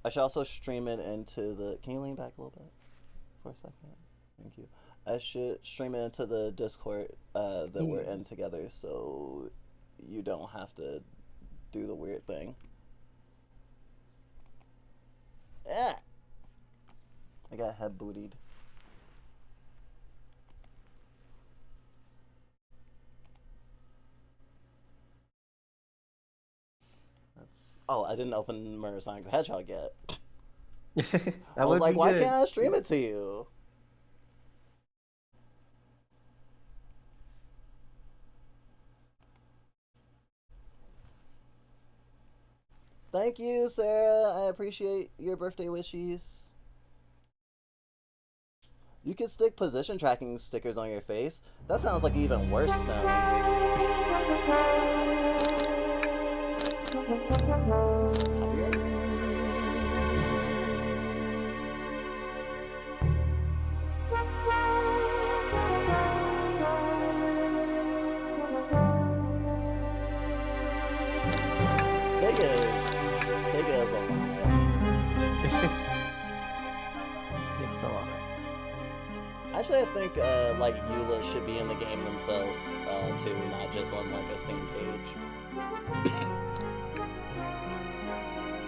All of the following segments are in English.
I should also stream it into the. Can you lean back a little bit for a second? Thank you. I should stream it into the Discord that we're in together, so you don't have to do the weird thing. Yeah. I got head bootied. Oh, I didn't open Murder Sonic the Hedgehog yet. I was like, why can't I stream it to you? Thank you, Sarah. I appreciate your birthday wishes. You can stick position tracking stickers on your face. That sounds like even worse now. Sega is a lot. It's a lot. Actually, I think like EULA should be in the game themselves too, not just on like a Steam page.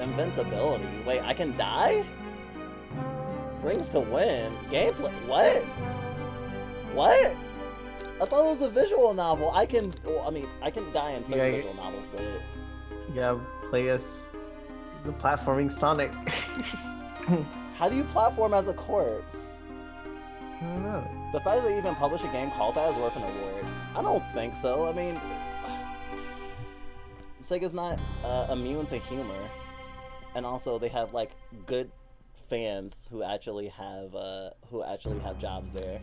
Invincibility. Wait, I can die? Rings to win. Gameplay. What? What? I thought it was a visual novel. I can. Well, I mean, I can die in certain visual novels, but. Yeah, play as the platforming Sonic. How do you platform as a corpse? I don't know. The fact that they even publish a game called that is worth an award. I don't think so. I mean, Sega's not immune to humor, and also they have like good fans who actually have jobs there.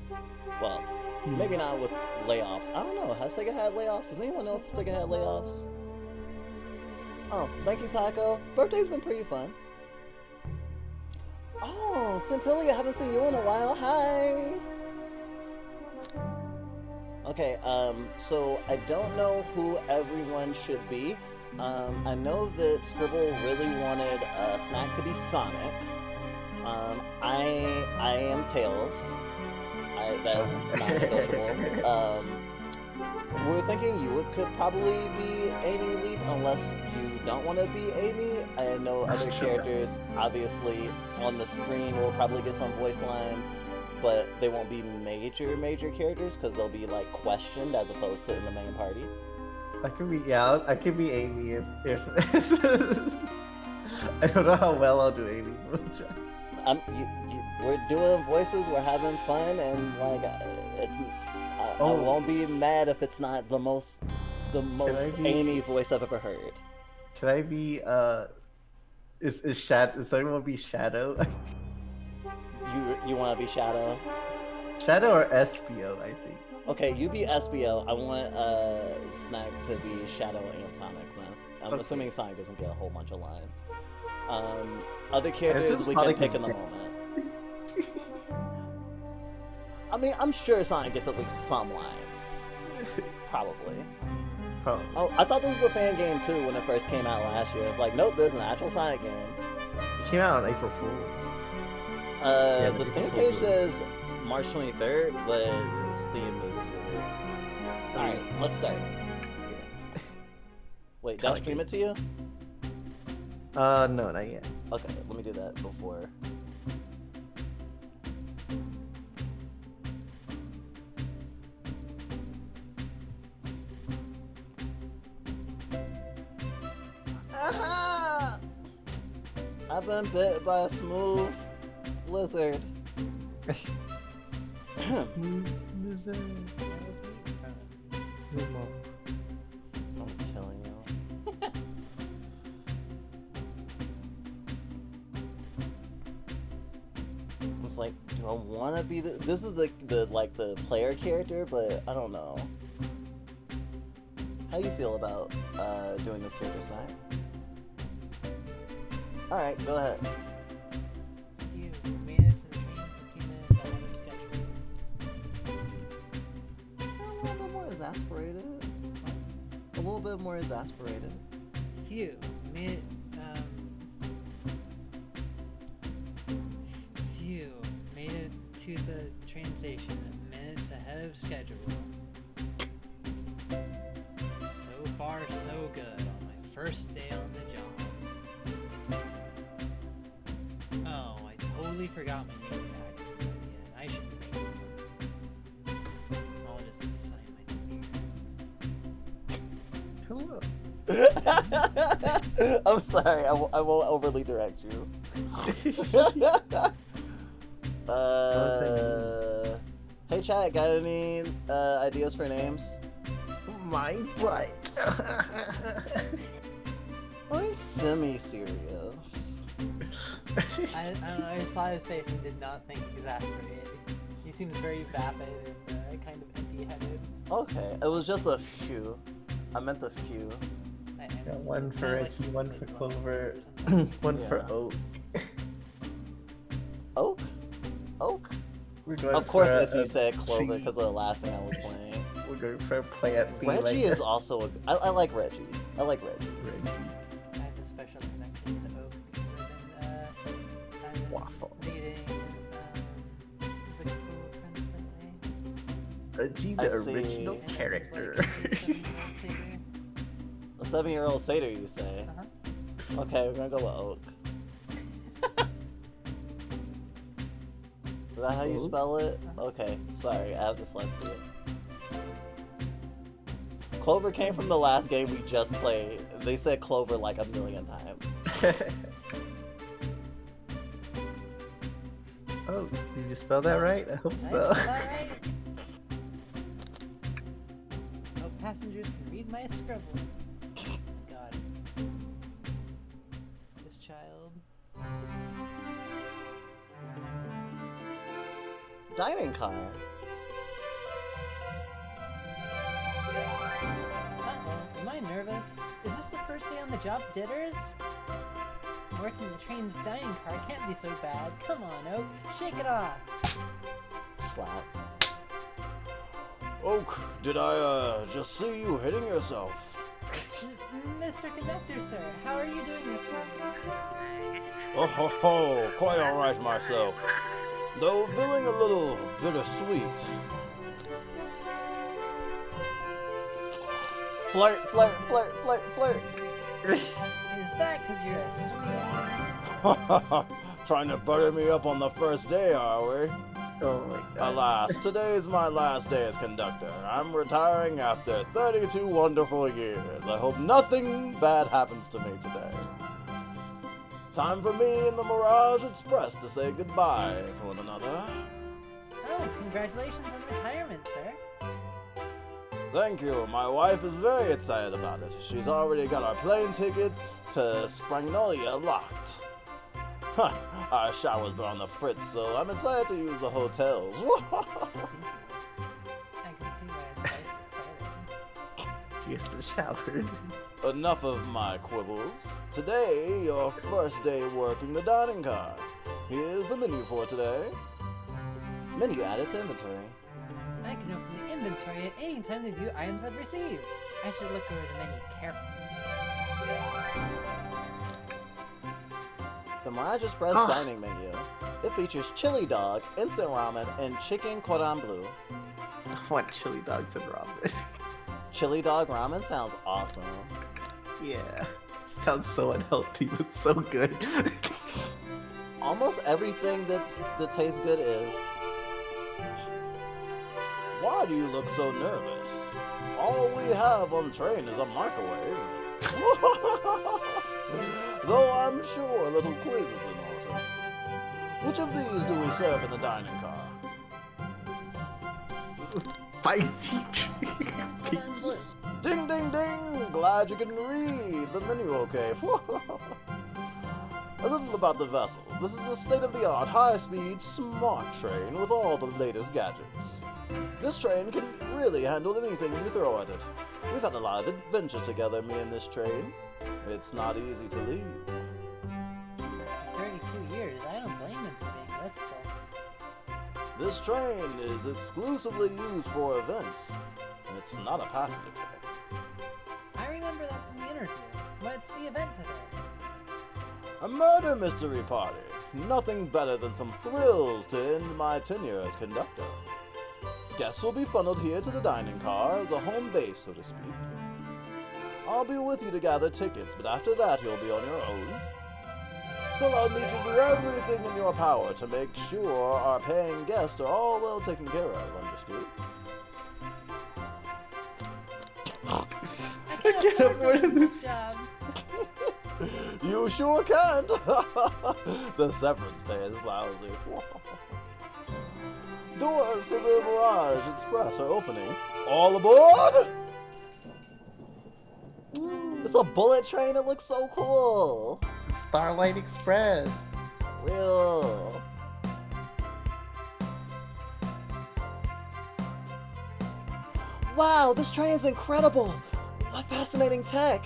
Well, maybe not with layoffs. I don't know. Has Sega had layoffs? Does anyone know if Sega had layoffs? Oh, thank you, Taco. Birthday's been pretty fun. Oh, Centillia, haven't seen you in a while. Hi. Okay, so I don't know who everyone should be. I know that Scribble really wanted Snack to be Sonic. I am Tails. That is not negotiable. We're thinking you could probably be Amy Leaf unless you don't want to be Amy. I know other characters, obviously, on the screen will probably get some voice lines, but they won't be major characters because they'll be like questioned as opposed to in the main party. I could be Amy if I don't know how well I'll do Amy. We're doing voices, we're having fun, and like I won't be mad if it's not the most Amy voice I've ever heard. Should I be is someone be Shadow? You want to be Shadow? Shadow or SBO, I think. Okay, you be SBO. I want Snack to be Shadow and Sonic then. I'm assuming Sonic doesn't get a whole bunch of lines. Other characters we can pick in the moment. I mean, I'm sure Sonic gets at least some lines. Probably. Oh, I thought this was a fan game too when it first came out last year. It's like, nope, there's an actual Sonic game. It came out on April Fool's. The Steam page says March 23rd, but Steam is weird. Alright, let's start. Yeah. Wait, did I stream it to you? No, not yet. Okay, let me do that before. Aha! I've been bit by a smooth lizard. Smooth lizard. I'm killing you. I was like, do I want to be this is the player character, but I don't know. How do you feel about doing this character side? Alright, go ahead. You made it to the train 15 minutes ahead of schedule. A little bit more exasperated. A little bit more exasperated. Phew. Made it, of schedule. So far, so good on my first day on the job. Oh, I totally forgot my name tag was not yet. I should make one. I'll just sign my name here. Hello. I'm sorry, I won't overly direct you. Hey chat, got any ideas for names? My butt. Why semi-serious? I don't know, I saw his face and did not think exasperated. He seems very vapid and kind of empty-headed. Okay, it was just a few. I meant the few. Yeah, one for Reggie, one for Clover, one for Oak. Oak? Oak? We're going Of course, for as you a said, Clover, tree. because of the last thing I was playing. We're going for a plant. Reggie is also I like Reggie. I like Reggie. I have a special connection to Oak because I've been Waffle. reading the Cool Prince lately. Reggie, the I see. original And character. it's like a 7-year-old satyr. A 7-year-old satyr, you say? Uh-huh. Okay, we're gonna go with Oak. Is that how you Oak? spell it? Okay, sorry, I have dyslexia. Clover came from the last game we just played. They said Clover like a million times. Oh, did you spell that right? I hope Did I so. spell that right? Hope passengers can read my scribble. Oh my god. This child. Dining car. Uh-oh, am I nervous? Is this the first day on the job, Ditters? Working the train's dining car can't be so bad. Come on, Oak, shake it off. Slap. Oak, did I just see you hitting yourself? Mr. Conductor, sir, how are you doing this morning? Oh ho ho, quite alright myself. Though feeling a little bittersweet. Flirt, flirt, flirt, flirt, flirt. Is that because you're a sweetie? Trying to butter me up on the first day, are we? Oh my god. Alas, today is my last day as conductor. I'm retiring after 32 wonderful years. I hope nothing bad happens to me today. Time for me and the Mirage Express to say goodbye to one another. Oh, congratulations on retirement, sir. Thank you. My wife is very excited about it. She's already got our plane ticket to Spragnolia locked. Huh, our shower's been on the fritz, so I'm excited to use the hotels. I can see why it's quite exciting. Yes, the shower. Enough of my quibbles. Today, your first day working the dining car. Here's the menu for today. Menu added to inventory. I can open the inventory at any time to view items I've received. I should look over the menu carefully. The Mirage Express dining menu. It features chili dog, instant ramen, and chicken cordon bleu. I want chili dogs and ramen. Chili dog ramen sounds awesome. Yeah. Sounds so unhealthy, but so good. Almost everything that tastes good is. Why do you look so nervous? All we have on train is a microwave. Though I'm sure a little quiz is in order. Which of these do we serve in the dining car? Spicy. Ding, ding, ding! Glad you can read the menu okay. A little about the vessel. This is a state-of-the-art, high-speed, smart train with all the latest gadgets. This train can really handle anything you throw at it. We've had a lot of adventure together, me and this train. It's not easy to leave. 32 years, I don't blame him for being wistful. This train is exclusively used for events. It's not a passenger train. I remember that from the interview. What's the event today? A murder mystery party. Nothing better than some thrills to end my tenure as conductor. Guests will be funneled here to the dining car as a home base, so to speak. I'll be with you to gather tickets, but after that you'll be on your own. So I'll need you to do everything in your power to make sure our paying guests are all well taken care of, understood? I can't afford this job. You sure can't! The severance pay is lousy. Doors to the Mirage Express are opening. All aboard! It's a bullet train, it looks so cool! Starlight Express. Real. Wow, this train is incredible! What fascinating tech!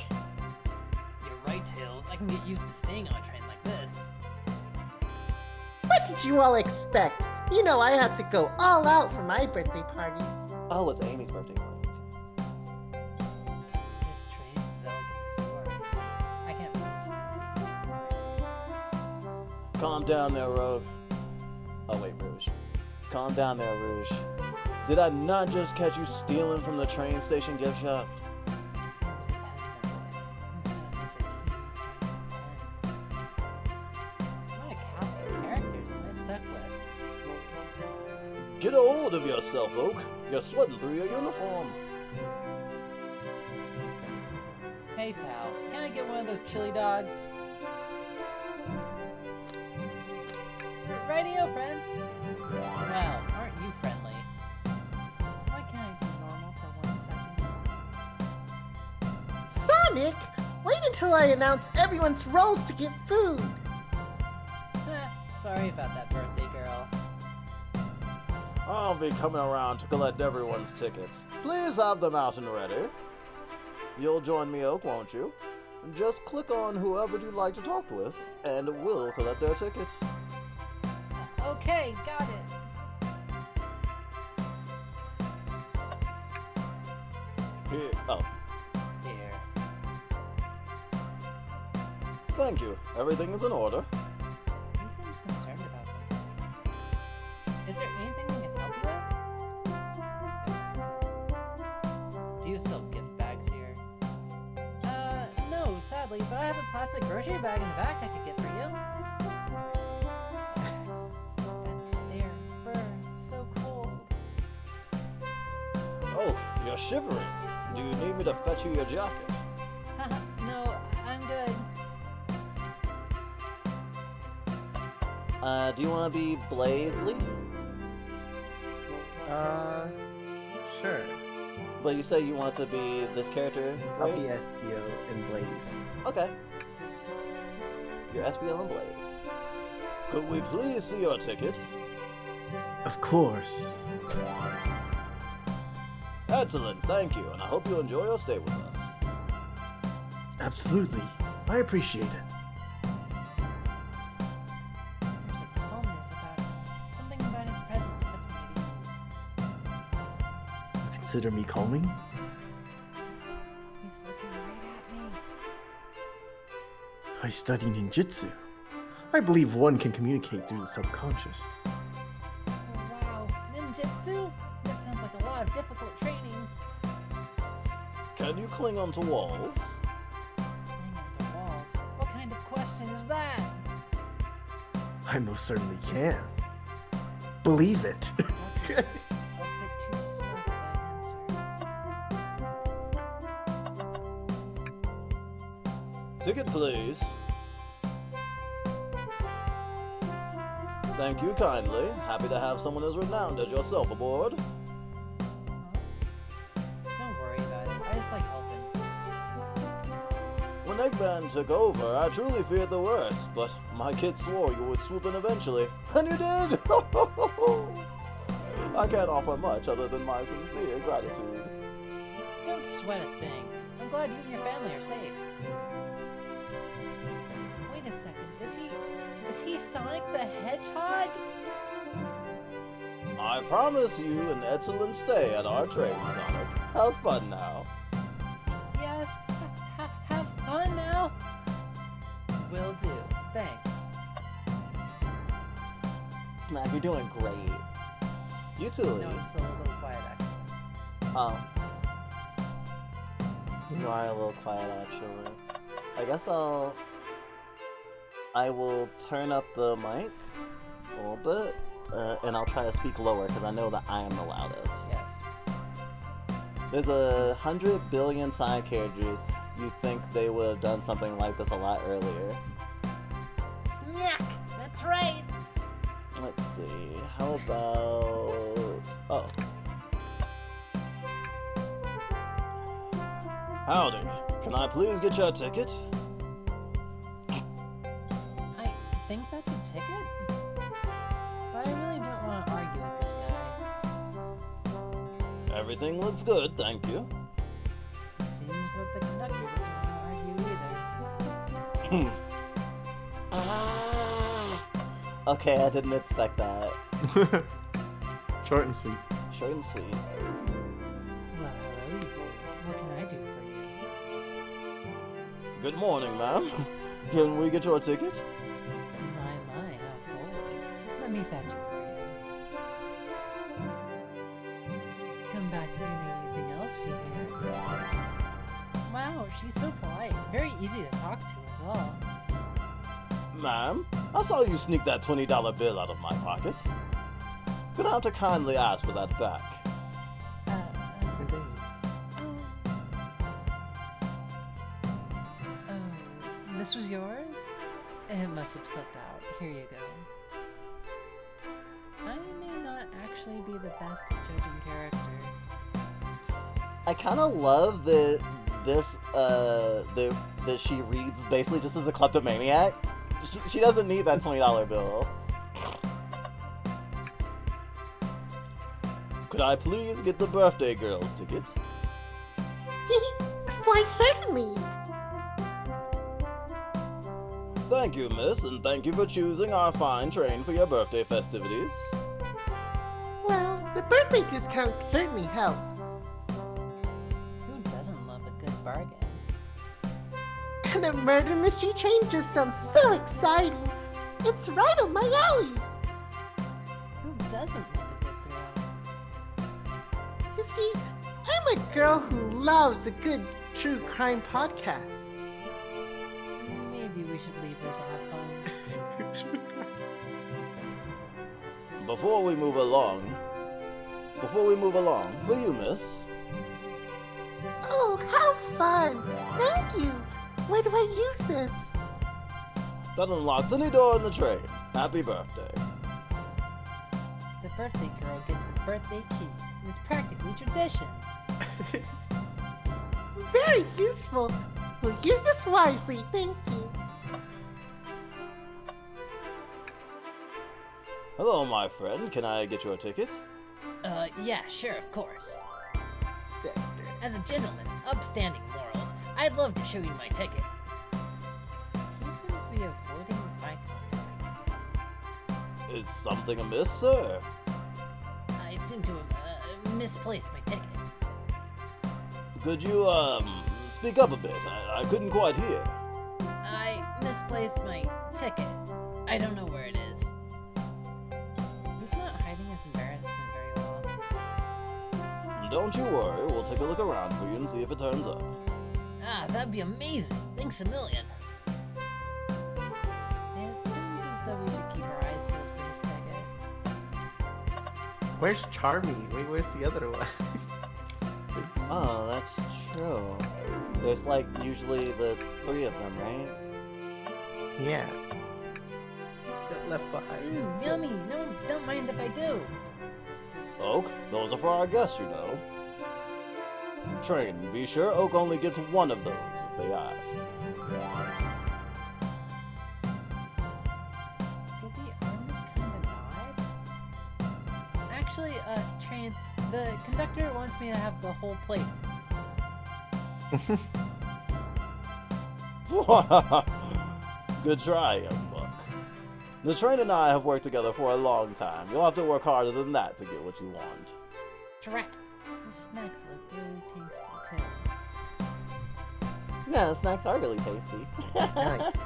You're right, Tails. I can get used to staying on a train like this. What did you all expect? You know I have to go all out for my birthday party. Oh, it's Amy's birthday party. This train is elegant to soar. I can't believe something. Calm down there, Rogue. Oh, wait, Rouge. Calm down there, Rouge. Did I not just catch you stealing from the train station gift shop? There was a pen that way. It's gonna miss a teeny tiny pen. What a cast of characters am I stuck with? Get a hold of yourself, Oak. You're sweating through your uniform. Hey, pal. Can I get one of those chili dogs? Radio, friend. Well, aren't you friendly? Why can't I be normal for 1 second? Sonic, wait until I announce everyone's roles to get food. Sorry about that, birthday girl. I'll be coming around to collect everyone's tickets. Please have them out and ready. You'll join me, Oak, won't you? Just click on whoever you'd like to talk with, and we'll collect their tickets. Okay, got it. Here. Oh, Here. thank you. Everything is in order. He seems concerned about something. Is there anything we can help you with? Do you sell gift bags here? No, sadly, but I have a plastic grocery bag in the back I could get for you. That stare burns so cold. Oh, you're shivering. Do you need me to fetch you your jacket? Haha, no, I'm good. Do you want to be Blaze Leaf? Sure. But you say you want to be this character, I'll right? be SBO and Blaze. Okay. You're SBL and Blaze. Could we please see your ticket? Of course. Excellent, thank you, and I hope you enjoy your stay with us. Absolutely. I appreciate it. There's a calmness about him. Something about his presence that puts me at ease. You consider me calming? He's looking right at me. I study ninjutsu. I believe one can communicate through the subconscious. Oh, wow. Ninjutsu? That sounds like a lot of difficult training. Can you cling onto walls? Hang onto walls. What kind of question is that? I most certainly can. Believe it. That's a bit too smart for that answer. Ticket, please. Thank you kindly. Happy to have someone as renowned as yourself aboard. Don't worry about it. I just like helping. When Eggman took over, I truly feared the worst, but my kid swore you would swoop in eventually, and you did! I can't offer much other than my sincere gratitude. Don't sweat a thing. I'm glad you and your family are safe. Wait a second. Is he Sonic the Hedgehog? I promise you an excellent stay at our train, Sonic. Have fun now. Yes. Have fun now. Will do. Thanks. Snack, you're doing great. You too, Leif. No, I'm still a little quiet actually. Oh. You are a little quiet, actually. I guess I will turn up the mic a little bit, and I'll try to speak lower because I know that I am the loudest. Yes. There's 100 billion sign characters. You think they would have done something like this a lot earlier? Snack! That's right! Let's see. How about... Oh. Howdy. Can I please get your ticket? I think that's a ticket? But I really don't want to argue with this guy. Everything looks good, thank you. It seems that the conductor doesn't want to argue either. Okay, I didn't expect that. Short and sweet. Short and sweet. Well, hello, you two. What can I do for you? Good morning, ma'am. Can we get your ticket? My, how forward. Let me fetch it for you. Come back if you need anything else, you hear? Wow, she's so polite. Very easy to talk to as well. Ma'am, I saw you sneak that $20 bill out of my pocket. Gonna have to kindly ask for that back. This was yours? It must have slipped out. Here you go. I may not actually be the best at judging character. I kind of love that she reads basically just as a kleptomaniac. She doesn't need that $20 bill. Could I please get the birthday girl's ticket? Why, certainly. Thank you, miss, and thank you for choosing our fine train for your birthday festivities. Well, the birthday discount certainly helped. Who doesn't love a good bargain? And a murder mystery train just sounds so exciting. It's right up my alley. Who doesn't love a good thrill? You see, I'm a girl who loves a good true crime podcast. Maybe we should leave her to have fun. Before we move along, for you, miss. Oh, how fun! Thank you. Where do I use this? That unlocks any door in the train. Happy birthday. The birthday girl gets a birthday key, and it's practically tradition. Very useful. We'll use this wisely, thank you. Hello, my friend. Can I get your ticket? Yeah, sure, of course. Vector. As a gentleman of upstanding morals, I'd love to show you my ticket. He seems to be avoiding eye contact. Is something amiss, sir? I seem to have misplaced my ticket. Could you, speak up a bit? I couldn't quite hear. I misplaced my ticket. I don't know where it is. He's not hiding his embarrassment very well. Don't you worry, we'll take a look around for you and see if it turns up. Ah, that'd be amazing. Thanks a million. It seems as though we should keep our eyes peeled for this ticket. Where's Charmy? Wait, where's the other one? Oh, that's true. There's like usually the 3 of them, right? Yeah. Got left behind. Ooh, yummy. No, don't mind if I do. Oak, those are for our guests, you know. Train, be sure Oak only gets one of those if they ask. Did the arms kind of nod? Actually, Train, the conductor wants me to have the whole plate. Good try, young buck. The train and I have worked together for a long time. You'll have to work harder than that to get what you want. Drat. Those snacks look really tasty, too. Yeah, the snacks are really tasty. Nice.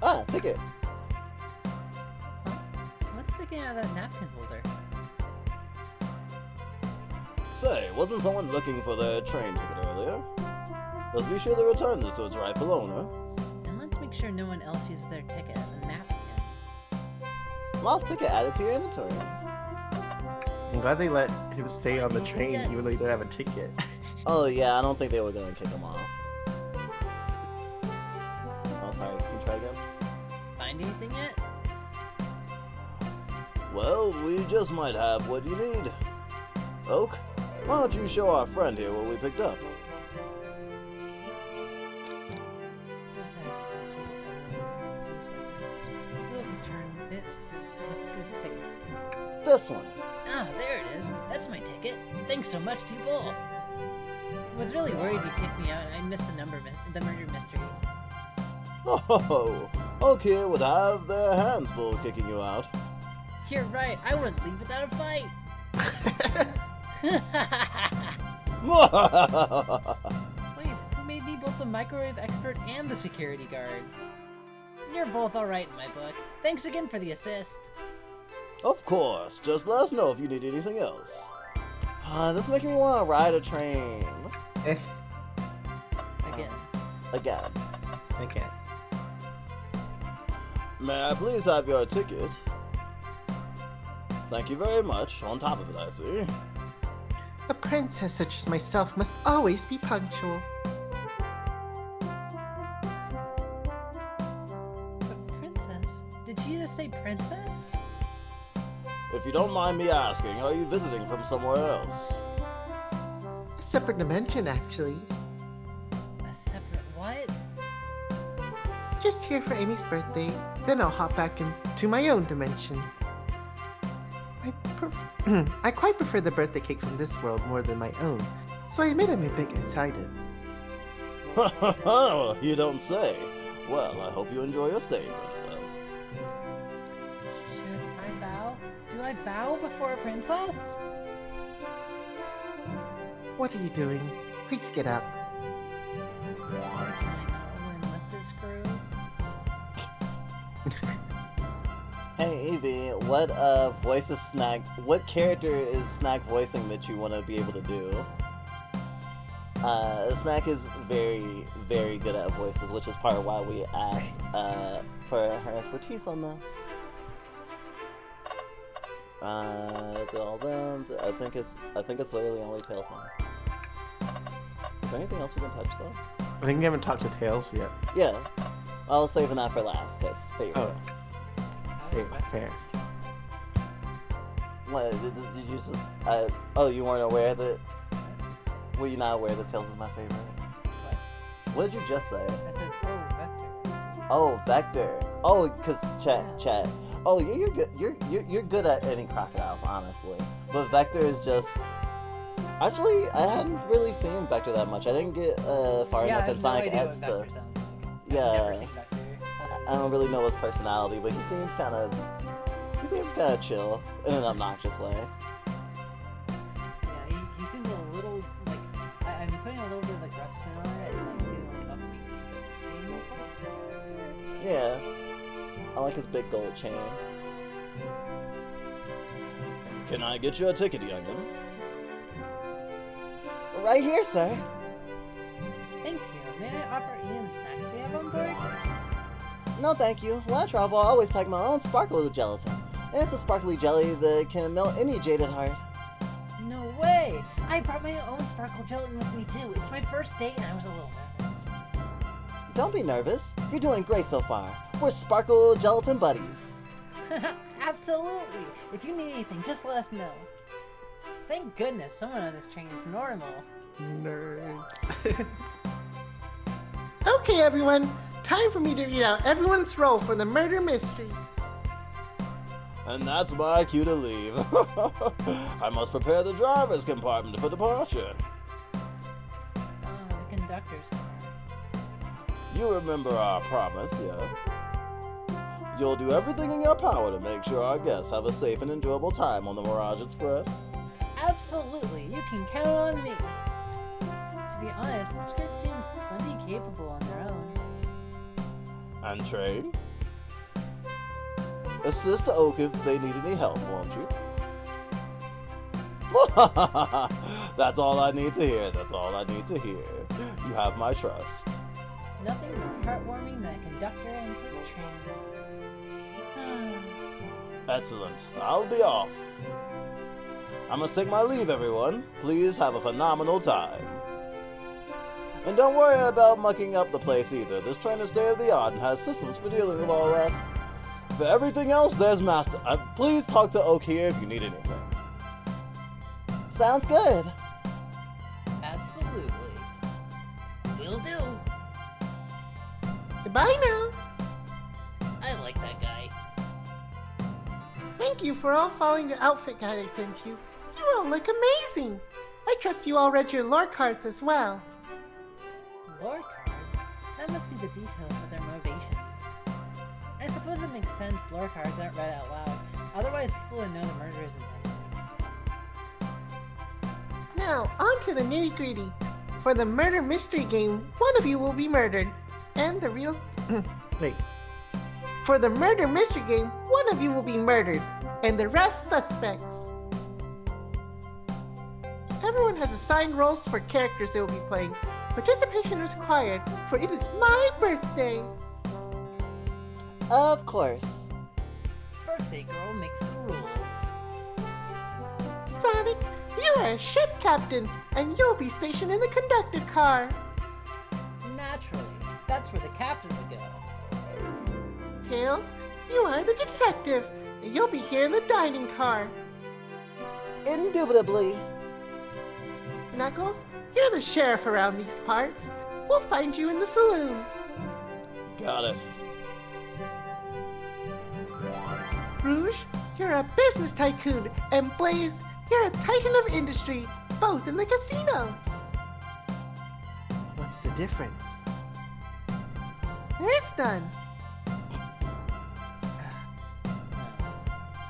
Ah, ticket. looking at that napkin holder. Say, wasn't someone looking for their train ticket earlier? Let's be sure to return this to its rightful owner. And let's make sure no one else uses their ticket as a napkin. Lost ticket added to your inventory. I'm glad they let him stay on the Yeah. train even though he didn't have a ticket. Oh yeah, I don't think they were gonna kick him off. Oh, sorry. Can you try again? Find anything yet? Well, we just might have what you need. Oak, why don't you show our friend here what we picked up? So sad to see a place like this. We'll return it. I have good faith. This one. Ah, there it is. That's my ticket. Thanks so much to you both. I was really worried you kicked me out and I missed the murder mystery. Oh, Oak here would have their hands full kicking you out. You're right. I wouldn't leave without a fight. Wait, who made me both the microwave expert and the security guard? You're both alright in my book. Thanks again for the assist. Of course, just let us know if you need anything else. This is making me want to ride a train. Again. Again. Okay. May I please have your ticket? Thank you very much. On top of it, I see. A princess such as myself must always be punctual. But princess? Did you just say princess? If you don't mind me asking, are you visiting from somewhere else? A separate dimension, actually. A separate what? Just here for Amy's birthday, then I'll hop back into my own dimension. I quite prefer the birthday cake from this world more than my own, so I admit I'm a bit excited. You don't say. Well, I hope you enjoy your stay, princess. Should I bow? Do I bow before a princess? What are you doing? Please get up. Can I not win with this crew? Hey Evie, what voice is Snack? What character is Snack voicing that you want to be able to do? Snack is very, very good at voices, which is part of why we asked for her expertise on this. To all them, I think it's literally only Tails now. Is there anything else we can touch though? I think we haven't talked to Tails yet. Yeah, I was saving that for last, cause favorite. Oh. Fair. What did you just? Oh, you weren't aware that? Were you not aware that Tails is my favorite? What did you just say? I said, oh, vectors. Oh, Vector. Oh, cause chat. Oh, you're good. You're good at any crocodiles, honestly. But Vector is just. Actually, I hadn't really seen Vector that much. I didn't get far enough in Sonic X to. Yeah. I don't really know his personality, but he seems kind of chill in an obnoxious way. Yeah, he seems a little like I'm putting a little bit of like rough spin on it and like doing like upbeat because it's seamless like Yeah, I like his big gold chain. Can I get you a ticket, youngin? Right here, sir. Thank you. May I offer any of the snacks we have on board? No, thank you. When I travel, I always pack my own sparkle gelatin. And it's a sparkly jelly that can melt any jaded heart. No way! I brought my own sparkle gelatin with me too. It's my first date and I was a little nervous. Don't be nervous. You're doing great so far. We're sparkle gelatin buddies. Absolutely! If you need anything, just let us know. Thank goodness someone on this train is normal. Nerds. Okay, everyone. Time for me to read out everyone's role for the murder mystery. And that's my cue to leave. I must prepare the driver's compartment for departure. Oh, the conductor's car. You remember our promise, yeah? You'll do everything in your power to make sure our guests have a safe and enjoyable time on the Mirage Express. Absolutely, you can count on me. To be honest, the script seems plenty capable on their own. And train? assist Oak if they need any help, won't you? That's all I need to hear. That's all I need to hear. You have my trust. Nothing more heartwarming than a conductor and his train. Excellent. I'll be off. I must take my leave, everyone. Please have a phenomenal time. And don't worry about mucking up the place either. This train is state-of-the-art and has systems for dealing with all that. For everything else, there's Master. Please talk to Oak here if you need anything. Sounds good. Absolutely. Will do. Goodbye now. I like that guy. Thank you for all following the outfit guide I sent you. You all look amazing. I trust you all read your lore cards as well. Lore cards? That must be the details of their motivations. I suppose it makes sense lore cards aren't read out loud. Otherwise, people would know the murderer's intentions. Now, on to the nitty-gritty. For the murder mystery game, one of you will be murdered. And the real... Wait. For the murder mystery game, one of you will be murdered. And the rest suspects. Everyone has assigned roles for characters they will be playing. Participation is required, for it is my birthday. Of course. Birthday girl makes the rules. Sonic, you are a ship captain, and you'll be stationed in the conductor car. Naturally, that's where the captain would go. Tails, you are the detective, and you'll be here in the dining car. Indubitably. Knuckles, you're the sheriff around these parts. We'll find you in the saloon. Got it. Rouge, you're a business tycoon, and Blaze, you're a titan of industry, both in the casino. What's the difference? There is none.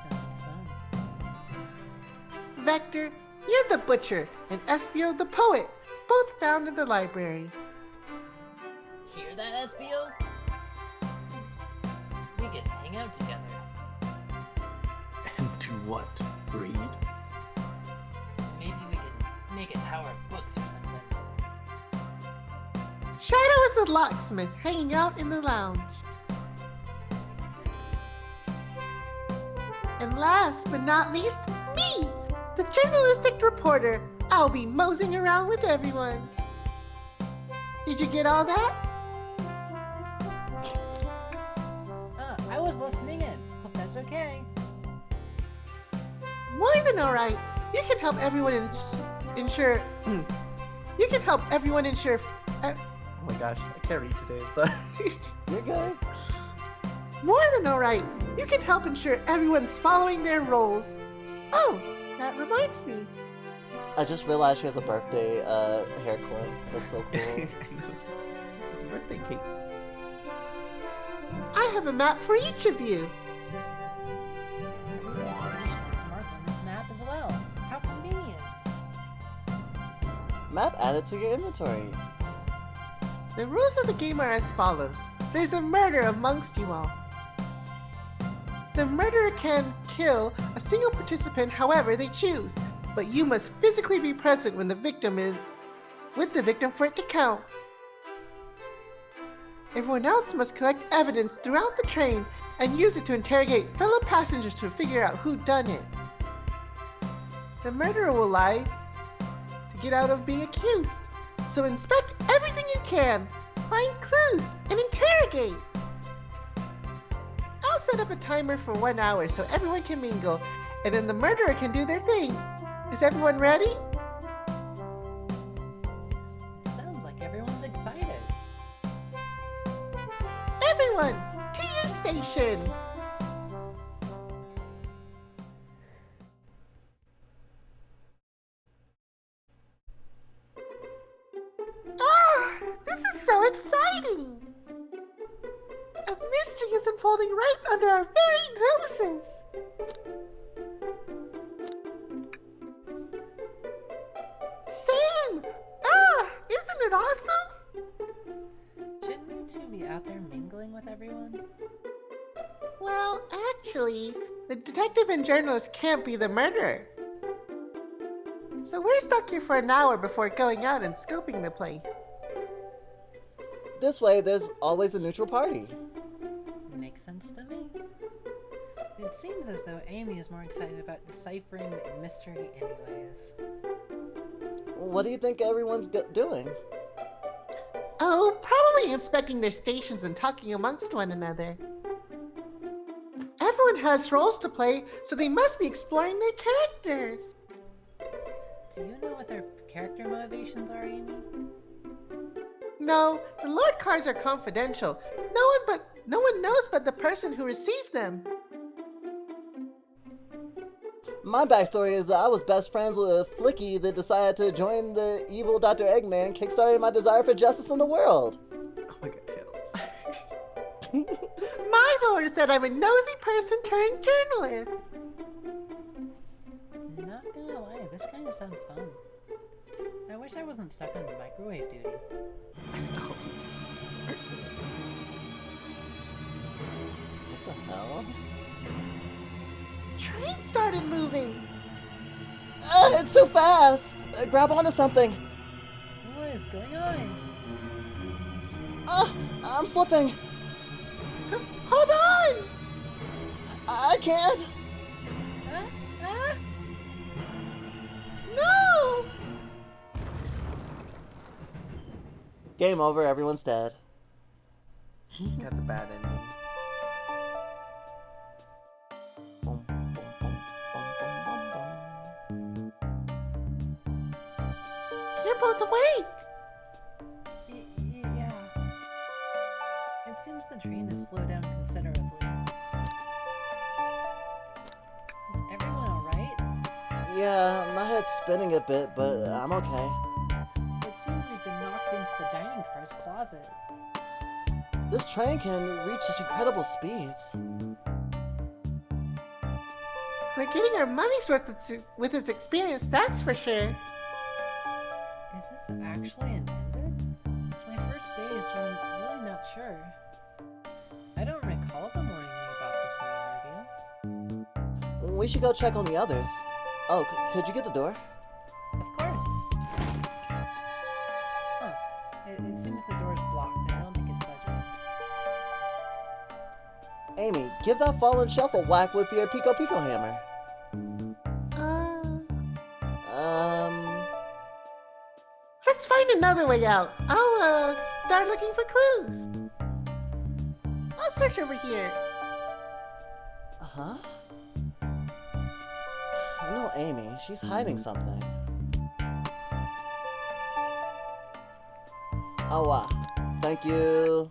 Sounds fun. Vector, you're the butcher, and Espio the poet, both found in the library. Hear that, Espio? We get to hang out together. And do what? Read? Maybe we could make a tower of books or something. Shadow is a locksmith hanging out in the lounge. And last but not least, me, the journalistic reporter. I'll be moseying around with everyone. Did you get all that? I was listening in. Hope that's okay. More than all right. You can help everyone ensure. You can help everyone ensure. Oh my gosh, I can't read today. Sorry. You're good. More than all right. You can help ensure everyone's following their roles. Oh, that reminds me. I just realized she has a birthday hair clip. That's so cool. It's a birthday cake. I have a map for each of you. Everyone's station is marked on this map as well. How convenient. Map added to your inventory. The rules of the game are as follows. There's a murder amongst you all. The murderer can kill a single participant however they choose, but you must physically be present when the victim is with the victim for it to count. Everyone else must collect evidence throughout the train and use it to interrogate fellow passengers to figure out who done it. The murderer will lie to get out of being accused, so inspect everything you can, find clues, and interrogate. I'll set up a timer for 1 hour so everyone can mingle, and then the murderer can do their thing. Is everyone ready? Sounds like everyone's excited. Everyone, to your stations! Ah, this is so exciting! A mystery is unfolding right under our very noses! Sam! Ah, isn't it awesome? Shouldn't you two be out there mingling with everyone? Well, Actually, the detective and journalist can't be the murderer. So we're stuck here for an hour before going out and scoping the place. This way, there's always a neutral party. Makes sense to me. It seems as though Amy is more excited about deciphering the mystery anyways. What do you think everyone's doing? Oh, probably inspecting their stations and talking amongst one another. Everyone has roles to play, so they must be exploring their characters. Do you know what their character motivations are, Amy? No, the Lord cards are confidential. No one knows but the person who received them. My backstory is that I was best friends with a flicky that decided to join the evil Dr. Eggman, kickstarting my desire for justice in the world. Oh my god, Tails. My lord said I'm a nosy person turned journalist. Not gonna lie, this kind of sounds fun. I wish I wasn't stuck on microwave duty. What the hell? Train started moving. It's too fast! Grab onto something! What is going on? I'm slipping! Hold on! I can't! No! Game over, everyone's dead. Got the bad ending. Boom, boom, boom, boom, boom, boom. You're both awake. Yeah. It seems the train has slowed down considerably. Is everyone alright? Yeah, my head's spinning a bit, but I'm okay. It seems we've been knocked into the dining car's closet. This train can reach such incredible speeds. We're getting our money's worth with his experience, that's for sure. Is this actually intended? It's my first day, so I'm really not sure. I don't recall them warning me about this in the interview. We should go check on the others. Oh, could you get the door? Of course. Huh. It seems the door's blocked, and I don't think it's budging. Amy, give that fallen shelf a whack with your Pico Pico hammer. Let's find another way out. I'll start looking for clues. I'll search over here. Huh? I know Amy. She's hiding something. Oh, thank you.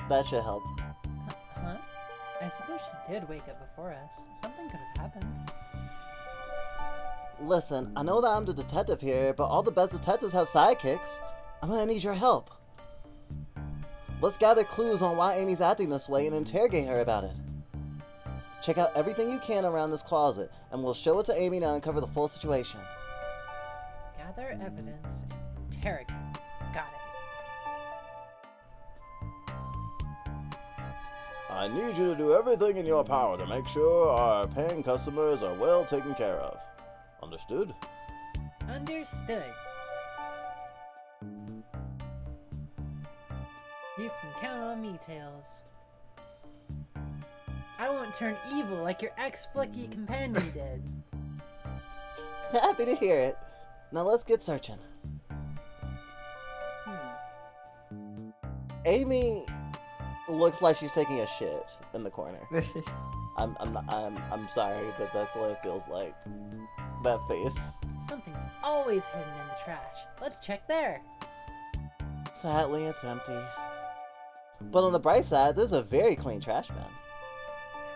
That should help. Huh? I suppose she did wake up before us. Something could have happened. Listen, I know that I'm the detective here, but all the best detectives have sidekicks. I'm gonna need your help. Let's gather clues on why Amy's acting this way and interrogate her about it. Check out everything you can around this closet, and we'll show it to Amy to uncover the full situation. Gather evidence and interrogate. Got it. I need you to do everything in your power to make sure our paying customers are well taken care of. Understood? Understood. You can count on me, Tails. I won't turn evil like your ex-flicky companion did. Happy to hear it. Now let's get searching. Amy looks like she's taking a shit in the corner. I'm sorry, but that's what it feels like. That face. Something's always hidden in the trash. Let's check there. Sadly, it's empty. But on the bright side, there's a very clean trash bin.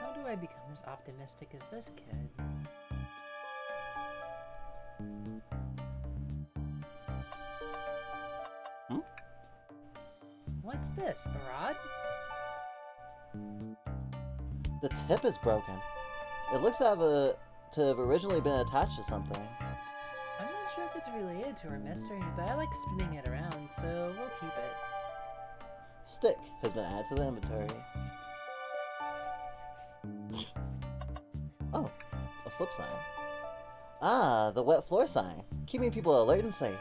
How do I become as optimistic as this kid? What's this, a rod? The tip is broken. It looks to have originally been attached to something. sure if it's related to our mystery, but I like spinning it around, so we'll keep it. Stick has been added to the inventory. Oh, a slip sign. Ah, the wet floor sign, keeping people alert and safe.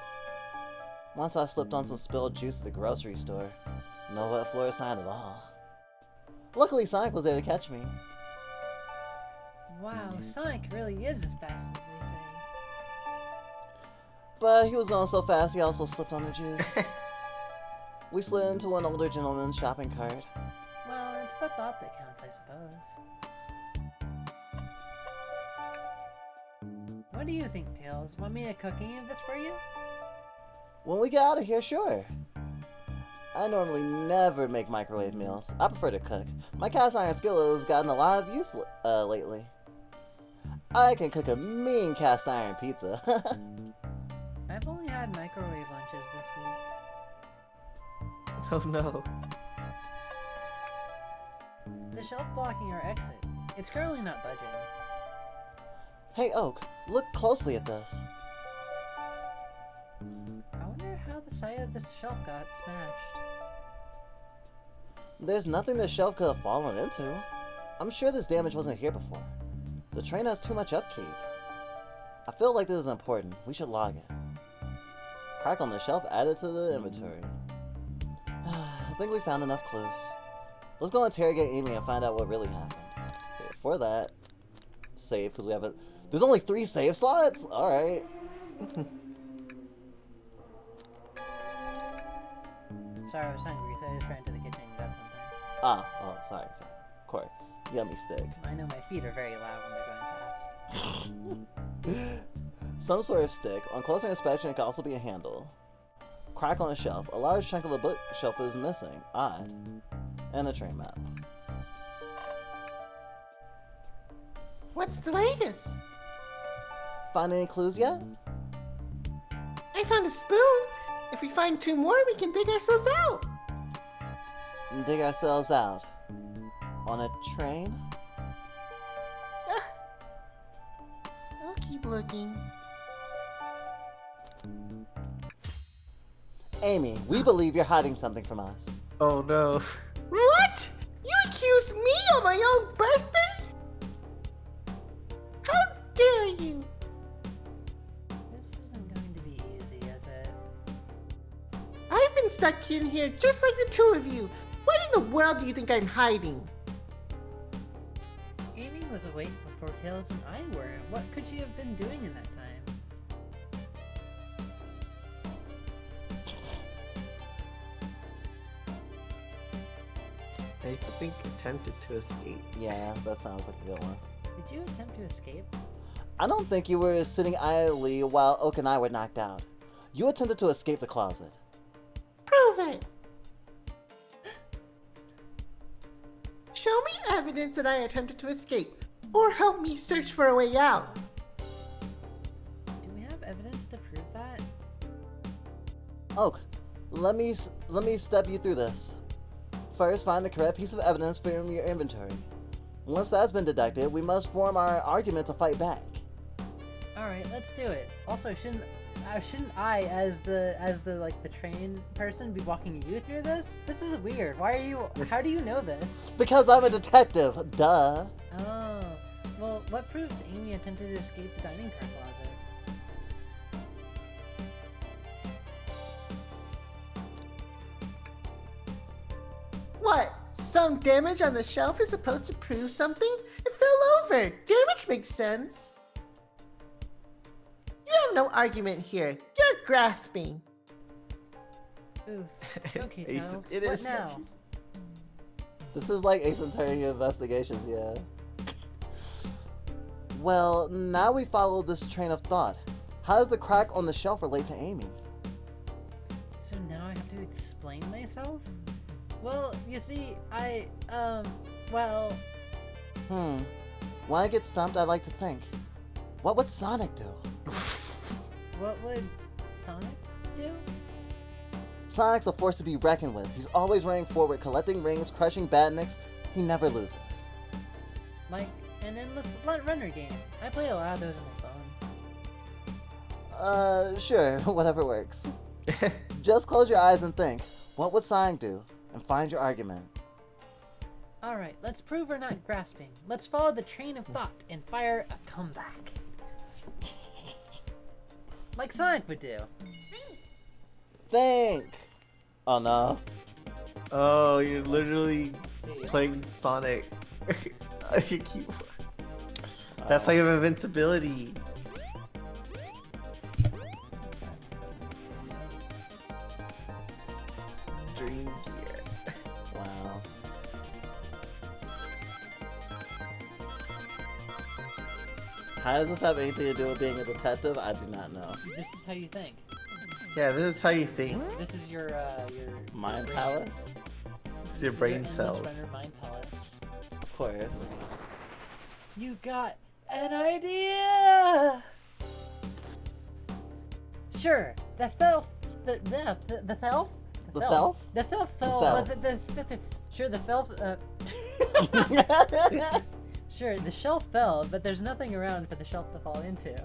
Once I slipped on some spilled juice at the grocery store. No wet floor sign at all. Luckily, Sonic was there to catch me. Wow, Sonic really is as fast as they say. But he was going so fast, he also slipped on the juice. We slid into an older gentleman's shopping cart. Well, it's the thought that counts, I suppose. What do you think, Tails? Want me to cook any of this for you? When we get out of here, sure. I normally never make microwave meals. I prefer to cook. My cast iron skillet has gotten a lot of use lately. I can cook a mean cast iron pizza. I've only had microwave lunches this week. Oh no. The shelf blocking our exit. It's currently not budging. Hey Oak, look closely at this. I wonder how the side of this shelf got smashed. There's nothing the shelf could have fallen into. I'm sure this damage wasn't here before. The train has too much upkeep. I feel like this is important. We should log it. Crack on the shelf added to the inventory. I think we found enough clues. Let's go interrogate Amy and find out what really happened. Okay, for that, save, because we have a... There's only 3 save slots? Alright. Sorry, I was hungry, so I just ran to the kitchen and got something. Ah, oh, sorry. Of course. Yummy stick. I know my feet are very loud when they're going fast. Some sort of stick. On closer inspection, it could also be a handle. Crack on a shelf. A large chunk of the bookshelf is missing. Odd. And a train map. What's the latest? Find any clues yet? I found a spoon. If we find 2 more, we can dig ourselves out. And dig ourselves out. On a train? I'll keep looking. Amy, we believe you're hiding something from us. Oh no. What? You accuse me on my own birthday? How dare you? This isn't going to be easy, is it? I've been stuck in here just like the 2 of you. What in the world do you think I'm hiding? Amy was awake before Tails and I were. What could she have been doing in that time? I think attempted to escape. Yeah, that sounds like a good one. Did you attempt to escape? I don't think you were sitting idly while Oak and I were knocked out. You attempted to escape the closet. Prove it. Show me evidence that I attempted to escape, or help me search for a way out. Do we have evidence to prove that? Oak, let me step you through this. First, find the correct piece of evidence from your inventory. Once that's been deducted, we must form our argument to fight back. Alright, let's do it. Also, shouldn't I, as the train person, be walking you through this? This is weird. How do you know this? Because I'm a detective, duh. Oh, well, what proves Amy attempted to escape the dining car closet? What? Some damage on the shelf is supposed to prove something? It fell over. Damage makes sense. You have no argument here. You're grasping. Oof. Okay, Ace, Tails. it What is. now? This is like Ace Attorney Investigations, yeah. Well, now we follow this train of thought. How does the crack on the shelf relate to Amy? So now I have to explain myself? Well, you see, well... When I get stumped, I like to think. What would Sonic do? What would Sonic do? Sonic's a force to be reckoned with. He's always running forward, collecting rings, crushing badniks. He never loses. Like an endless runner game. I play a lot of those on my Sure, whatever works. Just close your eyes and think. What would Sonic do? And find your argument. Alright, let's prove we're not grasping. Let's follow the train of thought and fire a comeback. Like Sonic would do. Think! Oh no. Oh, you're literally See. playing Sonic. You keep... That's how you have invincibility. Dream gear. Wow. How does this have anything to do with being a detective? I do not know. This is how you think. Yeah, this is how you think. This is your Mind brain- palace? It's your brain endless cells. runner mind palace. Of course. You got an idea. Sure, the Thelf, the Thelf, The Thelf? the Thelf fell. The Sure, the Thelf. Sure, the shelf fell, but there's nothing around for the shelf to fall into.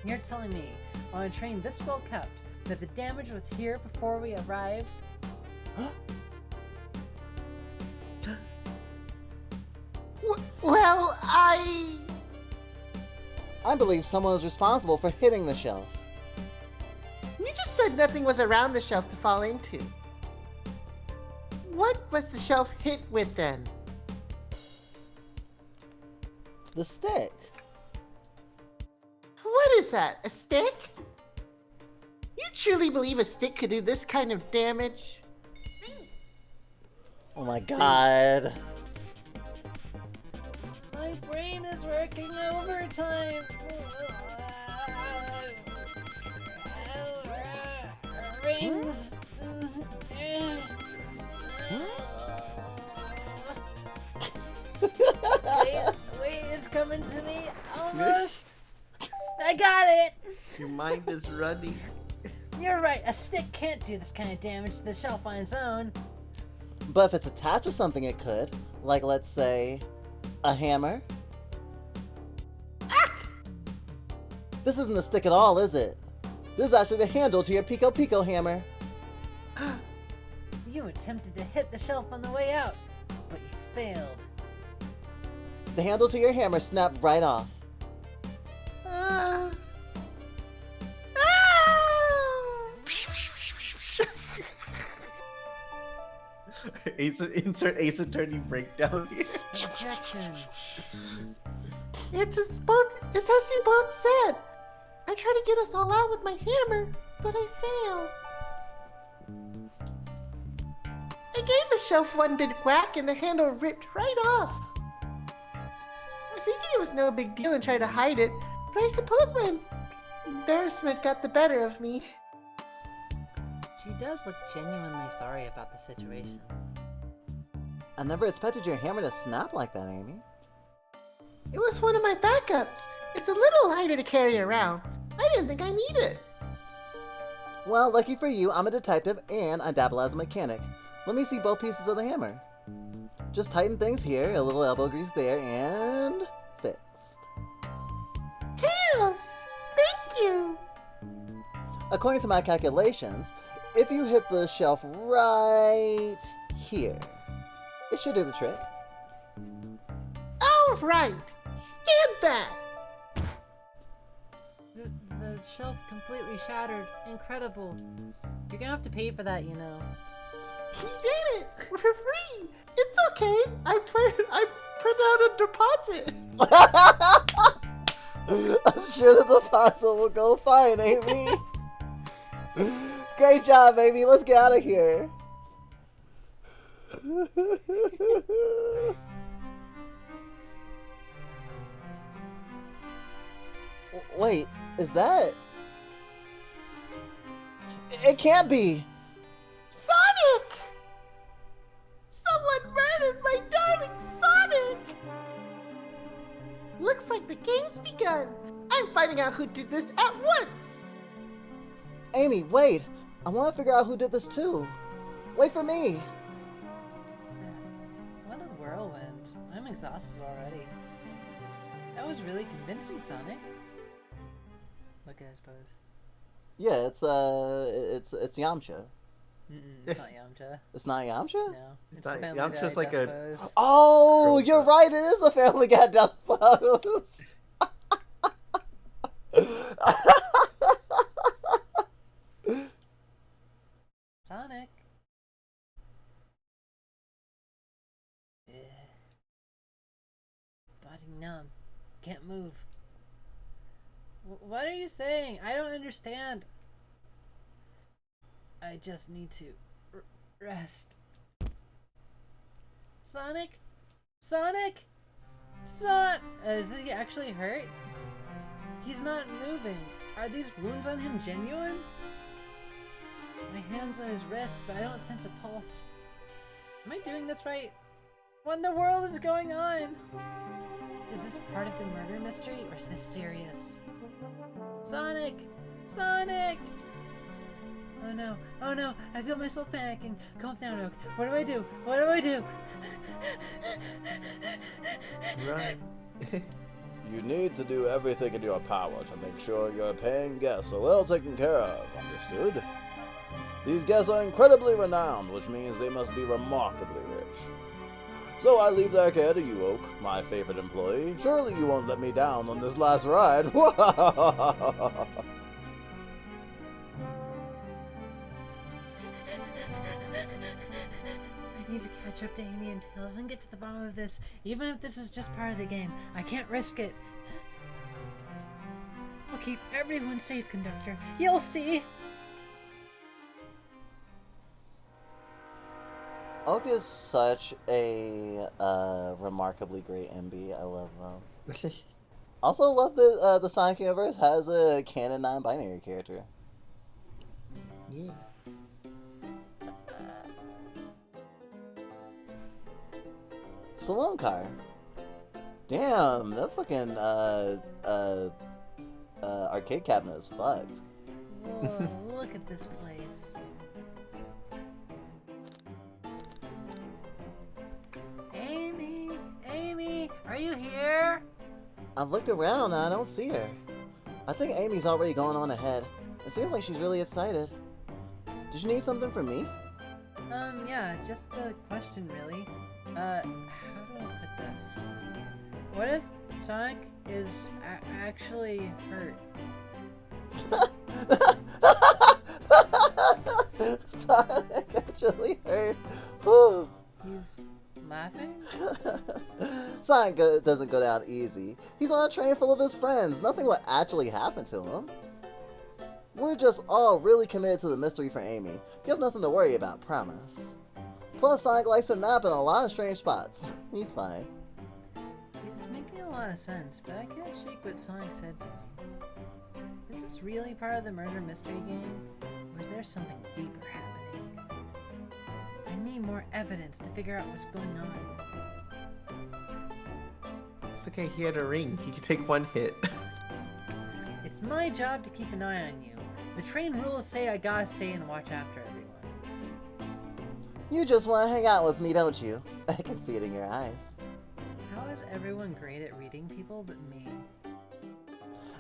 You're telling me, on a train this well kept, that the damage was here before we arrived? Well, I believe someone was responsible for hitting the shelf. You just said nothing was around the shelf to fall into. What was the shelf hit with then? The stick. What is that? A stick? You truly believe a stick could do this kind of damage? Oh my god. My brain is working overtime. Rings. Wait, it's coming to me. Almost. I got it. Your mind is running. You're right. A stick can't do this kind of damage to the shelf on its own. But if it's attached to something, it could. Like, let's say, a hammer. Ah! This isn't a stick at all, is it? This is actually the handle to your Pico Pico hammer. You attempted to hit the shelf on the way out, but you failed. The handle to your hammer snapped right off. Insert Ace Attorney breakdown here. Objection. It's as you both said. I tried to get us all out with my hammer, but I failed. I gave the shelf one big whack and the handle ripped right off. I figured it was no big deal and tried to hide it, but I suppose my embarrassment got the better of me. She does look genuinely sorry about the situation. I never expected your hammer to snap like that, Amy. It was one of my backups. It's a little lighter to carry around. I didn't think I needed it. Well, lucky for you, I'm a detective and I dabble as a mechanic. Let me see both pieces of the hammer. Just tighten things here, a little elbow grease there, and fixed. Tails! Thank you! According to my calculations, if you hit the shelf right here, it should do the trick. All right, stand back. The shelf completely shattered. Incredible. You're gonna have to pay for that, you know. We did it for free. It's okay. I put out a deposit. I'm sure the deposit will go fine, Amy. Great job, Amy. Let's get out of here. Wait, is that... It can't be! Sonic! Someone murdered my darling Sonic! Looks like the game's begun. I'm finding out who did this at once. Amy, wait! I want to figure out who did this too. Wait for me! What a whirlwind. I'm exhausted already. That was really convincing, Sonic. Look at his pose. Yeah, it's Yamcha. It's not Yamcha. It's not Yamcha? No. It's the not Family Yamcha's Guy like death a- pose. Oh, Curled you're up. right. It is a Family Guy death pose. Sonic. Body numb. Can't move. What are you saying? I don't understand. I just need to rest. Sonic? Sonic? Is he actually hurt? He's not moving. Are these wounds on him genuine? My hand's on his wrist, but I don't sense a pulse. Am I doing this right? What in the world is going on? Is this part of the murder mystery, or is this serious? Sonic! Sonic! Oh no, oh no, I feel myself panicking. Calm down, Oak. What do I do? What do I do? Run. You need to do everything in your power to make sure your paying guests are well taken care of, understood? These guests are incredibly renowned, which means they must be remarkably rich. So I leave their care to you, Oak, my favorite employee. Surely you won't let me down on this last ride. I need to catch up to Amy and Tails and get to the bottom of this, even if this is just part of the game. I can't risk it. I'll keep everyone safe, Conductor. You'll see! Oak is such a remarkably great MB. I love them. Also love that the Sonic universe has a canon non-binary character. Yeah. Saloon car. Damn, that fucking arcade cabinet is fucked. Whoa, look at this place. Amy! Amy! Are you here? I've looked around and I don't see her. I think Amy's already going on ahead. It seems like she's really excited. Did you need something from me? Yeah, just a question, really. How do I put this? What if Sonic is actually hurt? Sonic actually hurt. Whew. He's laughing? Sonic doesn't go down easy. He's on a train full of his friends. Nothing will actually happen to him. We're just all really committed to the mystery for Amy. You have nothing to worry about, promise. Plus, Sonic likes to nap in a lot of strange spots. He's fine. It's making a lot of sense, but I can't shake what Sonic said to me. Is this really part of the murder mystery game? Or is there something deeper happening? I need more evidence to figure out what's going on. It's okay, he had a ring. He could take one hit. It's my job to keep an eye on you. The train rules say I gotta stay and watch after everyone. You just want to hang out with me, don't you? I can see it in your eyes. How is everyone great at reading people but me?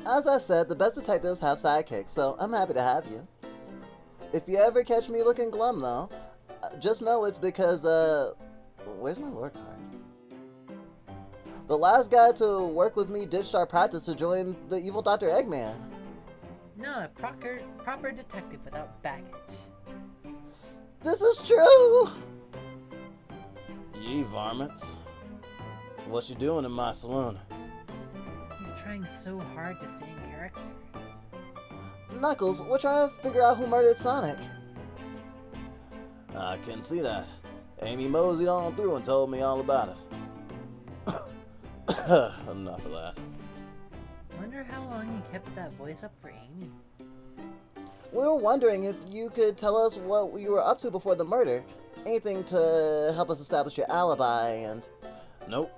As I said, the best detectives have sidekicks, so I'm happy to have you. If you ever catch me looking glum, though, just know it's because, where's my lore card? The last guy to work with me ditched our practice to join the evil Dr. Eggman. Not a proper detective without baggage. This is true! Ye varmints. What you doing in my saloon? He's trying so hard to stay in character. Knuckles, we're trying to figure out who murdered Sonic. I can see that. Amy moseyed on through and told me all about it. Enough of that. Wonder how long he kept that voice up for Amy. We were wondering if you could tell us what you were up to before the murder. Anything to help us establish your alibi and... Nope.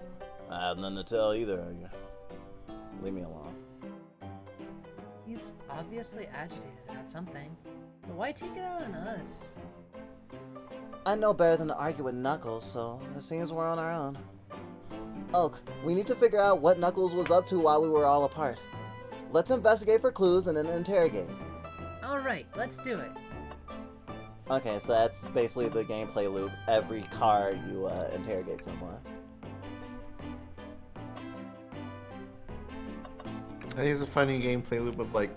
I have nothing to tell either of you. Leave me alone. He's obviously agitated about something. But why take it out on us? I know better than to argue with Knuckles, so it seems we're on our own. Oak, we need to figure out what Knuckles was up to while we were all apart. Let's investigate for clues and then interrogate. Alright, let's do it. Okay, so that's basically the gameplay loop. Every car you interrogate someone. I think it's a funny gameplay loop of like,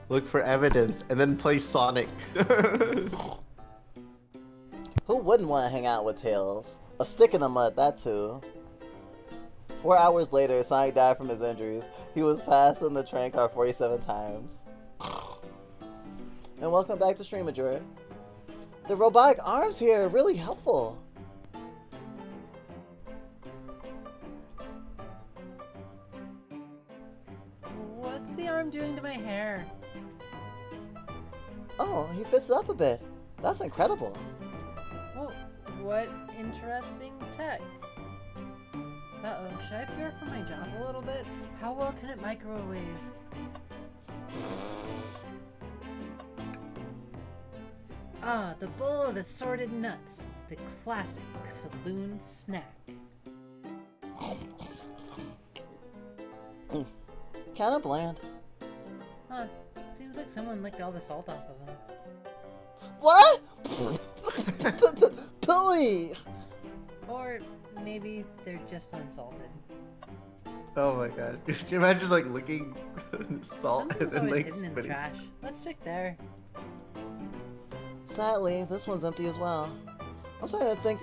look for evidence and then play Sonic. Who wouldn't want to hang out with Tails? A stick in the mud, that's who. 4 hours later, Sonic died from his injuries. He was passed in the train car 47 times. And welcome back to Streamager. The robotic arms here are really helpful. What's the arm doing to my hair? Oh, he fits it up a bit. That's incredible. Well, what interesting tech. Uh-oh, should I fear for my job a little bit? How well can it microwave? Ah, the bowl of assorted nuts. The classic saloon snack. Kinda bland. Huh, seems like someone licked all the salt off of them. What? Billy! Or maybe they're just unsalted. Oh my god. Can you imagine just like licking salt and Something's then always like hidden in the spitting? trash. Let's check there. Sadly, this one's empty as well. I'm starting to think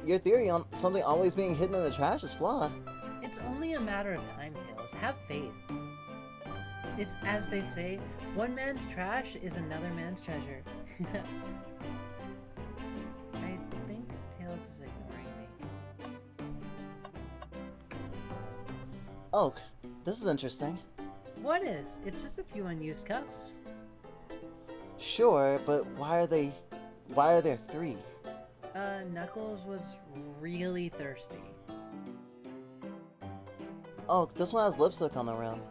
your theory on something always being hidden in the trash is flawed. It's only a matter of time, Tails. Have faith. It's as they say, one man's trash is another man's treasure. I think Tails is ignoring me. Oak, this is interesting. What is? It's just a few unused cups. Sure, but why are there 3? Knuckles was really thirsty. Oak, this one has lipstick on the rim.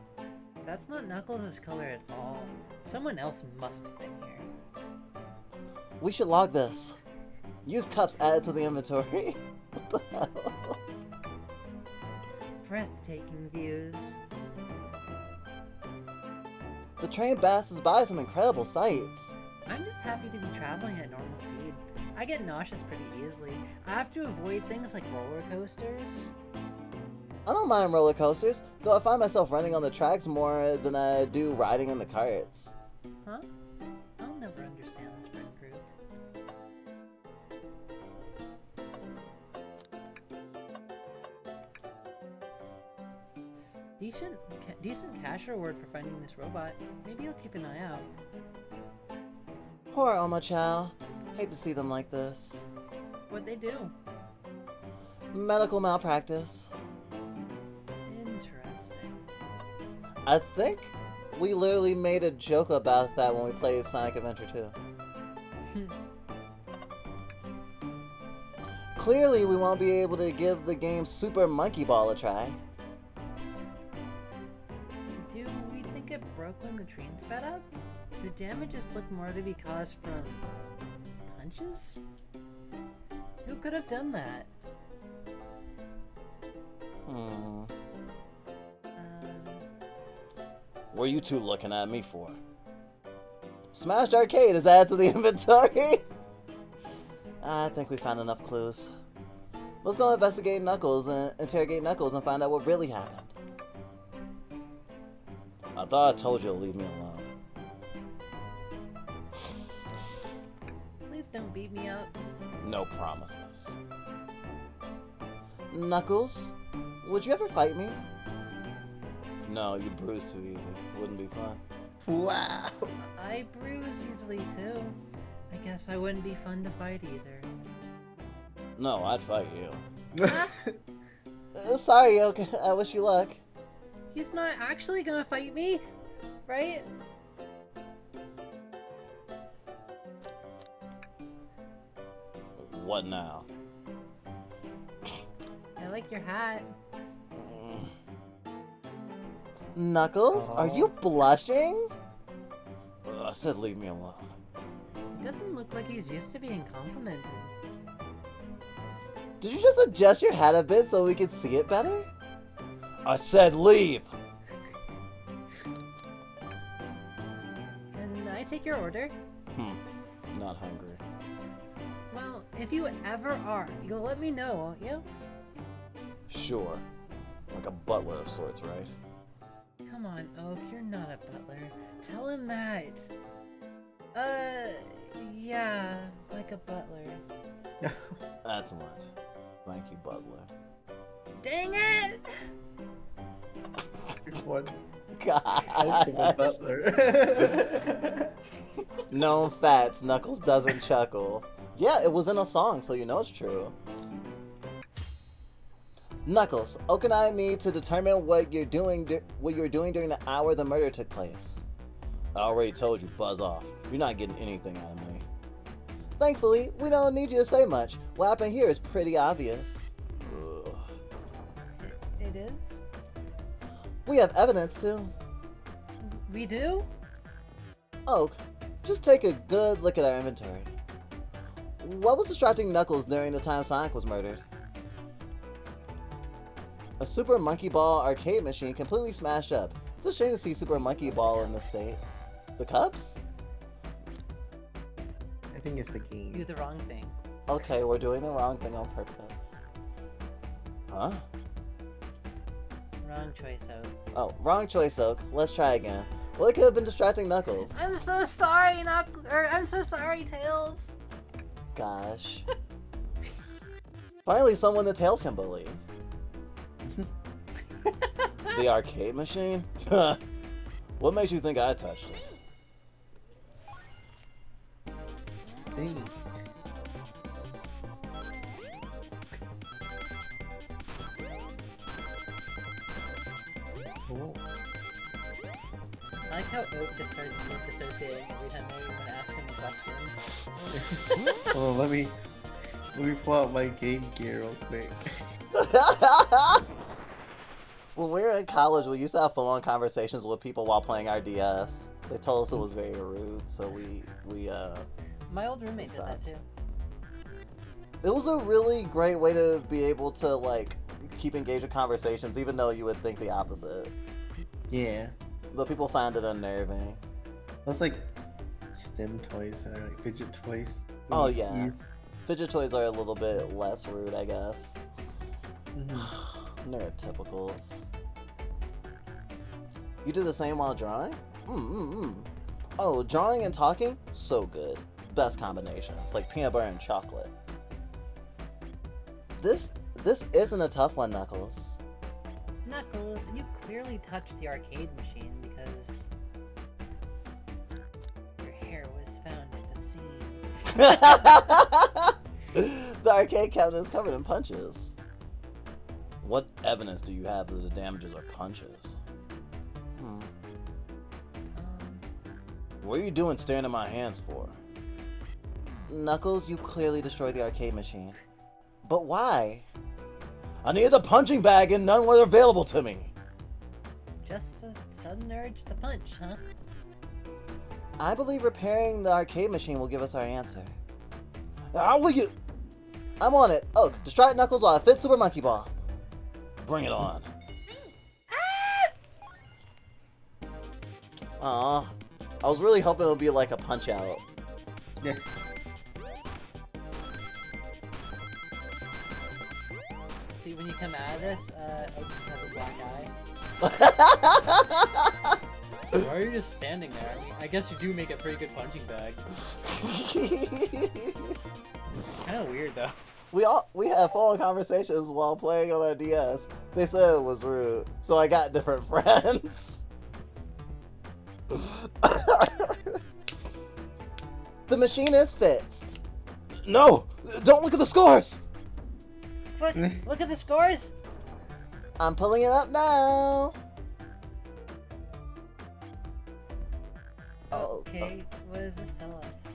That's not Knuckles' color at all. Someone else must have been here. We should log this. Use cups added to the inventory. What the hell? Breathtaking views. The train passes by some incredible sights. I'm just happy to be traveling at normal speed. I get nauseous pretty easily. I have to avoid things like roller coasters. I don't mind roller coasters, though I find myself running on the tracks more than I do riding in the carts. Huh? I'll never understand this friend group. Decent cash reward for finding this robot. Maybe I'll keep an eye out. Poor Oma Chow. Hate to see them like this. What'd they do? Medical malpractice. Interesting. I think we literally made a joke about that when we played Sonic Adventure 2. Clearly, we won't be able to give the game Super Monkey Ball a try. Do we think it broke when the train sped up? The damages look more to be caused from punches? Who could have done that? What are you two looking at me for? Smashed Arcade is added to the inventory. I think we found enough clues. Let's go investigate Knuckles and interrogate Knuckles and find out what really happened. I thought I told you to leave me alone. Please don't beat me up. No promises. Knuckles, would you ever fight me? No, you bruise too easy. Wouldn't be fun. Wow. I bruise easily too. I guess I wouldn't be fun to fight either. No, I'd fight you. Sorry, okay. I wish you luck. He's not actually gonna fight me, right? What now? I like your hat. Knuckles, are you blushing? I said leave me alone. It doesn't look like he's used to being complimented. Did you just adjust your hat a bit so we could see it better? I said leave! take your order? Not hungry. Well, if you ever are, you'll let me know, won't you? Sure. Like a butler of sorts, right? Come on, Oak, you're not a butler. Tell him that. Yeah, like a butler. Excellent. Thank you, butler. Dang it! One. God. Butler. Known facts, Knuckles doesn't chuckle. Yeah, it was in a song, so you know it's true. Knuckles, Oak and I need to determine what you're doing during the hour the murder took place. I already told you, buzz off. You're not getting anything out of me. Thankfully, we don't need you to say much. What happened here is pretty obvious. Ugh. It is? We have evidence too. We do? Oak, just take a good look at our inventory. What was distracting Knuckles during the time Sonic was murdered? A Super Monkey Ball arcade machine completely smashed up. It's a shame to see Super Monkey Ball in this state. The cups? I think it's the game. Do the wrong thing. Okay, we're doing the wrong thing on purpose. Huh? Wrong choice, Oak. Oh, wrong choice, Oak. Let's try again. Well, it could have been distracting Knuckles. I'm so sorry, I'm so sorry, Tails. Gosh. Finally, someone that Tails can bully. The arcade machine? What makes you think I touched it? Dang. Oh. I like how Oak just starts disassociating every time anyone asks him a question. Oh, let me pull out my game gear real quick. When we were in college, we used to have full-on conversations with people while playing our DS. They told us it was very rude, so we My old roommate did that too. It was a really great way to be able to, like, keep engaged with conversations, even though you would think the opposite. Yeah. But people find it unnerving. That's like STEM toys, or like fidget toys. Oh, yeah. Fidget toys are a little bit less rude, I guess. Neurotypicals. You do the same while drawing? Oh, drawing and talking? So good. Best combinations, like peanut butter and chocolate. This isn't a tough one, Knuckles. Knuckles, you clearly touched the arcade machine because your hair was found at the scene. The arcade cabinet is covered in punches. What evidence do you have that the damages are punches? What are you doing staring at my hands for? Knuckles, you clearly destroyed the arcade machine. But why? I needed a punching bag and none were available to me. Just a sudden urge to punch, huh? I believe repairing the arcade machine will give us our answer. How will you? I'm on it. Oak, distract Knuckles while I fit Super Monkey Ball. Bring it on. Aw. I was really hoping it would be like a punch out. Yeah. See, when you come out of this, Oak just has a black eye. Why are you just standing there? I mean, I guess you do make a pretty good punching bag. Kind of weird, though. We had phone conversations while playing on our DS. They said it was rude, so I got different friends. The machine is fixed. No! Don't look at the scores! Look! Look at the scores! I'm pulling it up now. Okay, what does this tell us?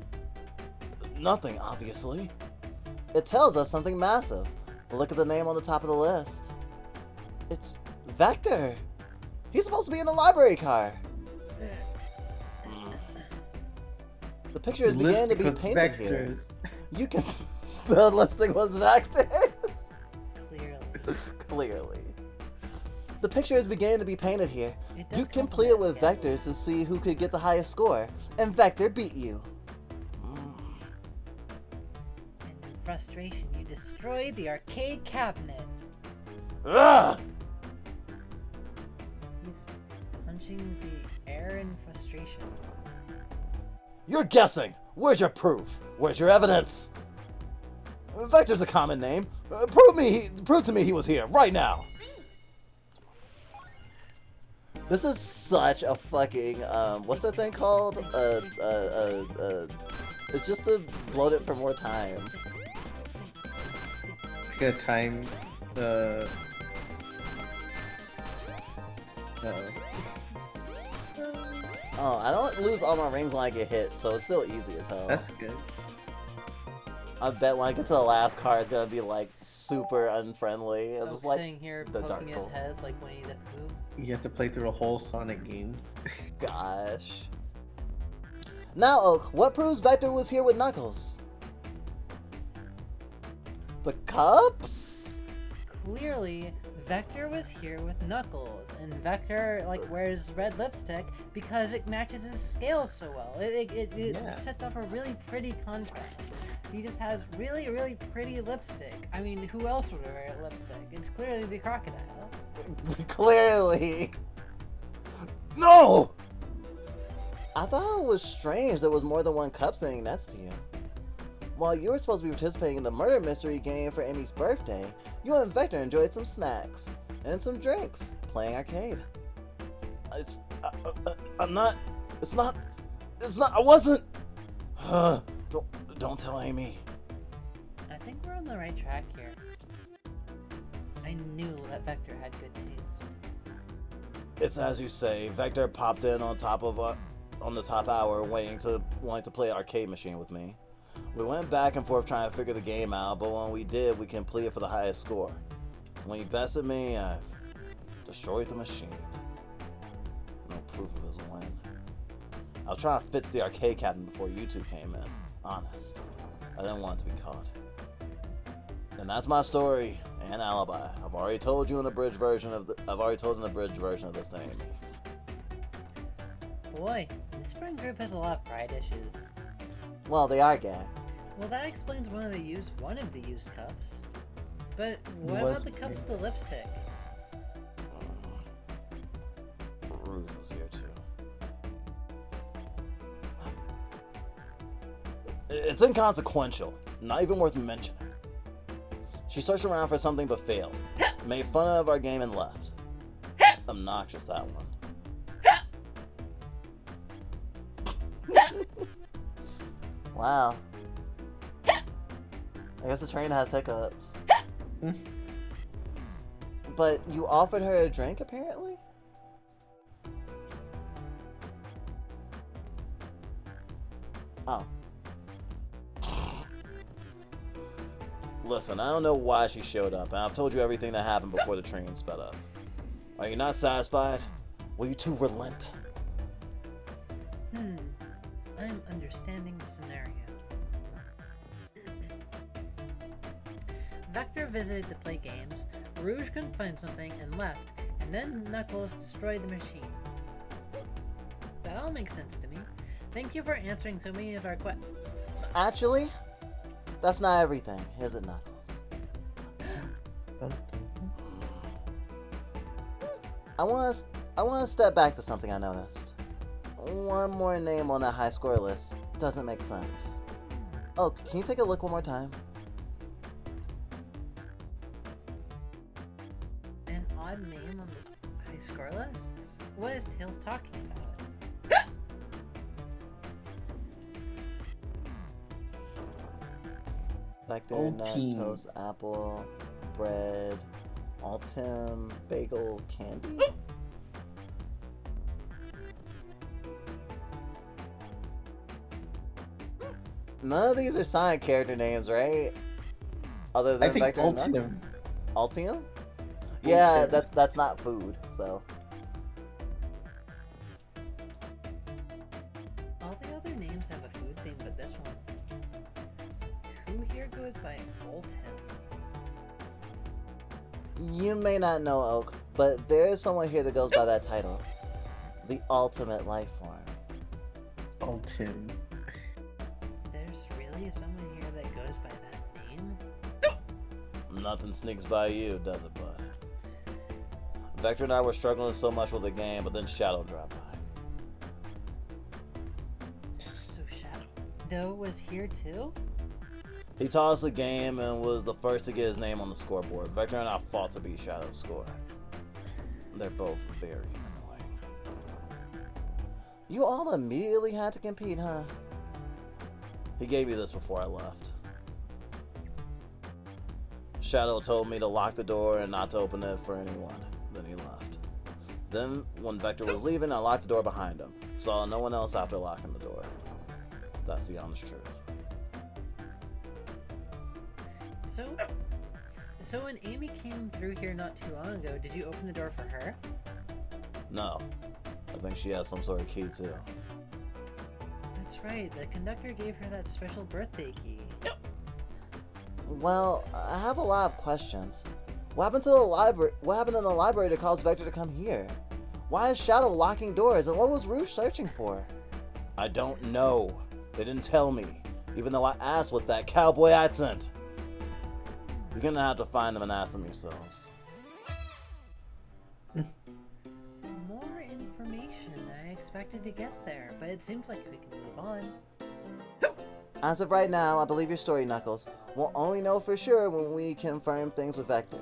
Nothing, obviously. It tells us something massive. Look at the name on the top of the list. It's Vector. He's supposed to be in the library car. The picture is beginning to be painted here. You can. The lipstick was Vector's. Clearly. Clearly. The picture is beginning to be painted here. It does You can come from play it that with scandal. vectors to see who could get the highest score, and Vector beat you. And in frustration, you destroyed the arcade cabinet. Ugh! He's punching the air in frustration. You're guessing! Where's your proof? Where's your evidence? Vector's a common name. Prove to me he was here, right now! This is such a fucking, what's that thing called? It's just to bloat it for more time. Good time. Oh, I don't lose all my rings when I get hit, so it's still easy as hell. That's good. I bet when I get to the last card, it's gonna be like super unfriendly. It's just like sitting here the Dark poking his Souls. head like Winnie the Pooh. You have to play through a whole Sonic game. Gosh. Now, Oak, what proves Vector was here with Knuckles? The cups? Clearly, Vector was here with Knuckles, and Vector wears red lipstick because it matches his scales so well. It Yeah. sets off a really pretty contrast. He just has really, really pretty lipstick. I mean, who else would wear lipstick? It's clearly the crocodile. Clearly. No! I thought it was strange there was more than one cup sitting next to you. While you were supposed to be participating in the murder mystery game for Amy's birthday, you and Vector enjoyed some snacks and some drinks, playing arcade. I wasn't. Don't tell Amy. I think we're on the right track here. I knew that Vector had good taste. It's as you say. Vector popped in on the top hour, wanting to play arcade machine with me. We went back and forth trying to figure the game out, but when we did, we completed for the highest score. When he bested me, I destroyed the machine. No proof of his win. I was trying to fix the arcade cabinet before you two came in. Honest. I didn't want it to be caught. And that's my story and alibi. I've already told you in the abridged version of this to Amy. Boy, this friend group has a lot of pride issues. Well, they are gay. Well, that explains one of the used cups. But what was about the cup gay. with the lipstick? Rouge was here too. It's inconsequential, not even worth mentioning. She searched around for something but failed. Made fun of our game and left. Obnoxious, that one. Wow. I guess the train has hiccups. But you offered her a drink, apparently? Oh. Listen, I don't know why she showed up, and I've told you everything that happened before the train sped up. Are you not satisfied? Will you two relent? I'm understanding the scenario. Vector visited to play games, Rouge couldn't find something and left, and then Knuckles destroyed the machine. That all makes sense to me. Thank you for answering so many of our questions. Actually, that's not everything, is it, Knuckles? I want to step back to something I noticed. One more name on that high score list doesn't make sense. Oh, can you take a look one more time? An odd name on the high score list? What is Tails talking about? Vector, Old nut, team. toast, apple, bread, Altim, bagel, candy? None of these are Sonic character names, right? Other than I think Vector and Nuts? Ultium. Altium? Yeah, Ultium. that's not food, so. All the other names have a food theme, but this one. Who here goes by Ultim? You may not know Oak, but there is someone here that goes by that title. The ultimate life form. Alton. There's really someone here that goes by that name? Nothing sneaks by you, does it, bud? Vector and I were struggling so much with the game, but then Shadow dropped by. So Shadow though was here too? He taught us the game and was the first to get his name on the scoreboard. Vector and I fought to beat Shadow's score. They're both very annoying. You all immediately had to compete, huh? He gave me this before I left. Shadow told me to lock the door and not to open it for anyone. Then he left. Then, when Vector was leaving, I locked the door behind him. Saw no one else after locking the door. That's the honest truth. So when Amy came through here not too long ago, did you open the door for her? No. I think she has some sort of key too. That's right, the conductor gave her that special birthday key. Well, I have a lot of questions. What happened to the library? What happened in the library to cause Vector to come here? Why is Shadow locking doors, and what was Rouge searching for? I don't know. They didn't tell me, even though I asked with that cowboy accent. You're gonna have to find them and ask them yourselves. More information than I expected to get there, but it seems like we can move on. As of right now, I believe your story, Knuckles. We'll only know for sure when we confirm things with Vector.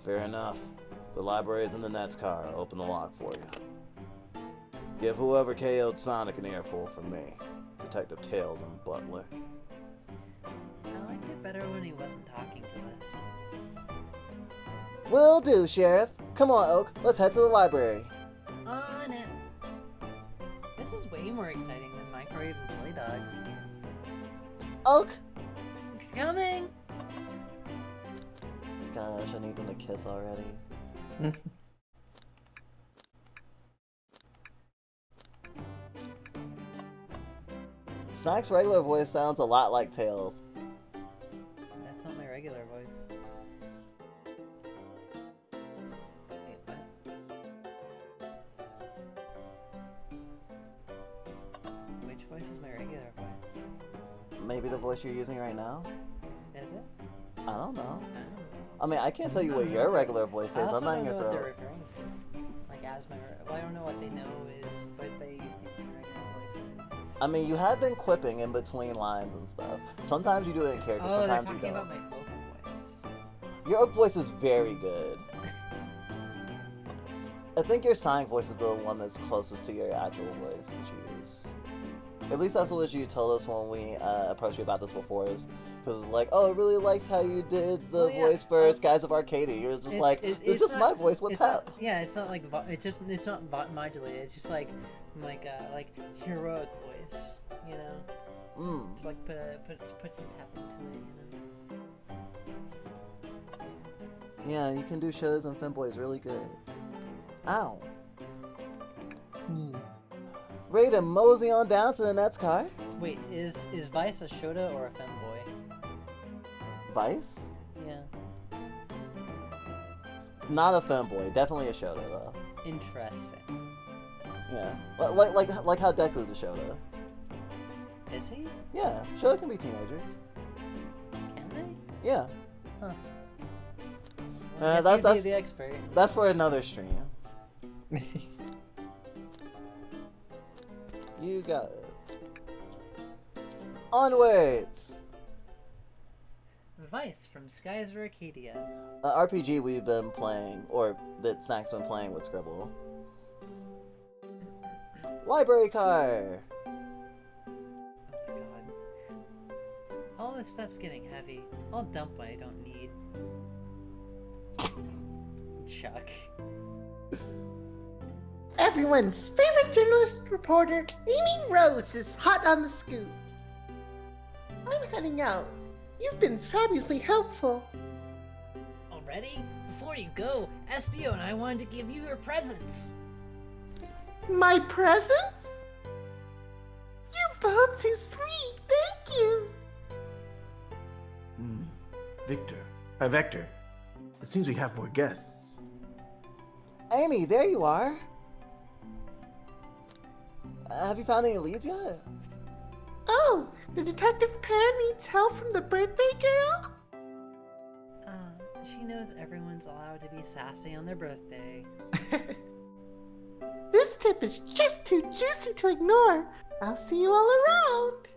Fair enough. The library is in the Nets car. I'll open the lock for you. Give whoever KO'd Sonic an earful from me. Detective Tails and Butler. I liked it better when he wasn't talking to us. Will do, Sheriff. Come on, Oak. Let's head to the library. On it! This is way more exciting than microwave and chili dogs. Oak! Coming! Gosh, I need them to kiss already. Snack's regular voice sounds a lot like Tails. That's not my regular voice. Wait, what? Which voice is my regular voice? Maybe the voice you're using right now? Is it? I don't know. I don't know. I mean, I can't tell you what your regular voice I is. also I'm not don't know gonna what they're throw. referring to. Like, as my... Well, I don't know what they know is, but they think my regular voice is. I mean, you have been quipping in between lines and stuff. Sometimes you do it in character, Oh, they're sometimes you talking don't. about my vocal voice. Your Oak voice is very good. I think your Sonic voice is the one that's closest to your actual voice that you use. At least that's what you told us when we approached you about this before, is because it's like, oh, I really liked how you did the Well, yeah, voice for Skies of Arcadia. You're just it's just my voice with it's pep. not, yeah, it's not like it's not modulated. It's just like heroic voice, you know. It's like put some pep into it, you know. Yeah, you can do shows and femboys really good. Ow. Ready to mosey on down to the Nets car? Wait, is Vice a Shota or a femboy? Vice? Yeah. Not a femboy, definitely a Shota though. Interesting. Yeah, like how Deku's a Shota. Is he? Yeah, Shota can be teenagers. Can they? Yeah, Huh. Well, I guess you'd be the expert. that's for another stream. You got it. Onwards! Vice from Skies of Arcadia. RPG we've been playing, or that Snack's been playing with Scribble. Library car! Oh my god. All this stuff's getting heavy. I'll dump what I don't need. Chuck. Everyone's favorite journalist reporter, Amy Rose, is hot on the scoop. I'm heading out. You've been fabulously helpful. Already? Before you go, SBO and I wanted to give you your presents. My presents? You're both too sweet, thank you. Vector. it seems we have more guests. Amy, there you are. Have you found any leads yet? Oh, the detective pair needs help from the birthday girl? She knows everyone's allowed to be sassy on their birthday. This tip is just too juicy to ignore. I'll see you all around.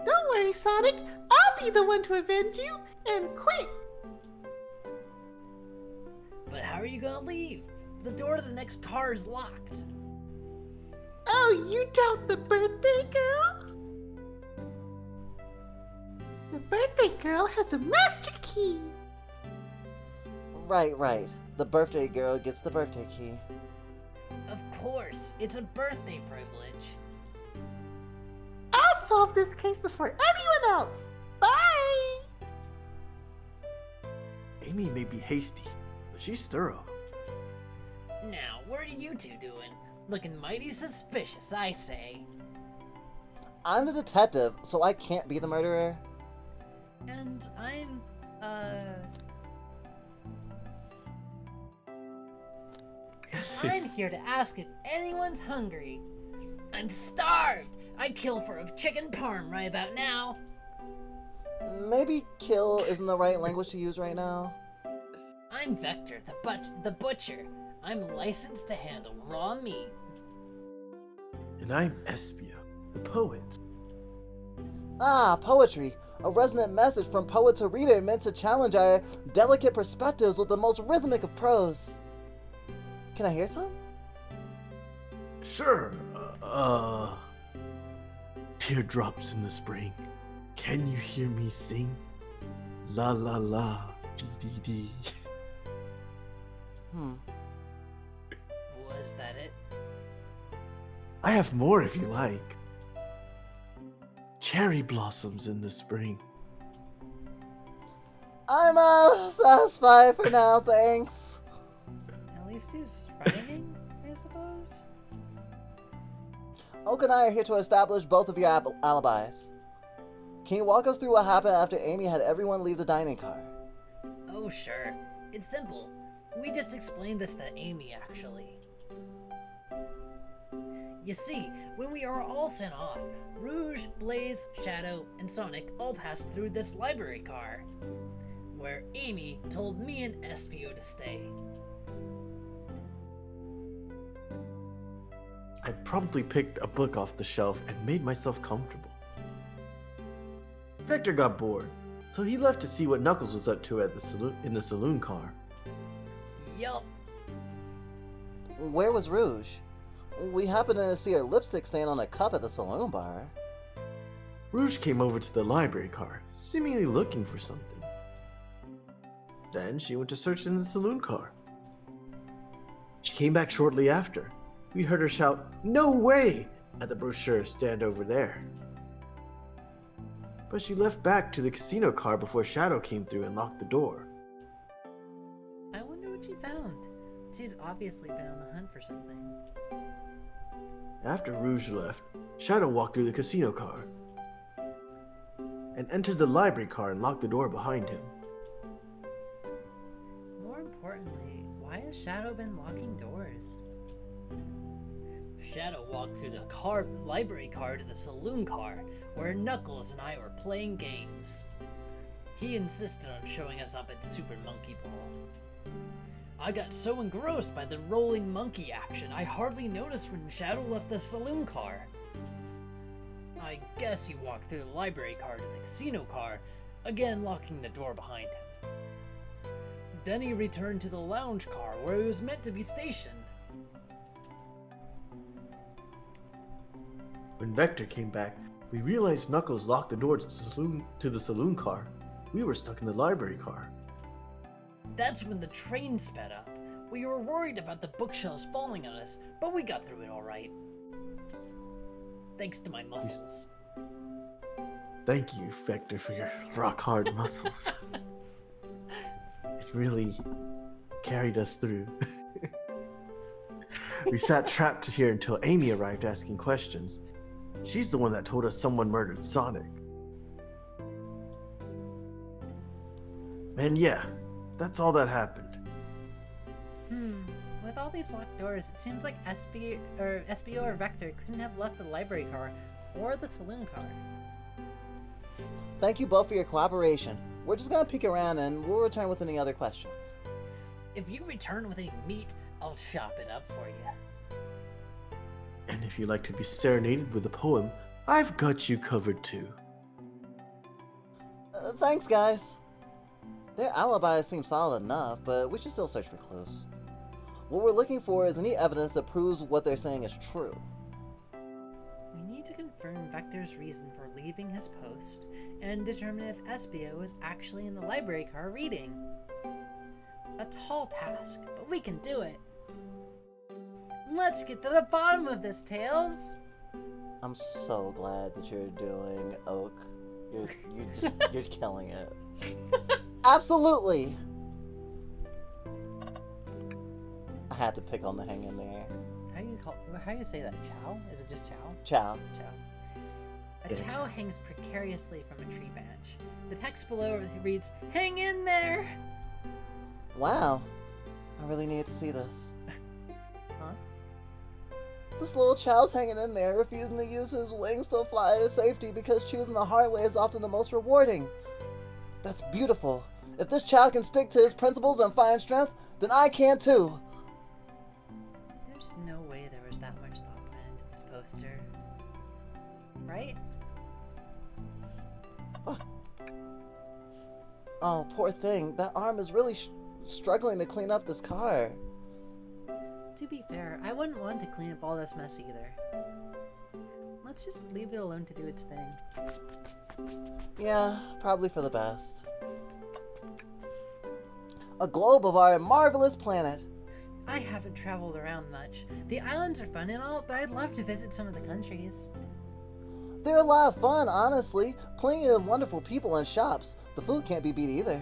Don't worry, Sonic. I'll be the one to avenge you, and quick. But how are you gonna leave? The door to the next car is locked. Oh, you doubt the birthday girl? The birthday girl has a master key. Right. The birthday girl gets the birthday key. Of course, it's a birthday privilege. I'll solve this case before anyone else. Bye! Amy may be hasty, but she's thorough. Now, what are you two doing? Looking mighty suspicious, I say. I'm the detective, so I can't be the murderer. And I'm, I'm here to ask if anyone's hungry. I'm starved! I'd kill for a chicken parm right about now. Maybe kill isn't the right language to use right now. I'm Vector, the butcher. I'm licensed to handle raw meat. And I'm Espio, the poet. Ah, poetry. A resonant message from poet to reader meant to challenge our delicate perspectives with the most rhythmic of prose. Can I hear some? Sure. Teardrops in the spring. Can you hear me sing? La la la, dee dee dee. Was that it? I have more if you like. Cherry blossoms in the spring. I'm satisfied for now, thanks. At least he's writing, I suppose? Oak and I are here to establish both of your alibis. Can you walk us through what happened after Amy had everyone leave the dining car? Oh, sure. It's simple. We just explained this to Amy, actually. You see, when we are all sent off, Rouge, Blaze, Shadow, and Sonic all passed through this library car, where Amy told me and Espio to stay. I promptly picked a book off the shelf and made myself comfortable. Vector got bored, so he left to see what Knuckles was up to at the in the saloon car. Yup. Where was Rouge? We happened to see her lipstick stain on a cup at the saloon bar. Rouge came over to the library car, seemingly looking for something. Then she went to search in the saloon car. She came back shortly after. We heard her shout, "No way!" at the brochure stand over there. But she left back to the casino car before Shadow came through and locked the door. I wonder what she found. She's obviously been on the hunt for something. After Rouge left, Shadow walked through the casino car and entered the library car and locked the door behind him. More importantly, why has Shadow been locking doors? Shadow walked through the library car to the saloon car, where Knuckles and I were playing games. He insisted on showing us up at Super Monkey Ball. I got so engrossed by the rolling monkey action, I hardly noticed when Shadow left the saloon car. I guess he walked through the library car to the casino car, again locking the door behind him. Then he returned to the lounge car where he was meant to be stationed. When Vector came back, we realized Knuckles locked the door to the saloon car. We were stuck in the library car. That's when the train sped up. We were worried about the bookshelves falling on us, but we got through it all right. Thanks to my muscles. Thank you, Vector, for your rock-hard muscles. It really carried us through. We sat trapped here until Amy arrived asking questions. She's the one that told us someone murdered Sonic. And yeah, That's all that happened. With all these locked doors, it seems like SBO or Vector couldn't have left the library car or the saloon car. Thank you both for your cooperation. We're just gonna peek around and we'll return with any other questions. If you return with any meat, I'll chop it up for you. And if you'd like to be serenaded with a poem, I've got you covered too. Thanks, guys. Their alibis seem solid enough, but we should still search for clues. What we're looking for is any evidence that proves what they're saying is true. We need to confirm Vector's reason for leaving his post and determine if SBO is actually in the library car reading. A tall task, but we can do it. Let's get to the bottom of this, Tails. I'm so glad that you're doing Oak. You're killing it. Absolutely. I had to pick on the hang in there. How do you say that? Chow? Is it just chow? Chow. A chow hangs precariously from a tree branch. The text below reads, "Hang in there!" Wow. I really needed to see this. Huh? This little chow's hanging in there, refusing to use his wings to fly to safety because choosing the hard way is often the most rewarding. That's beautiful. If this child can stick to his principles and find strength, then I can too. There's no way there was that much thought put into this poster. Right? Oh, poor thing. That arm is really struggling to clean up this car. To be fair, I wouldn't want to clean up all this mess either. Let's just leave it alone to do its thing. Yeah, probably for the best. A globe of our marvelous planet. I haven't traveled around much. The islands are fun and all, but I'd love to visit some of the countries. They're a lot of fun, honestly. Plenty of wonderful people and shops. The food can't be beat either.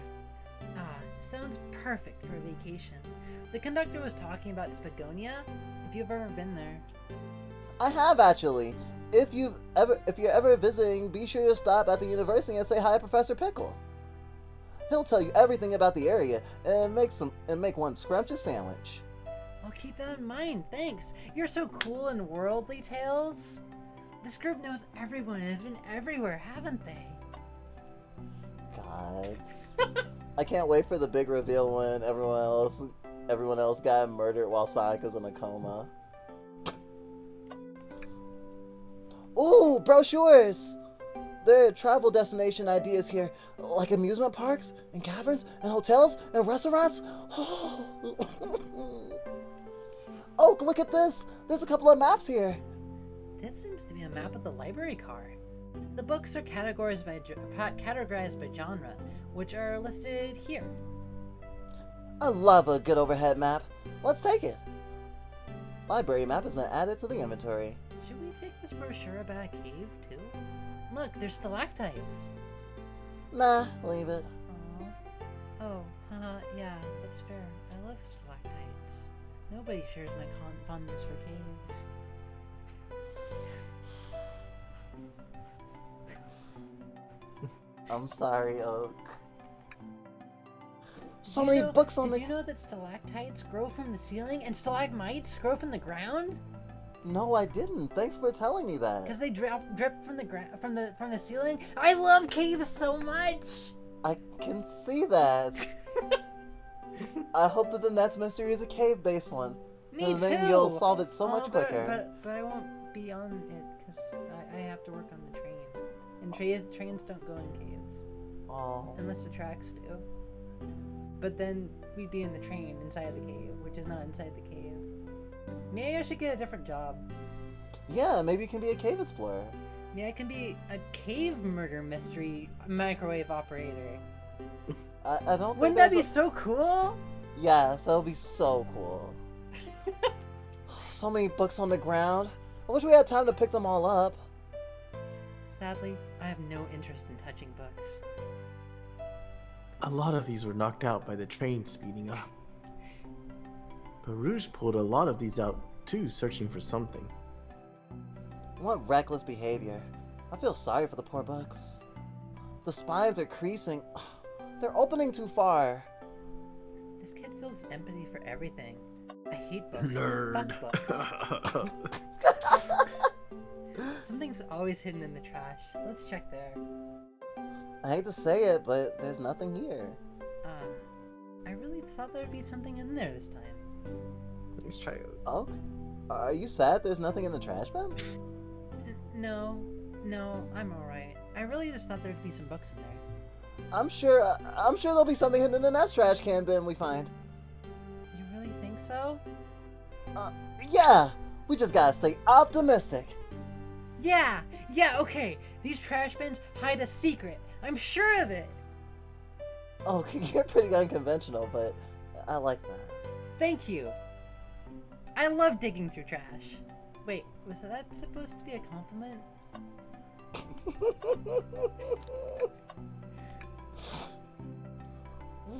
Sounds perfect for a vacation. The conductor was talking about Spagonia, if you've ever been there. I have actually. If you're ever visiting, be sure to stop at the university and say hi to Professor Pickle. He'll tell you everything about the area and make one scrumptious sandwich. I'll keep that in mind, thanks. You're so cool and worldly, Tails. This group knows everyone and has been everywhere, haven't they? Gods. I can't wait for the big reveal when everyone else got murdered while Sayaka's in a coma. Ooh, brochures! There are travel destination ideas here, like amusement parks, and caverns, and hotels, and restaurants. Oh, look at this! There's a couple of maps here. This seems to be a map of the library car. The books are categorized by genre, which are listed here. I love a good overhead map. Let's take it. Library map has been added to the inventory. Should we take this brochure about a cave, too? Look, there's stalactites. Nah, leave it. Aww. Oh, haha, yeah, that's fair. I love stalactites. Nobody shares my fondness for caves. I'm sorry, Oak. So many books on the... Did you know that stalactites grow from the ceiling and stalagmites grow from the ground? No, I didn't. Thanks for telling me that. Because they drip from the ceiling. I love caves so much. I can see that. I hope that the next mystery is a cave-based one. Me too. Then you'll solve it so much quicker. But I won't be on it because I have to work on the train. And trains don't go in caves. Oh. Unless the tracks do. But then we'd be in the train inside the cave, which is not inside the cave. Maybe I should get a different job. Yeah, maybe you can be a cave explorer. Maybe I can be a cave murder mystery microwave operator. I don't think Wouldn't that be so cool? Yes, that would be so cool. So many books on the ground. I wish we had time to pick them all up. Sadly, I have no interest in touching books. A lot of these were knocked out by the train speeding up. But Rouge pulled a lot of these out too, searching for something. What reckless behavior. I feel sorry for the poor books. The spines are creasing. They're opening too far. this empathy for everything. I hate books. Nerd. Fuck books. Something's always hidden in the trash. Let's check there. I hate to say it, but there's nothing here. I really thought there'd be something in there this time. Let's try it. Oh, are you sad there's nothing in the trash bin? No, I'm alright. I really just thought there'd be some books in there. I'm sure there'll be something hidden in the next trash can bin we find. You really think so? Yeah, we just gotta stay optimistic. Yeah, okay. These trash bins hide a secret. I'm sure of it. Oh, you're pretty unconventional, but I like that. Thank you. I love digging through trash. Wait, was that supposed to be a compliment?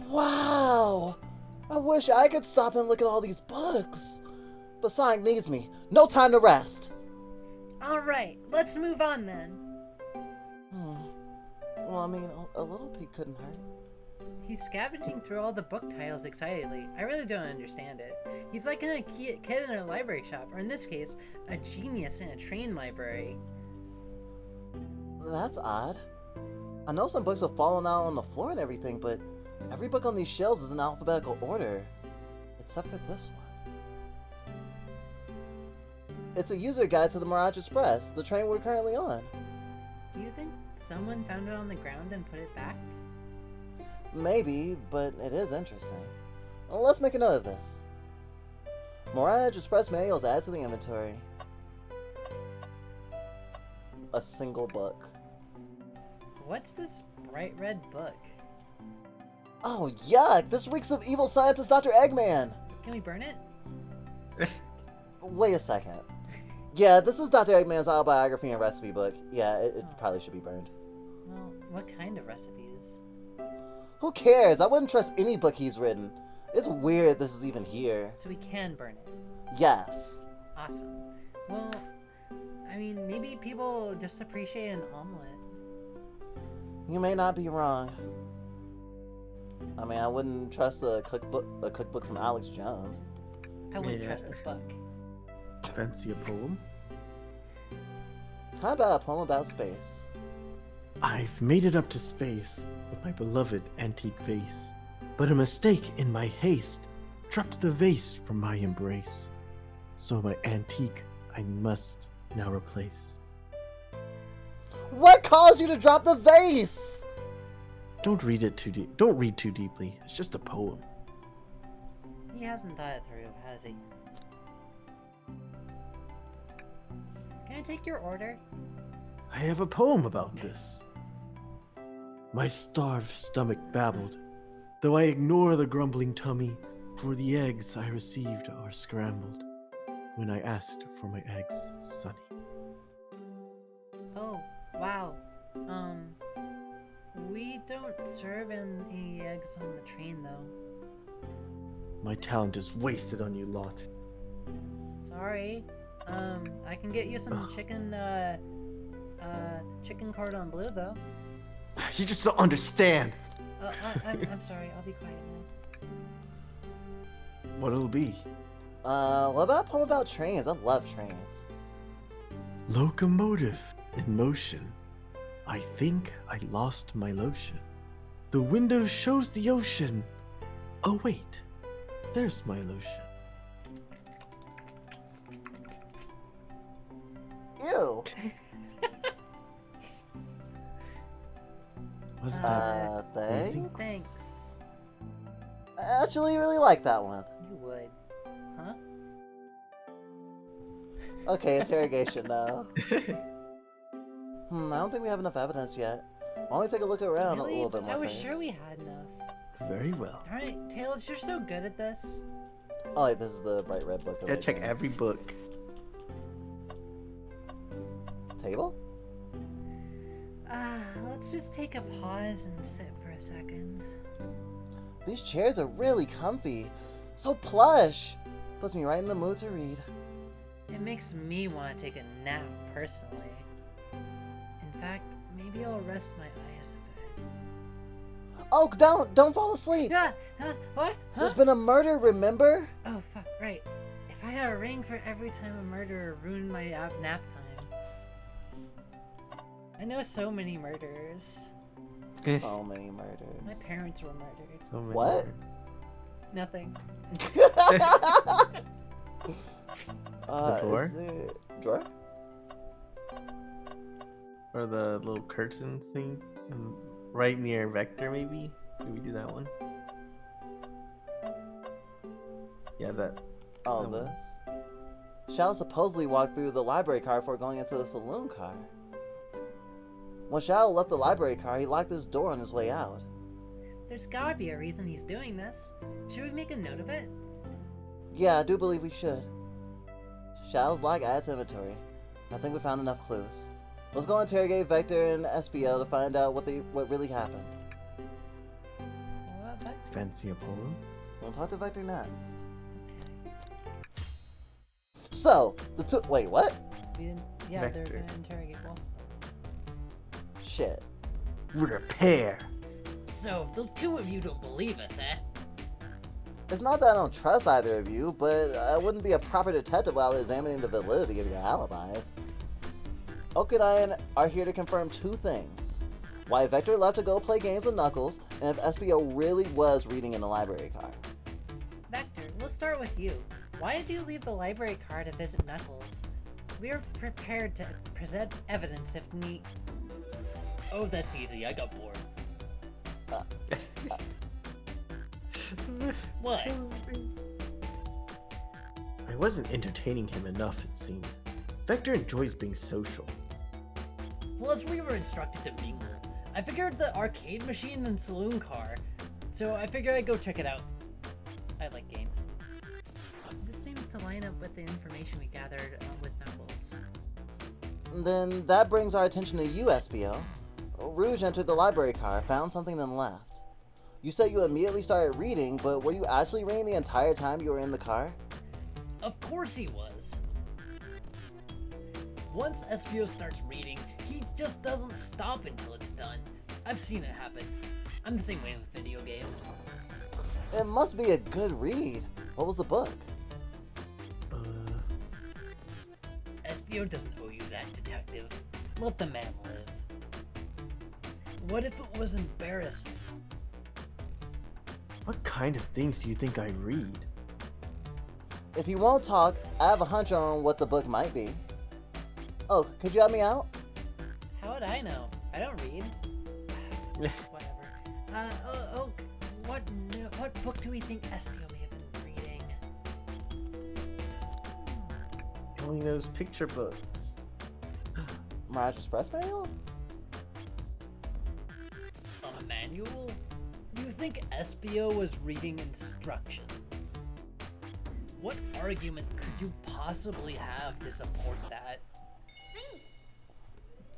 Wow! I wish I could stop and look at all these books. But Sonic needs me. No time to rest. Alright, let's move on then. Well, I mean, a little peek couldn't hurt. He's scavenging through all the book titles excitedly. I really don't understand it. He's like a kid in a library shop, or in this case, a genius in a train library. That's odd. I know some books have fallen out on the floor and everything, but every book on these shelves is in alphabetical order, except for this one. It's a user guide to the Mirage Express, the train we're currently on. Do you think someone found it on the ground and put it back? Maybe, but it is interesting. Well, let's make a note of this. Mirage Express manuals added to the inventory. A single book. What's this bright red book? Oh, yuck! This reeks of evil scientist Dr. Eggman! Can we burn it? Wait a second. Yeah, this is Dr. Eggman's autobiography and recipe book. Yeah, it probably should be burned. Well, what kind of recipes? Who cares? I wouldn't trust any book he's written. It's weird this is even here. So we can burn it. Yes. Awesome. Well, I mean, maybe people just appreciate an omelet. You may not be wrong. I mean, I wouldn't trust a cookbook from Alex Jones. I wouldn't Yeah. trust the book. Fancy a poem? How about a poem about space? I've made it up to space with my beloved antique vase, but a mistake in my haste dropped the vase from my embrace. So my antique I must now replace. What caused you to drop the vase? Don't read too deeply. It's just a poem. He hasn't thought it through, has he? Can I take your order? I have a poem about this. My starved stomach babbled, though I ignore the grumbling tummy, for the eggs I received are scrambled when I asked for my eggs, Sonny. Oh, wow. We don't serve any eggs on the train, though. My talent is wasted on you lot. Sorry. I can get you some chicken cordon bleu, though. You just don't understand. I'm sorry. I'll be quiet now. What it'll be? What about a poem about trains? I love trains. Locomotive in motion. I think I lost my lotion. The window shows the ocean. Oh wait, there's my lotion. Ew. Was that Thanks. easy? Thanks. I actually really like that one. You would. Huh? Okay, interrogation now. I don't think we have enough evidence yet. Why don't we take a look around Really? a little bit more I was first? sure we had enough. Very well. Darn it, Tails, you're so good at this. Oh, wait, this is the bright red book. of Yeah, check ignorance. every book. Table? Let's just take a pause and sit for a second. These chairs are really comfy. So plush. Puts me right in the mood to read. It makes me want to take a nap, personally. In fact, maybe I'll rest my eyes a bit. Oh, don't fall asleep. Yeah, what? Huh? There's been a murder, remember? Oh, fuck, right. If I had a ring for every time a murderer ruined my nap time. I know so many murderers. So many murders. My parents were murdered. So many What? more. Nothing. The drawer? Is it drawer? Or the little curtains thing, right near Vector, maybe. Did we do that one? Yeah, that. Oh, that one. this? Xiao supposedly walked through the library car before going into the saloon car. When Xiao left the library car, he locked his door on his way out. There's gotta be a reason he's doing this. Should we make a note of it? Yeah, I do believe we should. Xiao's log adds inventory. I think we found enough clues. Let's go interrogate Vector and SPO to find out what really happened. What about Fancy a poem? We'll talk to Vector next. Okay. So, wait, what? We didn't. Yeah, they're Vector. gonna interrogate Wolf. Shit. We're a pair. So, the two of you don't believe us, eh? It's not that I don't trust either of you, but I wouldn't be a proper detective while examining the validity of your alibis. Oak and I are here to confirm two things. Why Vector left to go play games with Knuckles, and if SPO really was reading in the library car. Vector, let's start with you. Why did you leave the library car to visit Knuckles? We are prepared to present evidence if need. Oh, that's easy. I got bored. What? I wasn't entertaining him enough, it seems. Vector enjoys being social. Plus, we were instructed to mingle. I figured the arcade machine and saloon car, so I figured I'd go check it out. I like games. This seems to line up with the information we gathered with Knuckles. Then that brings our attention to you, SPO. Rouge entered the library car, found something, then left. You said you immediately started reading, but were you actually reading the entire time you were in the car? Of course he was. Once SPO starts reading, he just doesn't stop until it's done. I've seen it happen. I'm the same way with video games. It must be a good read. What was the book? SPO doesn't owe you that, detective. Let the man live. What if it was embarrassing? What kind of things do you think I read? If you won't talk, I have a hunch on what the book might be. Oh, could you help me out? How would I know? I don't read. Whatever. Oak, what book do we think SPO may have been reading? He only knows picture books. Mirage Express manual? A manual? You think SPO was reading instructions? What argument could you possibly have to support that?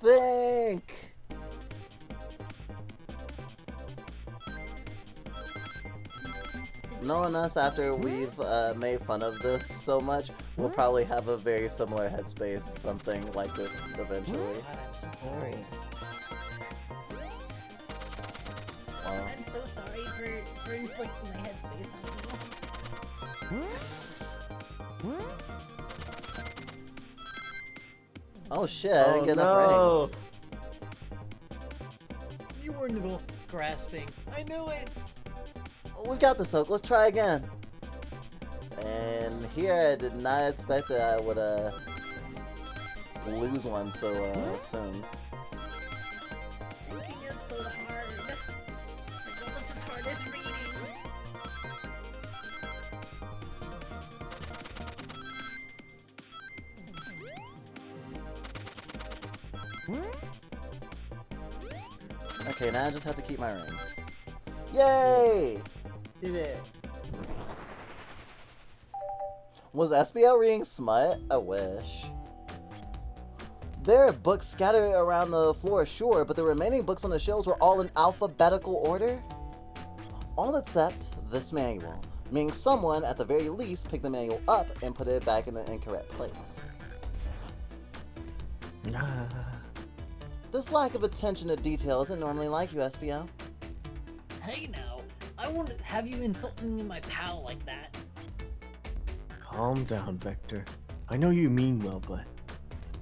Think! Knowing us after we've made fun of this so much, we'll probably have a very similar headspace, something like this eventually. God, I'm so sorry. Wow. I'm so sorry for inflicting my headspace on you. Oh shit, I didn't get enough no. ratings. You were both grasping. I knew it. We got this, Oak. Let's try again. And here I did not expect that I would lose one so soon. Thinking is so hard. It's almost as hard as reading. Okay, now I just have to keep my rings. Yay! Did it. Was SBL reading smut? I wish. There are books scattered around the floor, sure, but the remaining books on the shelves were all in alphabetical order? All except this manual, meaning someone, at the very least, picked the manual up and put it back in the incorrect place. This lack of attention to detail isn't normally like you, SBL. Hey now, I wouldn't have you insulting my pal like that. Calm down, Vector. I know you mean well, but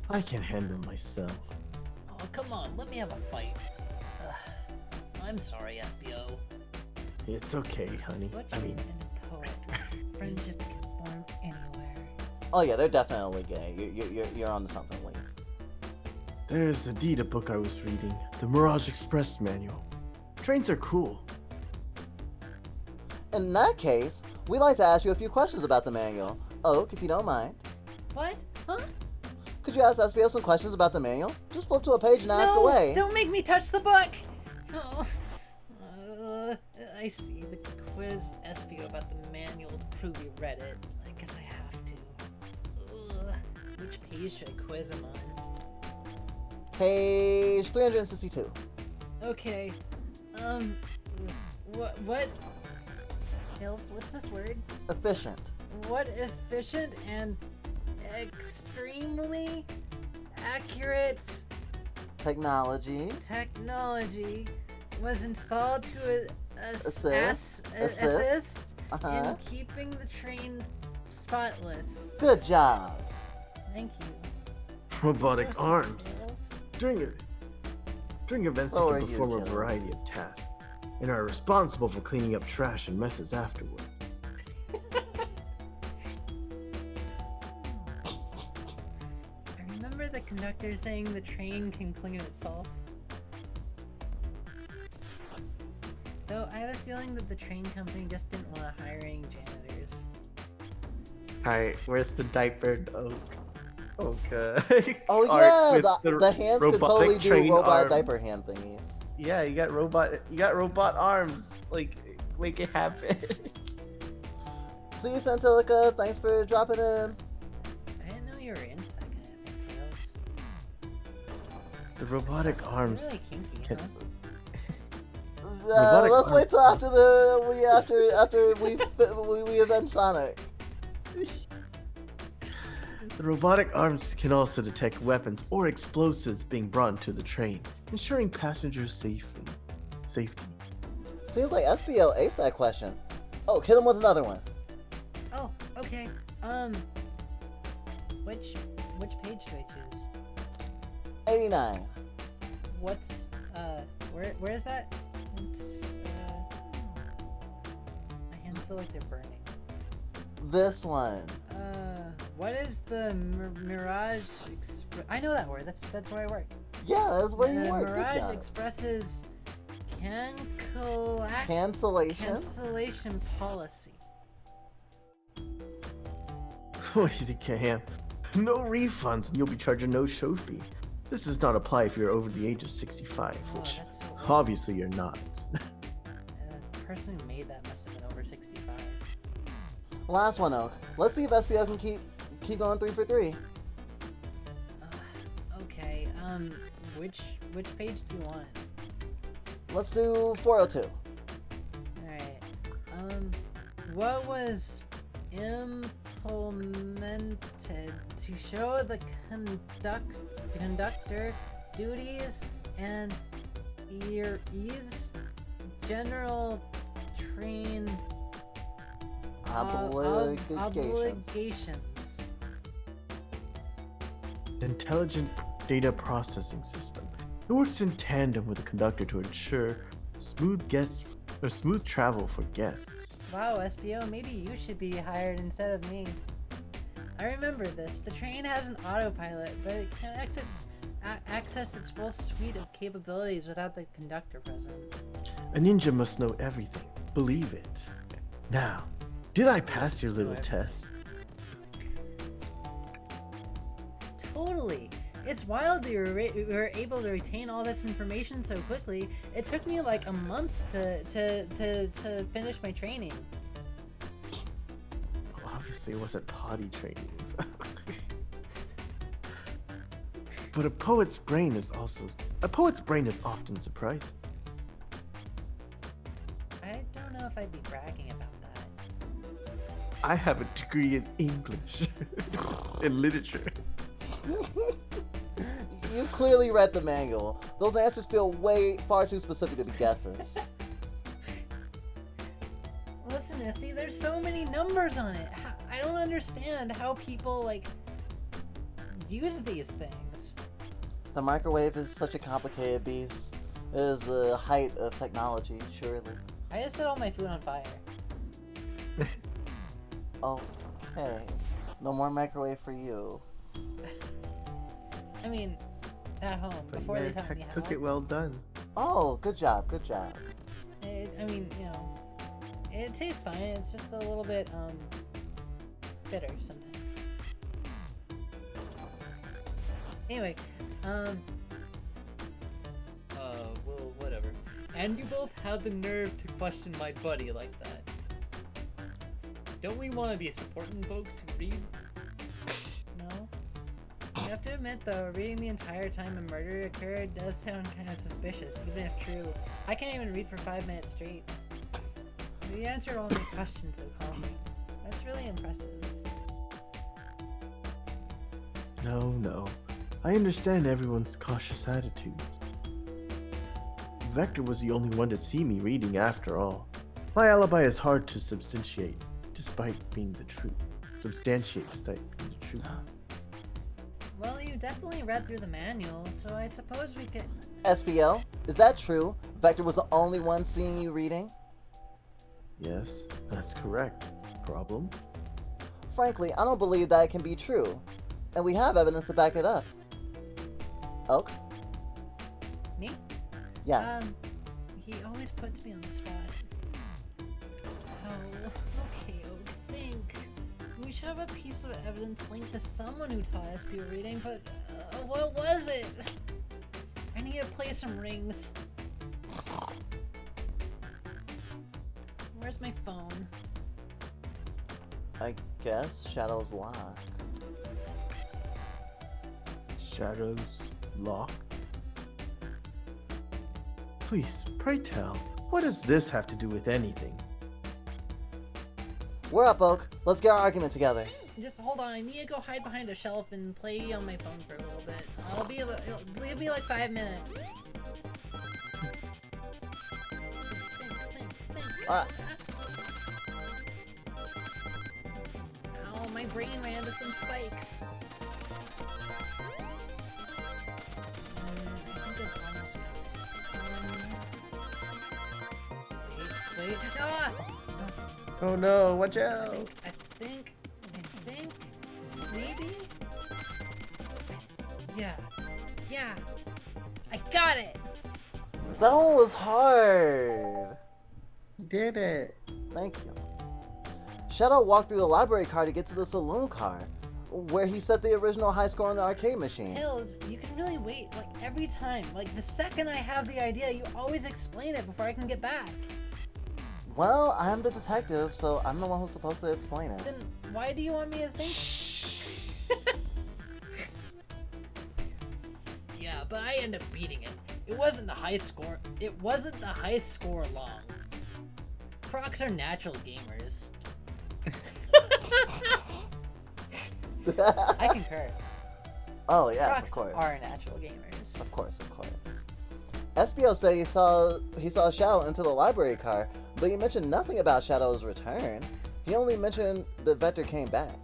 I can handle myself. Oh, come on, let me have a fight. I'm sorry, SBO. It's okay, honey. Butcher I mean, and a poet. Friendship can form anywhere. Oh yeah, they're definitely gay. You're onto something, Leif. there's indeed a book I was reading, the Mirage Express manual. Trains are cool. In that case, we'd like to ask you a few questions about the manual. Oak, if you don't mind. What? Huh? Could you ask SBO some questions about the manual? Just flip to a page and ask No! away. Don't make me touch the book! Oh. I see the quiz SBO about the manual to prove you read it. I guess I have to. Which page should I quiz him on? Page 362. Okay. What? Hills, what's this word? Efficient. What efficient and extremely accurate Technology. technology was installed to Assist. assist Uh-huh. in keeping the train spotless. Good job. Thank you. Robotic So arms. Hills. During events, So they are can you, perform a Killer. variety of tasks and are responsible for cleaning up trash and messes afterwards. I remember the conductor saying the train can clean itself. Though I have a feeling that the train company just didn't want to hire any janitors. Alright, where's the diapered oak? Oh Art yeah, with the hands could robotic totally do train robot arms. diaper hand thingies. Yeah, you got robot arms. Like, make it happen. See you, Santilica. Thanks for dropping in. I didn't know you were into that kind of thing, Tails. The robotic arms. Really kinky, can- huh? Robotic Let's arm. wait till after we avenge Sonic. The robotic arms can also detect weapons or explosives being brought into the train, ensuring passengers safety. Seems like SBO aced that question. Oh, hit him with another one. Oh, okay. Which page do I choose? 89. What's where is that? It's my hands feel like they're burning. This one. What is the Mirage Express? I know that word. That's where I work. Yeah, that's where you The work. Good Mirage job. Express's Cancellation. policy. What do you think I am? No refunds and you'll be charged a no-show fee. This does not apply if you're over the age of 65, Oh, which that's so weird. obviously you're not. The person who made that must have been over 65. Last one, Oak. Let's see if SBO can keep going 3 for 3. Okay. Which page do you want? Let's do 402. Alright. What was implemented to show the conductor duties and ease general train obligations. An intelligent data processing system. It works in tandem with the conductor to ensure smooth travel for guests. Wow, SPO, maybe you should be hired instead of me. I remember this. The train has an autopilot, but it can access its full suite of capabilities without the conductor present. A ninja must know everything. Believe it. Now, did I pass your little test? Totally. It's wild that we were able to retain all this information so quickly. It took me like a month to finish my training. Well, obviously it wasn't potty training. So. But a poet's brain is often surprising. I don't know if I'd be bragging about that. I have a degree in English, in literature. You clearly read the manual. Those answers feel far too specific to be guesses. listen, Essie, there's so many numbers on it. I don't understand how people, like, use these things. The microwave is such a complicated beast. It is the height of technology, surely. I just set all my food on fire. Okay. No more microwave for you. I mean, at home, But before yeah, they taught me how. cook it well done. Oh, good job, good job. I mean, you know, it tastes fine. It's just a little bit, bitter sometimes. Anyway, well, whatever. And you both have the nerve to question my buddy like that. Don't we want to be supporting folks who read? no. You have to admit, though, reading the entire time a murder occurred does sound kind of suspicious, even if true. I can't even read for 5 minutes straight. You answered all my questions so calmly. That's really impressive. No. I understand everyone's cautious attitudes. Vector was the only one to see me reading after all. My alibi is hard to substantiate, despite being the truth. Substantiate despite being the truth. Well, you definitely read through the manual, so I suppose we could... SBL, is that true? Vector was the only one seeing you reading? Yes, that's correct. Problem? Frankly, I don't believe that it can be true. And we have evidence to back it up. Oak? Me? Yes. He always puts me on the spot. Oh, okay, Oak, think. We should have a piece of evidence linked to someone who saw SBO reading, but what was it? I need to play some rings. Where's my phone? I guess Shadow's lock. Shadow's lock? Please, pray tell, what does this have to do with anything? We're up, Oak. Let's get our argument together. Just hold on, I need to go hide behind a shelf and play on my phone for a little bit. It'll be like 5 minutes. Ah. Ow, my brain ran to some spikes. I think I've almost got it. Wait. Ah! Oh no, watch I out! think, maybe? Yeah, I got it! That one was hard. You did it! Thank you. Shadow walked through the library car to get to the saloon car, where he set the original high score on the arcade machine. Hills, you can really wait, like, every time. Like, the second I have the idea, you always explain it before I can get back. Well, I'm the detective, so I'm the one who's supposed to explain it. Then why do you want me to think? Yeah, but I end up beating it. It wasn't the high score. It wasn't the high score long. Crocs are natural gamers. I concur. Oh, yes, Crocs of course. are natural gamers. Of course. SBO said he saw Shadow into the library car, but he mentioned nothing about Shadow's return. He only mentioned that Vector came back.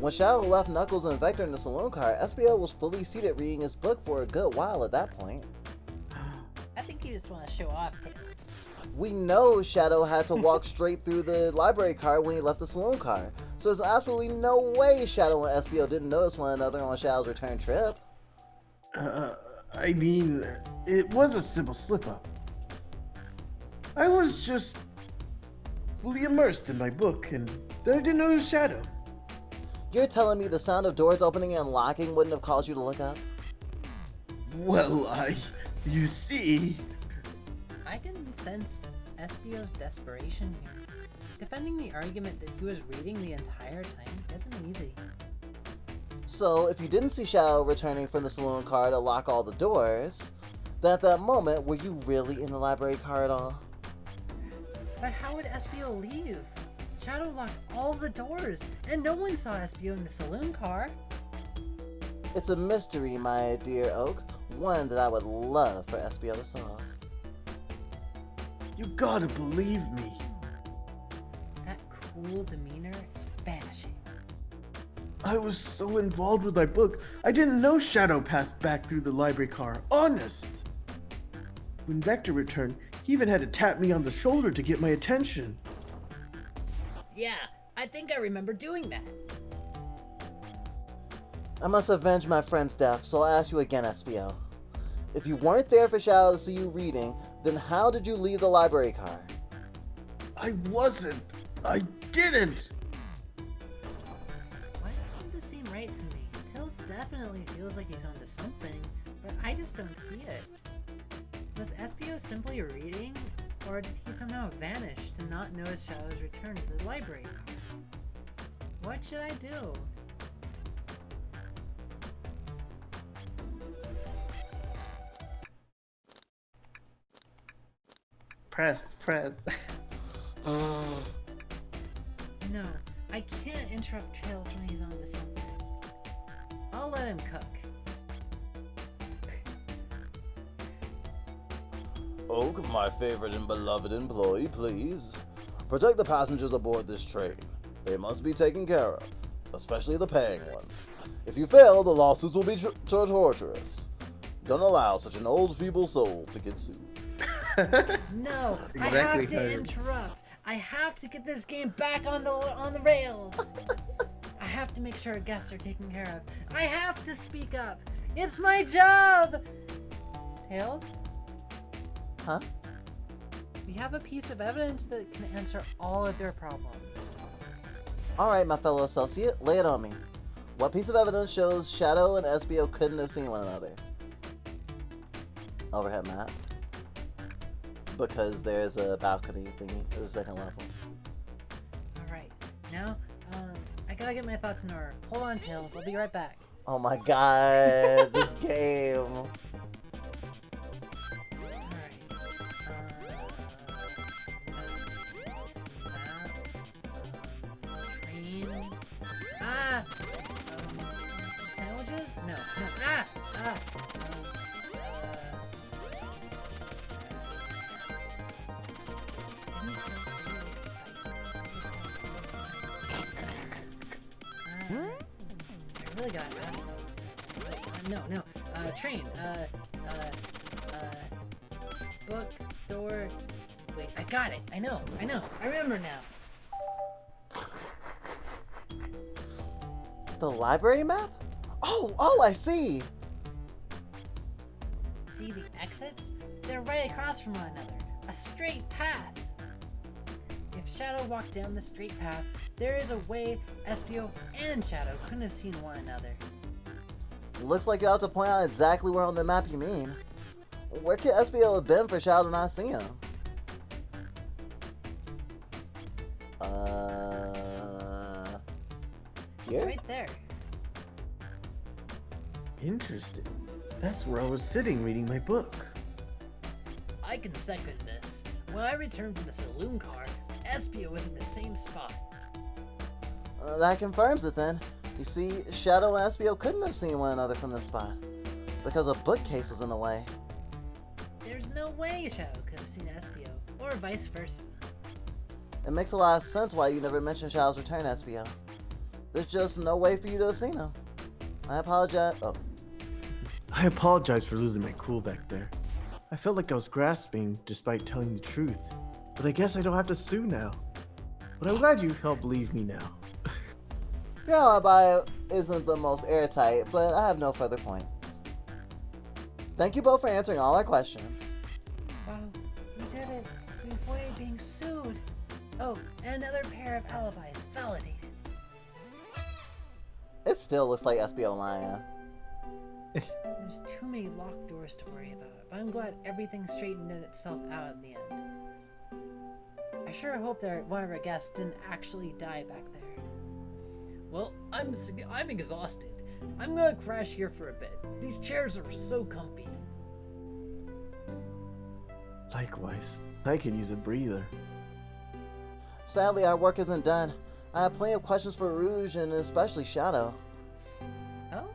When Shadow left Knuckles and Vector in the saloon car, SBO was fully seated reading his book for a good while at that point. I think you just want to show off, Tails. We know Shadow had to walk straight through the library car when he left the saloon car, so there's absolutely no way Shadow and SBO didn't notice one another on Shadow's return trip. I mean, it was a simple slip-up. I was just fully immersed in my book, and then I didn't notice Shadow. You're telling me the sound of doors opening and locking wouldn't have caused you to look up? Well, you see... I can sense SBO's desperation here. Defending the argument that he was reading the entire time isn't easy. So, if you didn't see Shadow returning from the saloon car to lock all the doors, then at that moment, were you really in the library car at all? But how would SBO leave? Shadow locked all the doors, and no one saw SBO in the saloon car. It's a mystery, my dear Oak, one that I would love for SBO to solve. You gotta believe me. cool demeanor is vanishing. I was so involved with my book, I didn't know Shadow passed back through the library car. Honest! When Vector returned, he even had to tap me on the shoulder to get my attention. Yeah, I think I remember doing that. I must avenge my friend's death, so I'll ask you again, SBO. If you weren't there for Shadow to see you reading, then how did you leave the library car? I wasn't. I didn't. Why doesn't this seem right to me? Tails definitely feels like he's onto something, but I just don't see it. Was SBO simply reading, or did he somehow vanish to not notice Shadow's return to the library car? What should I do? Press. No, I can't interrupt Tails when he's onto something. I'll let him cook. Oak, my favorite and beloved employee, please. Protect the passengers aboard this train. They must be taken care of, especially the paying ones. If you fail, the lawsuits will be torturous. Don't allow such an old, feeble soul to get sued. No, I Exactly have how to it- interrupt. I have to get this game back on the rails. I have to make sure our guests are taken care of. I have to speak up. It's my job. Tails, Huh? we have a piece of evidence that can answer all of your problems. Alright, my fellow associate, lay it on me. What piece of evidence shows Shadow and SBO couldn't have seen one another? Overhead map. Because there's a balcony thingy at the second level. All right, now I gotta get my thoughts in order. Hold on, Tails. I'll be right back. Oh my god, this game. All right. Train. Sandwiches? No. I really gotta ask. No. Train. Book, door. Wait, I got it. I know. I remember now. The library map? Oh, I see! See the exits? They're right across from one another. A straight path. If Shadow walked down the straight path, there is a way Espio and Shadow couldn't have seen one another. Looks like you have to point out exactly where on the map you mean. Where could SBO have been for Shadow to not see him? It's Here? right there. Interesting. That's where I was sitting reading my book. I can second this. When I returned from the saloon car, Espio was in the same spot. That confirms it then. You see, Shadow and SBO couldn't have seen one another from this spot. Because a bookcase was in the way. There's no way Shadow could have seen Espio, or vice versa. It makes a lot of sense why you never mentioned Shadow's return, SBO. There's just no way for you to have seen him. I apologize. Oh, I apologize for losing my cool back there. I felt like I was grasping despite telling the truth. But I guess I don't have to sue now. But I'm glad you helped leave me now. your alibi isn't the most airtight, but I have no further points. Thank you both for answering all our questions. Wow, we did it. We avoided being sued. Oh, and another pair of alibis validated. It still looks like SBO lying. There's too many locked doors to worry about, but I'm glad everything straightened itself out in the end. I sure hope that one of our guests didn't actually die back there. Well, I'm exhausted. I'm gonna crash here for a bit. These chairs are so comfy. Likewise, I could use a breather. Sadly, our work isn't done. I have plenty of questions for Rouge and especially Shadow. Oh,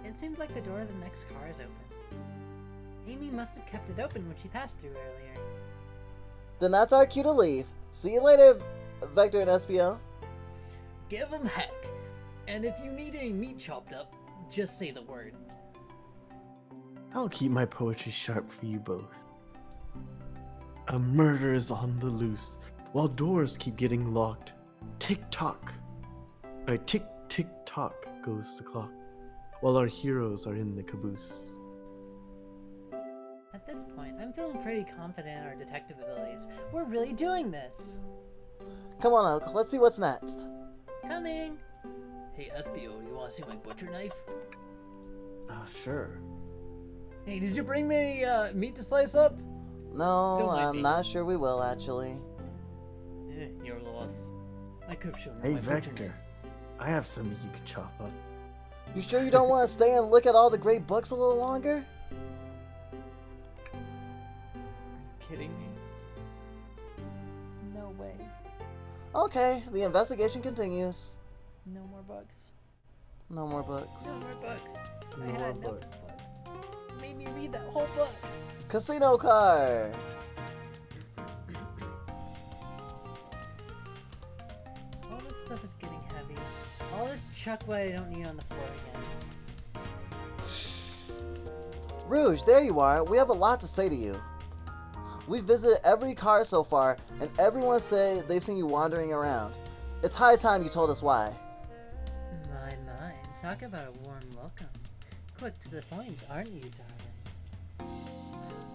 it seems like the door of the next car is open. Amy must have kept it open when she passed through earlier. Then that's our cue to leave. See you later, Vector and SBO. give 'em heck. And if you need any meat chopped up, just say the word. I'll keep my poetry sharp for you both. A murder is on the loose, while doors keep getting locked. Tick-tock. Tick-tick-tock goes the clock, while our heroes are in the caboose. At this point, I'm feeling pretty confident in our detective abilities. We're really doing this. Come on, Oak, let's see what's next. Coming. Hey, SBO, you wanna see my butcher knife? Sure. Hey, did you bring me meat to slice up? No, Don't mind I'm me. not sure we will, actually. Your loss. I could've shown her Hey, my butcher Vector. knife. I have something you can chop up. You sure you don't want to stay and look at all the great books a little longer? Kidding me? No way. Okay, the investigation continues. No more bugs. No more books. No more bugs. No I had more enough bugs. of bugs. Made me read that whole book. Casino car! All this stuff is getting heavy. I'll just chuck what I don't need on the floor again. Rouge, there you are. We have a lot to say to you. We've visited every car so far, and everyone say they've seen you wandering around. It's high time you told us why. My, talk about a warm welcome. Quick to the point, aren't you, darling?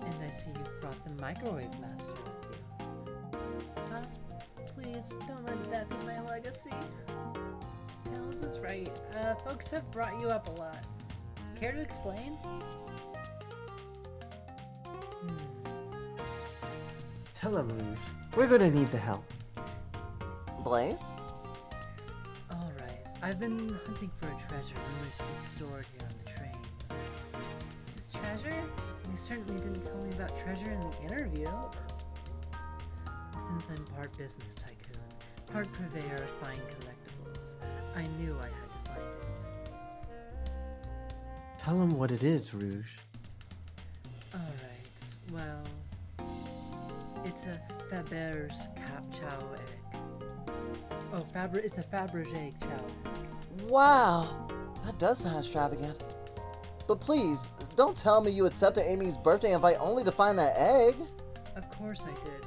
And I see you've brought the microwave master with you. Please, don't let that be my legacy. Hells is right. Folks have brought you up a lot. Care to explain? Tell him, Rouge. We're gonna need the help. Blaze? Alright, I've been hunting for a treasure rumored to be stored here on the train. The treasure? They certainly didn't tell me about treasure in the interview. Since I'm part business tycoon, part purveyor of fine collectibles, I knew I had to find it. Tell him what it is, Rouge. Alright, well... It's a Faber's chow egg. Oh, it's the Fabergé chow egg. Wow! That does sound extravagant. But please, don't tell me you accepted Amy's birthday invite only to find that egg. Of course I did.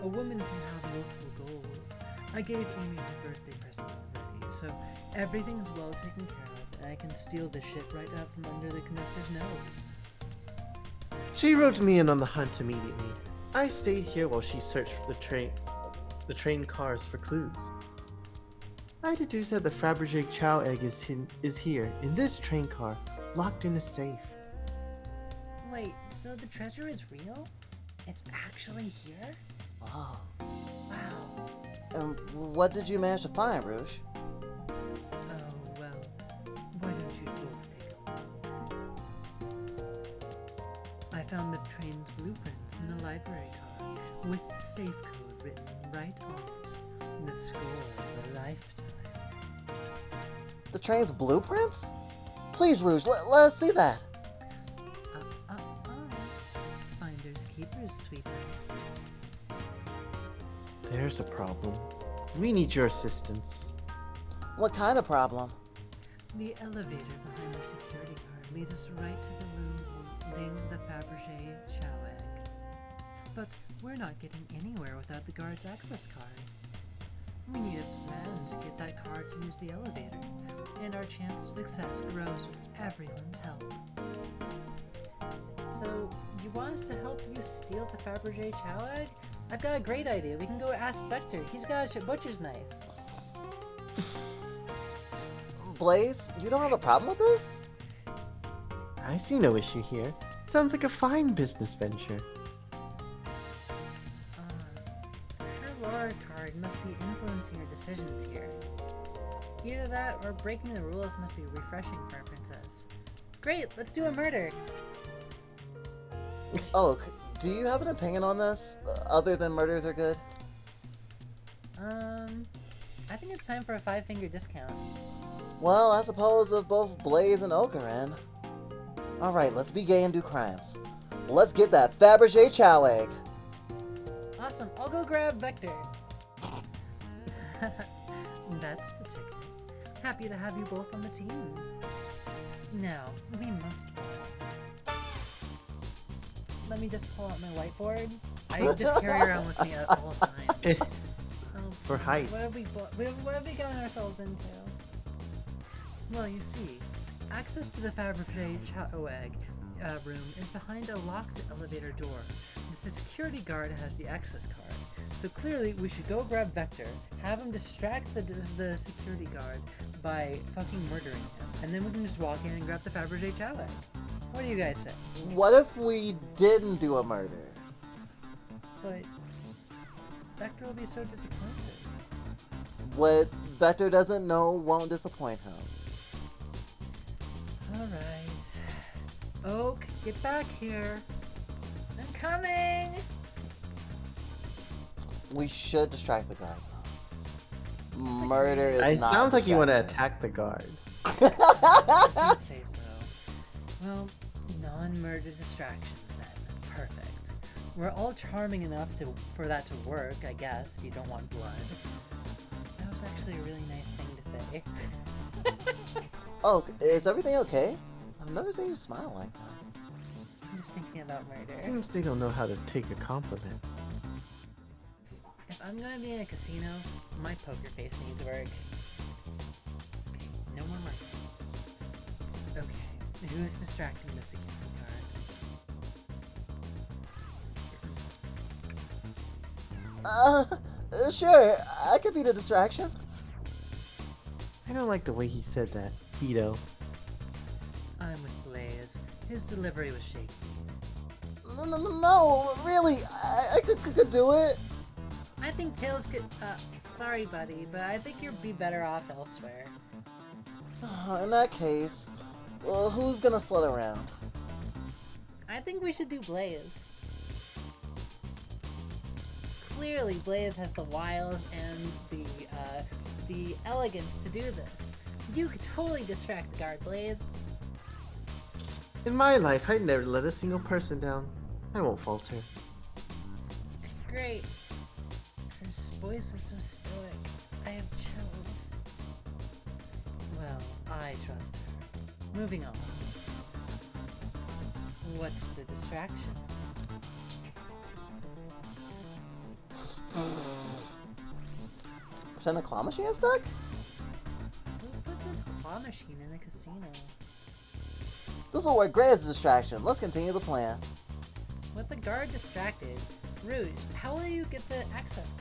A woman can have multiple goals. I gave Amy her birthday present already, so everything's well taken care of, and I can steal the shit right out from under the conductor's nose. She roped me in on the hunt immediately. I stayed here while she searched for the train cars for clues. I deduced that the Fabergé chow egg is here, in this train car, locked in a safe. Wait, so the treasure is real? It's actually here? Wow. Wow. And what did you manage to find, Rouge? Oh, well, why don't you both take a look? I found the train's blueprints in the library car, with the safe code written right on it. The score of a lifetime. The train's blueprints? Please, Rouge, let us see that. Finders keepers, sweetheart. There's a problem. We need your assistance. What kind of problem? The elevator behind the security guard leads us right to the room holding the Fabergé chow egg. But we're not getting anywhere without the guard's access card. We need a plan to get that card to use the elevator, and our chance of success grows with everyone's help. So, you want us to help you steal the Fabergé chow egg? I've got a great idea. We can go ask Vector. He's got a butcher's knife. Blaze, you don't have a problem with this? I see no issue here. Sounds like a fine business venture. Her Laura card must be influencing her decisions here. Either that, or breaking the rules must be refreshing for our princess. Great, let's do a murder! Oak, do you have an opinion on this, other than murders are good? I think it's time for a 5-finger discount. Well, I suppose if both Blaze and Oak are in. Alright, let's be gay and do crimes. Let's get that Fabergé chow egg. Awesome, I'll go grab Vector. That's the ticket. Happy to have you both on the team. Now, we must plan. Let me just pull out my whiteboard. I just carry around with me at all times. For height. What have we gotten ourselves into? Well, you see, access to the Fabergé Choweg room is behind a locked elevator door. The security guard has the access card. So clearly, we should go grab Vector, have him distract the security guard by fucking murdering him, and then we can just walk in and grab the Fabergé Choweg. What do you guys say? What if we didn't do a murder? But Vector will be so disappointed. What Vector doesn't know won't disappoint him. Alright. Oak, get back here. I'm coming! We should distract the guard. Murder is It not sounds like you want to distracting. attack the guard. You say so. Well, non-murder distractions then. Perfect. We're all charming enough for that to work, I guess, if you don't want blood. That was actually a really nice thing to say. Oh, is everything okay? I've never seen you smile like that. I'm just thinking about murder. Seems they don't know how to take a compliment. If I'm gonna be in a casino, my poker face needs work. Okay, no more murder. Okay, who's distracting the security guard? Sure, I could be the distraction. I don't like the way he said that. Vito. I'm with Blaze. His delivery was shaky. No, really, I could do it. I think Tails could. Sorry, buddy, but I think you'd be better off elsewhere. In that case, well, who's gonna slut around? I think we should do Blaze. Clearly, Blaze has the wiles and the elegance to do this. You could totally distract the guard, Blaze. In my life, I never let a single person down. I won't falter. Great. Her voice was so stoic. I have chills. Well, I trust her. Moving on. What's the distraction? Pretend a claw machine is stuck? Who puts a claw machine in a casino? This will work great as a distraction. Let's continue the plan. With the guard distracted, Rouge, how will you get the access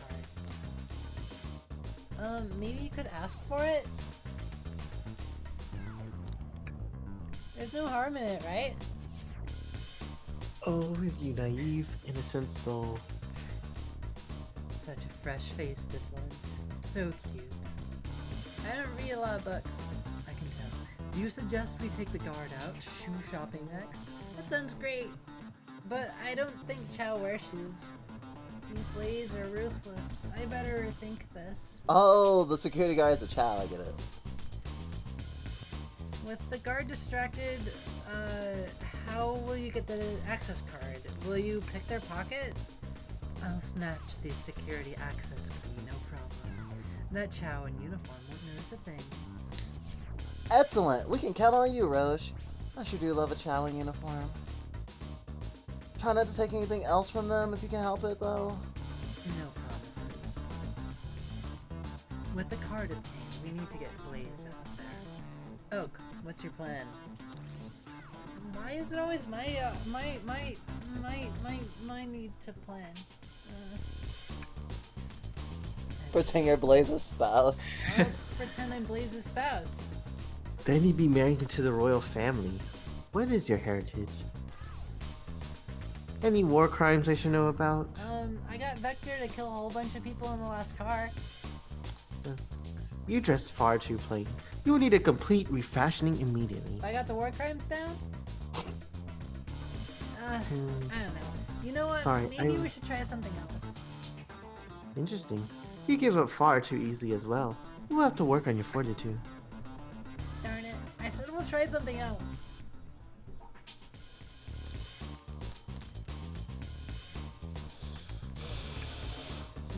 card? Maybe you could ask for it? There's no harm in it, right? Oh, you naive, innocent soul. Such a fresh face, this one. So cute. I don't read a lot of books, I can tell. Do you suggest we take the guard out shoe shopping next? That sounds great. But I don't think Chow wears shoes. These ladies are ruthless. I better rethink this. Oh, the security guy is a chow, I get it. With the guard distracted, how will you get the access card? Will you pick their pocket? I'll snatch the security access key, no problem. That Chow in uniform won't notice a thing. Excellent. We can count on you, Roche. I sure do love a chow in uniform. Try not to take anything else from them if you can help it, though. No promises. With the card obtained, we need to get Blaze out there. Oak, what's your plan? Why is it always my need to plan? Pretend you're Blaze's spouse. I'll pretend I'm Blaze's spouse. Then he'd be married into the royal family. What is your heritage? Any war crimes I should know about? I got Vector to kill a whole bunch of people in the last car. You dress far too plain. You will need a complete refashioning immediately. I got the war crimes down? I don't know. You know what? Sorry, Maybe we should try something else. Interesting. You give up far too easily as well. You will have to work on your fortitude. Darn it. I said we'll try something else.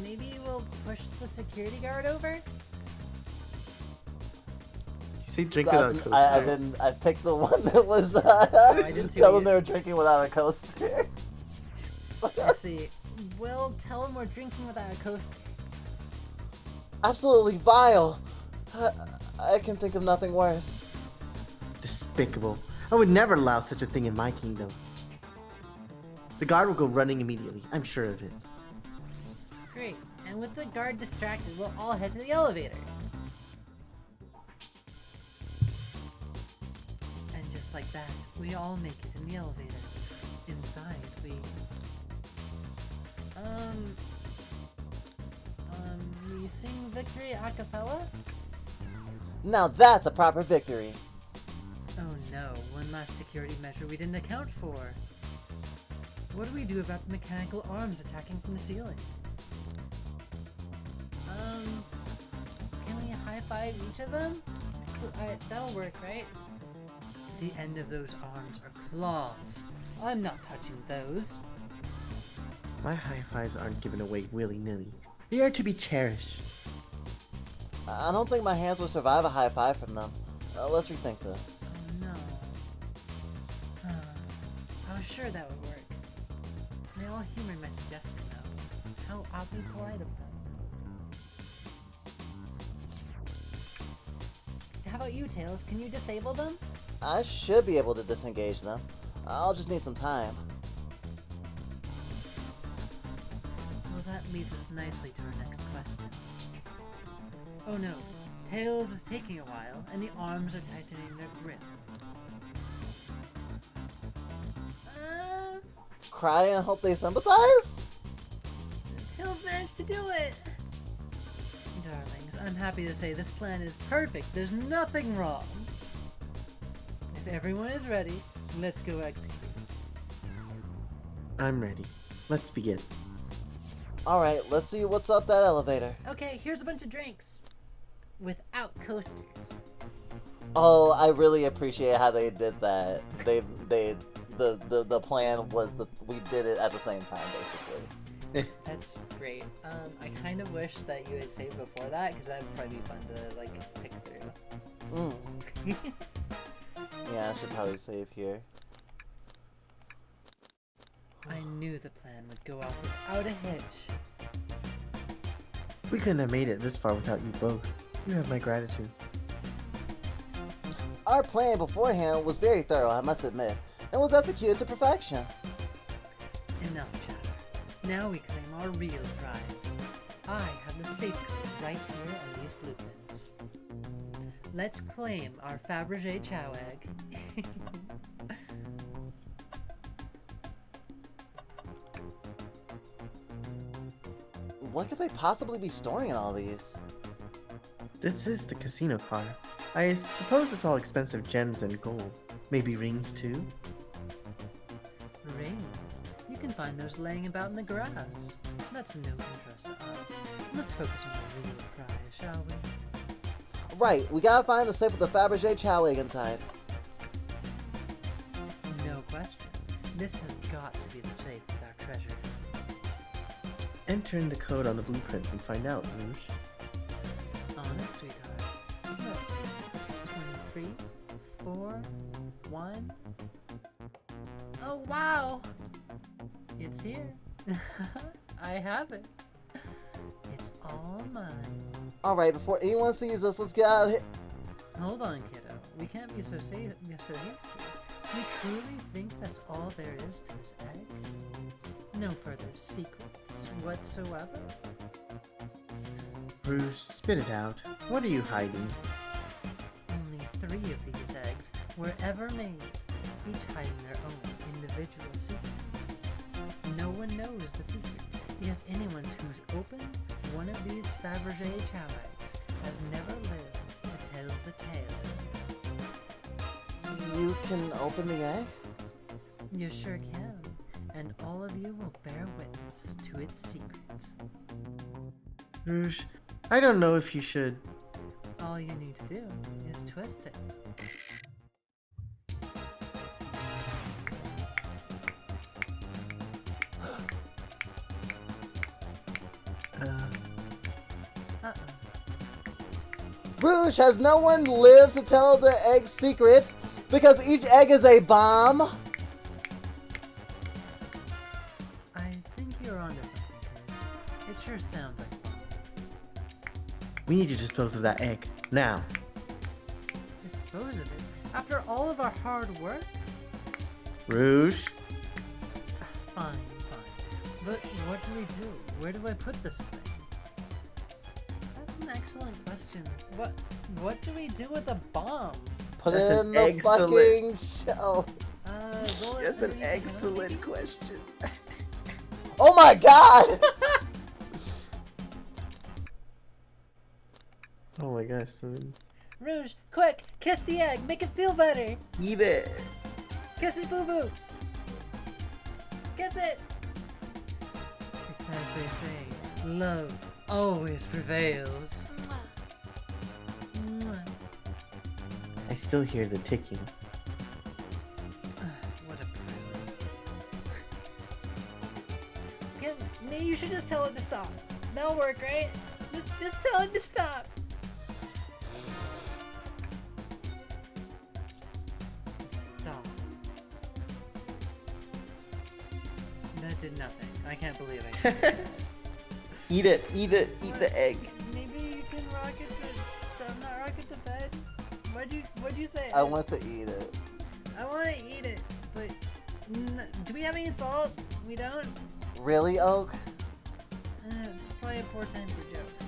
Maybe we'll push the security guard over? See, drink That's- without I coaster. didn't. I picked the one that was I didn't see tell what them they were drinking without a coaster. Let's see. Well, tell them we're drinking without a coaster. Absolutely vile. I can think of nothing worse. Despicable. I would never allow such a thing in my kingdom. The guard will go running immediately. I'm sure of it. Great. And with the guard distracted, we'll all head to the elevator. And just like that, we all make it in the elevator. Inside, we sing victory a cappella? Now that's a proper victory. Oh no, one last security measure we didn't account for. What do we do about the mechanical arms attacking from the ceiling? Can we high-five each of them? That'll work, right? The end of those arms are claws. I'm not touching those. My high fives aren't given away willy-nilly. They are to be cherished. I don't think my hands will survive a high five from them. Let's rethink this. Oh no. I was sure that would work. They all humored my suggestion though. How oddly polite of them. How about you, Tails? Can you disable them? I should be able to disengage them. I'll just need some time. Well, that leads us nicely to our next question. Oh no, Tails is taking a while, and the arms are tightening their grip. Cry and hope they sympathize? Tails managed to do it! Darlings, I'm happy to say this plan is perfect. There's nothing wrong. If everyone is ready, let's go execute. I'm ready. Let's begin. Alright, let's see what's up that elevator. Okay, here's a bunch of drinks. Without coasters. Oh, I really appreciate how they did that. The plan was that we did it at the same time, basically. That's great. I kind of wish that you had saved before that, because that'd probably be fun to, like, pick through. Yeah, I should probably save here. I knew the plan would go off without a hitch. We couldn't have made it this far without you both. You have my gratitude. Our plan beforehand was very thorough, I must admit, and was executed to perfection. Enough chatter. Now we claim our real prize. I have the safe code right here on these blueprints. Let's claim our Fabergé Chow egg. What could they possibly be storing in all these? This is the casino car. I suppose it's all expensive gems and gold. Maybe rings too? Rings. You can find those laying about in the grass. That's no interest to us. Let's focus on the real prize, shall we? Right, we gotta find the safe with the Fabergé chow egg inside. No question. This has got to be the safe with our treasure. Enter in the code on the blueprints and find out, Rouge. On it, sweetheart. Let's see. 23, 4, 1. Oh, wow! It's here. I have it. It's all mine. Alright, before anyone sees us, let's get out of here. Hold on, kiddo. We can't be so hasty. You truly think that's all there is to this egg? No further secrets whatsoever? Rouge, spit it out. What are you hiding? Only 3 of these eggs were ever made, each hiding their own individual secret. No one knows the secret, because anyone who's opened one of these Fabergé chow eggs has never lived to tell the tale. You can open the egg? You sure can, and all of you will bear witness to its secret. Rouge, I don't know if you should. All you need to do is twist it. Uh, Uh-oh. Rouge, has no one lived to tell the egg's secret? Because each egg is a bomb? I think you're onto something, kid. It sure sounds like fun. We need to dispose of that egg. Now. Dispose of it? After all of our hard work? Rouge? Fine, fine. But what do we do? Where do I put this thing? That's an excellent question. What do we do with a bomb? Put That's it an in the excellent- fucking shell. Roll it That's an underneath the excellent canopy? question. Oh my god! Oh my gosh, son. Rouge, quick! Kiss the egg! Make it feel better! Eat it. Kiss it, boo boo! Kiss it! It's as they say, love always prevails. Mwah. I still hear the ticking. What a prelude. Maybe you should just tell it to stop. That'll work, right? Just tell it to stop. Stop. That did nothing. I can't believe it. Eat it. Eat the egg. Maybe you can rock it to not rock it to bed. What'd you say? I want to eat it. I want to eat it, but do we have any salt? We don't. Really, Oak? It's probably a poor time for jokes.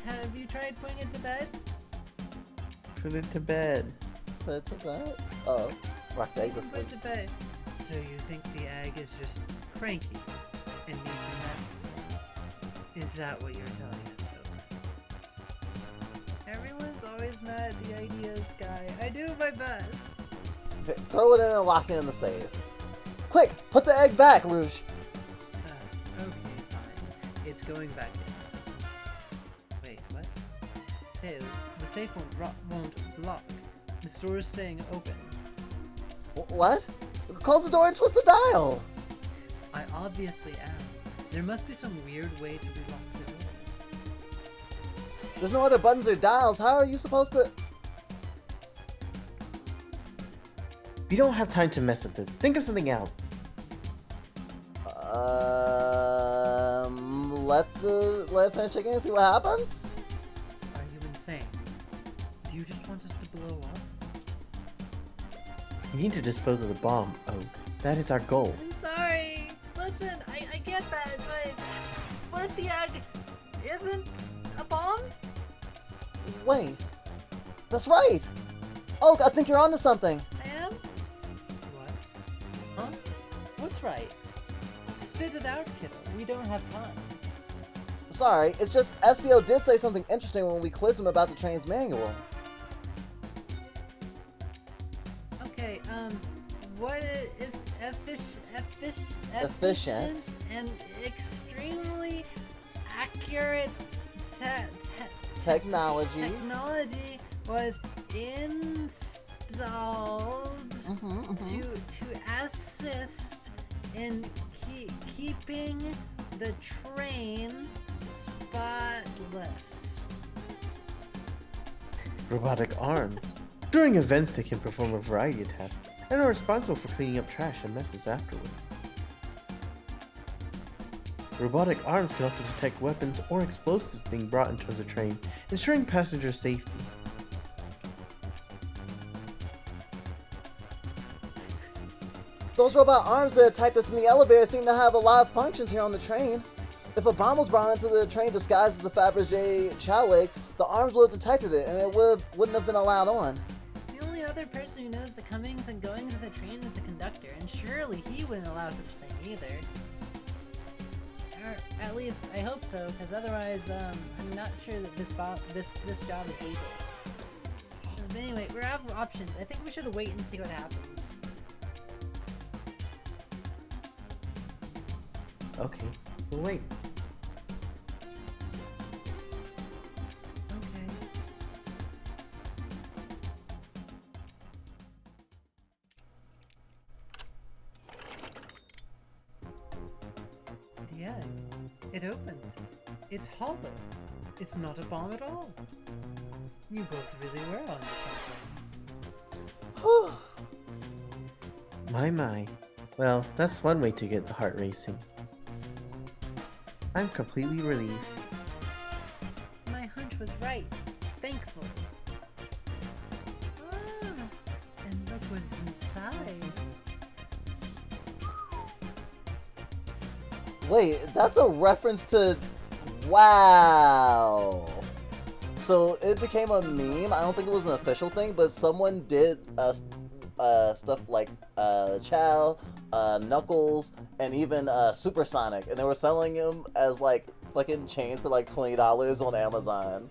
Huh? Have you tried putting it to bed? Put it to bed. Put it to bed. Oh, rock the egg to Put sleep. it to bed. So you think the egg is just cranky and needs a nap? Is that what you're telling us, Oak? Everyone's always mad at the ideas guy. I do my best. Okay, throw it in and lock it in the safe. Quick, put the egg back, Rouge. Okay, fine. It's going back in. Wait, what? Hey, the safe won't lock. The store is saying open. What? Close the door and twist the dial. I obviously am. There must be some weird way to relock the door. There's no other buttons or dials. How are you supposed to... We don't have time to mess with this. Think of something else. Let it finish checking and see what happens? Are you insane? Do you just want us to blow up? We need to dispose of the bomb, Oak. That is our goal. I'm sorry. Listen, I get that, but what if the egg isn't a bomb? Wait. That's right. Oak, I think you're onto something. I am? What? Huh? What's right? Spit it out, kiddo. We don't have time. Sorry, it's just SBO did say something interesting when we quizzed him about the train's manual. Okay, what if Efficient. and extremely accurate Technology. technology was installed to assist in keeping the train spotless. Robotic arms. During events, they can perform a variety of tasks and are responsible for cleaning up trash and messes afterward. Robotic arms can also detect weapons or explosives being brought into the train, ensuring passenger safety. Those robot arms that attacked us in the elevator seem to have a lot of functions here on the train. If a bomb was brought into the train disguised as the Fabergé Chowig, the arms would have detected it and it wouldn't have been allowed on. The only other person who knows the comings and goings of the train is the conductor, and surely he wouldn't allow such a thing either. Or at least I hope so, because otherwise, I'm not sure that this job is legal. But anyway, we're out of options. I think we should wait and see what happens. Okay, we'll wait. Okay. The egg. It opened. It's hollow. It's not a bomb at all. You both really were onto something. Whew. My. Well, that's one way to get the heart racing. I'm completely relieved. My hunch was right. Thankful. Ah, and look what's inside. Wait, that's a reference to... Wow! So it became a meme. I don't think it was an official thing, but someone did stuff like Chow, Knuckles, and even Supersonic, and they were selling them as like fucking chains for like $20 on Amazon.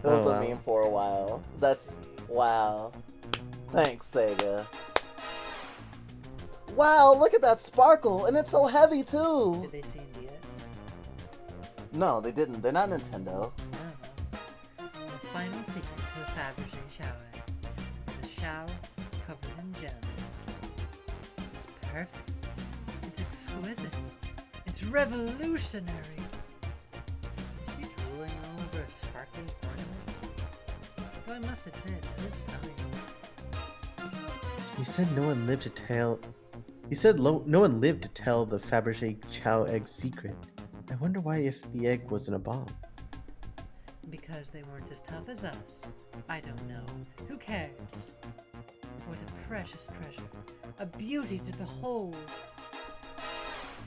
It was Oh, a wow. meme for a while. That's... wow. Thanks, Sega. Wow, look at that sparkle, and it's so heavy too. Did they see India? No, they didn't. They're not Nintendo. No. The final secret to the Fabergé Chow egg is a Chow covered in gems. It's perfect. It's exquisite. It's revolutionary. Is she drooling all over a sparkling ornament? Though I must admit, it is stunning. He said no one lived to tell. He said no one lived to tell the Fabergé Chow egg secret. I wonder why if the egg wasn't a bomb. Because they weren't as tough as us. I don't know. Who cares? What a precious treasure. A beauty to behold.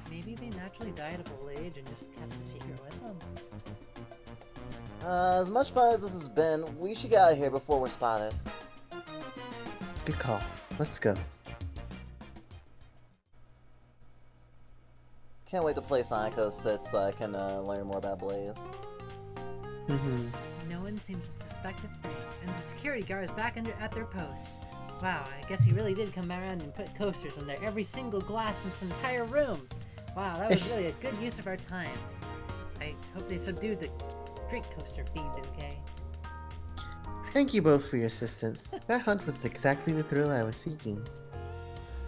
Maybe they naturally died of old age and just kept the secret with them. As much fun as this has been, we should get out of here before we're spotted. Good call. Let's go. Can't wait to play Sonic 06 so I can learn more about Blaze. No one seems to suspect a thing, and the security guard is back at their post. Wow, I guess he really did come around and put coasters in there every single glass in this entire room. Wow, that was really a good use of our time. I hope they subdued the drink coaster fiend, okay? Thank you both for your assistance. That hunt was exactly the thrill I was seeking.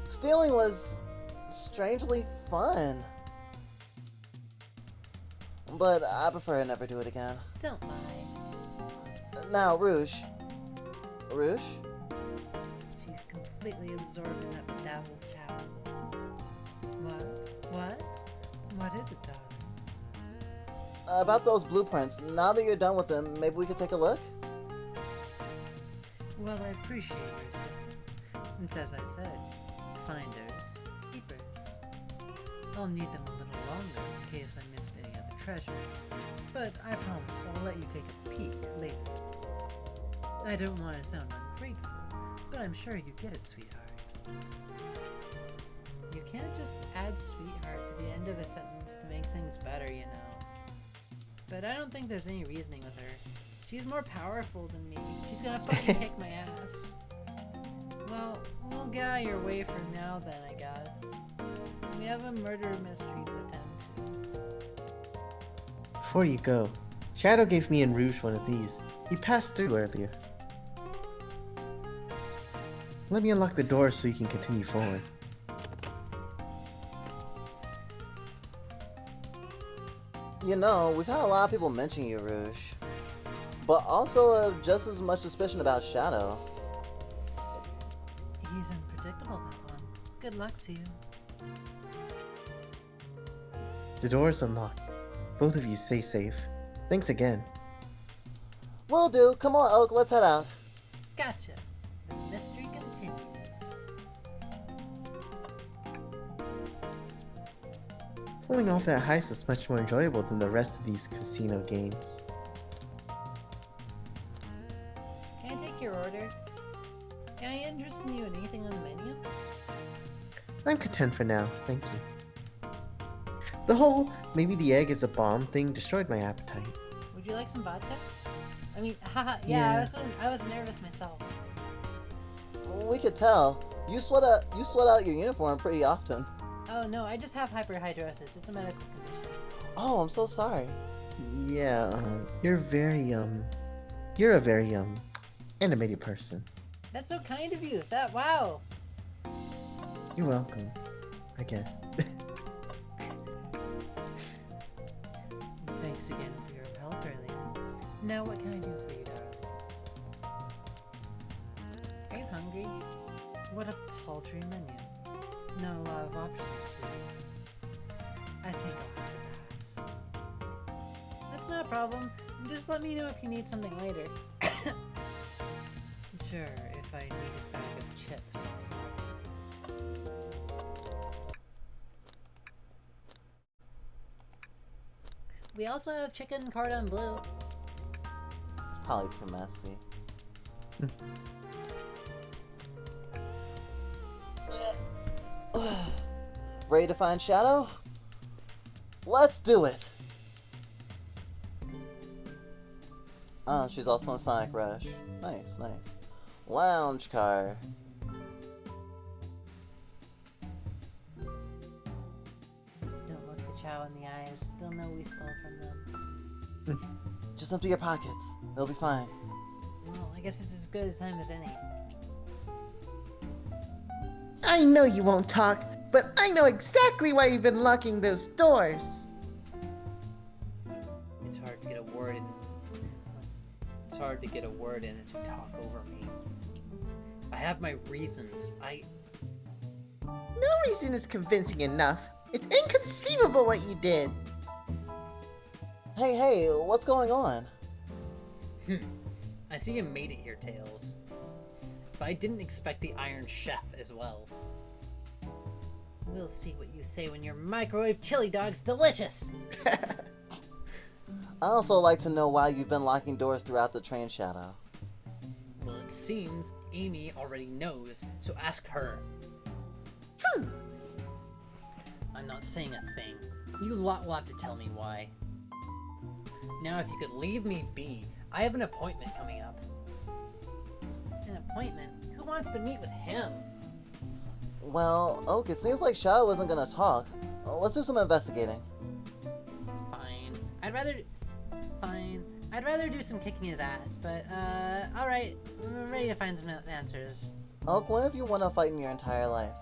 Stealing was strangely fun. But I prefer to never do it again. Don't lie. Now, Rouge. Rouge? She's completely absorbed in that bedazzled chow. What is it, darling? About those blueprints, now that you're done with them, maybe we could take a look? Well, I appreciate your assistance. And as I said, finders, keepers. I'll need them a little longer in case I missed any other treasures, but I promise I'll let you take a peek later. I don't want to sound ungrateful, but I'm sure you get it, sweetheart. You can't just add sweetheart to the end of a sentence to make things better, you know. But I don't think there's any reasoning with her. She's more powerful than me. She's gonna fucking kick my ass. Well, we'll get out of your way for now then, I guess. We have a murder mystery to attend to. Before you go, Shadow gave me and Rouge one of these. He passed through earlier. Let me unlock the door so you can continue forward. You know, we've had a lot of people mention you, Rouge. But also just as much suspicion about Shadow. He's unpredictable, that one. Good luck to you. The door is unlocked. Both of you stay safe. Thanks again. Will do. Come on, Oak, let's head out. Gotcha. The mystery continues. Pulling off that heist was much more enjoyable than the rest of these casino games. Can I take your order? Can I interest you in anything on the menu? I'm content for now, thank you. The whole maybe the egg is a bomb thing destroyed my appetite. Would you like some vodka? I mean, haha, yeah, Yeah. I was nervous myself. We could tell. You sweat out your uniform pretty often. Oh no, I just have hyperhidrosis. It's a medical condition. Oh, I'm so sorry. Yeah, you're a very animated person. That's so kind of you. Wow. You're welcome, I guess. Thanks again for your help earlier. Now, what can I do for you, darlings? Are you hungry? What a paltry menu. Not a lot of options, sweetie. I think I'll have to pass. That's not a problem. Just let me know if you need something later. Sure, if I need a bag of chips. We also have chicken cordon bleu. It's probably too messy. Ready to find Shadow? Let's do it! Oh, she's also on Sonic Rush. Nice, nice. Lounge car. Don't look the Chow in the eyes. They'll know we stole from them. Just empty your pockets. They'll be fine. Well, I guess it's as good a time as any. I know you won't talk, but I know exactly why you've been locking those doors. It's hard to get a word in. It's hard to get a word in to talk over me. I have my reasons. No reason is convincing enough. It's inconceivable what you did. Hey, what's going on? I see you made it here, Tails. But I didn't expect the Iron Chef as well. We'll see what you say when your microwave chili dog's delicious! I also like to know why you've been locking doors throughout the train, Shadow. Well, it seems Amy already knows, so ask her. I'm not saying a thing. You lot will have to tell me why. Now, if you could leave me be, I have an appointment coming up. An appointment? Who wants to meet with him? Well, Oak, it seems like Shadow isn't gonna talk. Let's do some investigating. Fine. I'd rather do some kicking his ass, but, alright. I'm ready to find some answers. Oak, when have you won a fight in your entire life?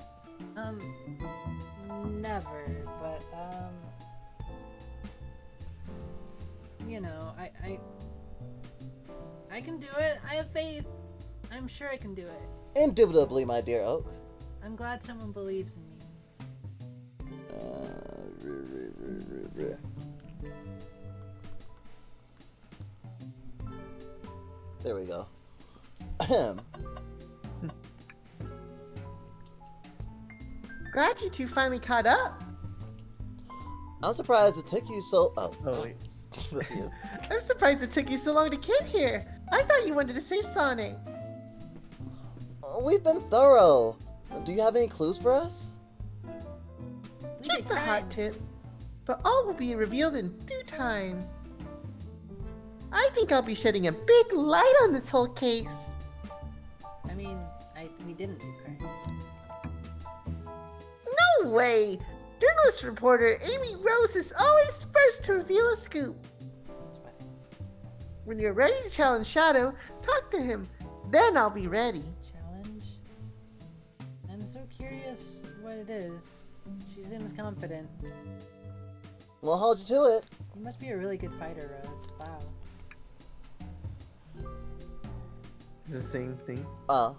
Never, but, you know, I can do it. I have faith. I'm sure I can do it. Indubitably, my dear Oak. I'm glad someone believes in me. There we go. Glad you two finally caught up. I'm surprised it took you so. Oh wait. That's you. I'm surprised it took you so long to get here. I thought you wanted to save Sonic. We've been thorough. Do you have any clues for us? Just a hot tip. But all will be revealed in due time. I think I'll be shedding a big light on this whole case. I mean, we didn't do crimes. No way! Journalist reporter Amy Rose is always first to reveal a scoop. Sweating. When you're ready to challenge Shadow, talk to him. Then I'll be ready. Challenge? I'm so curious what it is. She seems confident. We'll hold you to it. You must be a really good fighter, Rose. Wow. It's the same thing. Well,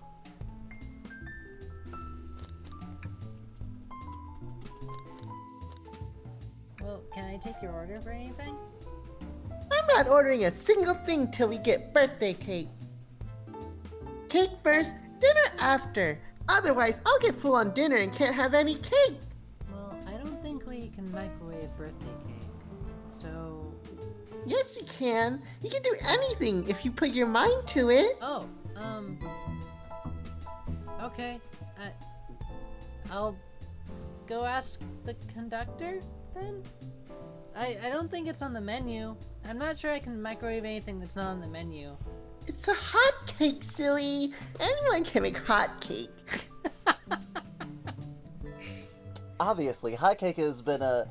can I take your order for anything? I'm not ordering a single thing till we get birthday cake. Cake first, dinner after. Otherwise, I'll get full on dinner and can't have any cake. Well, I don't think we can microwave birthday cake. So... Yes, you can. You can do anything if you put your mind to it. Oh, okay. I'll go ask the conductor, then? I don't think it's on the menu. I'm not sure I can microwave anything that's not on the menu. It's a hot cake, silly. Anyone can make hot cake. Obviously, hot cake has been a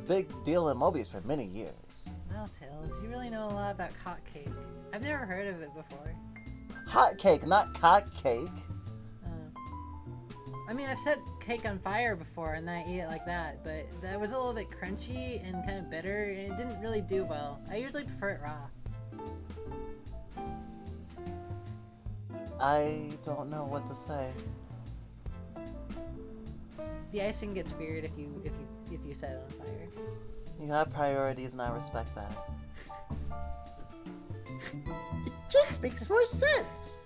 big deal in Mobius for many years. Well, Tails, you really know a lot about hot cake. I've never heard of it before. Hot cake, not cock cake. I mean, I've set cake on fire before and I eat it like that, but that was a little bit crunchy and kind of bitter, and it didn't really do well. I usually prefer it raw. I don't know what to say. The icing gets weird if you set it on fire. You have priorities and I respect that. It just makes more sense.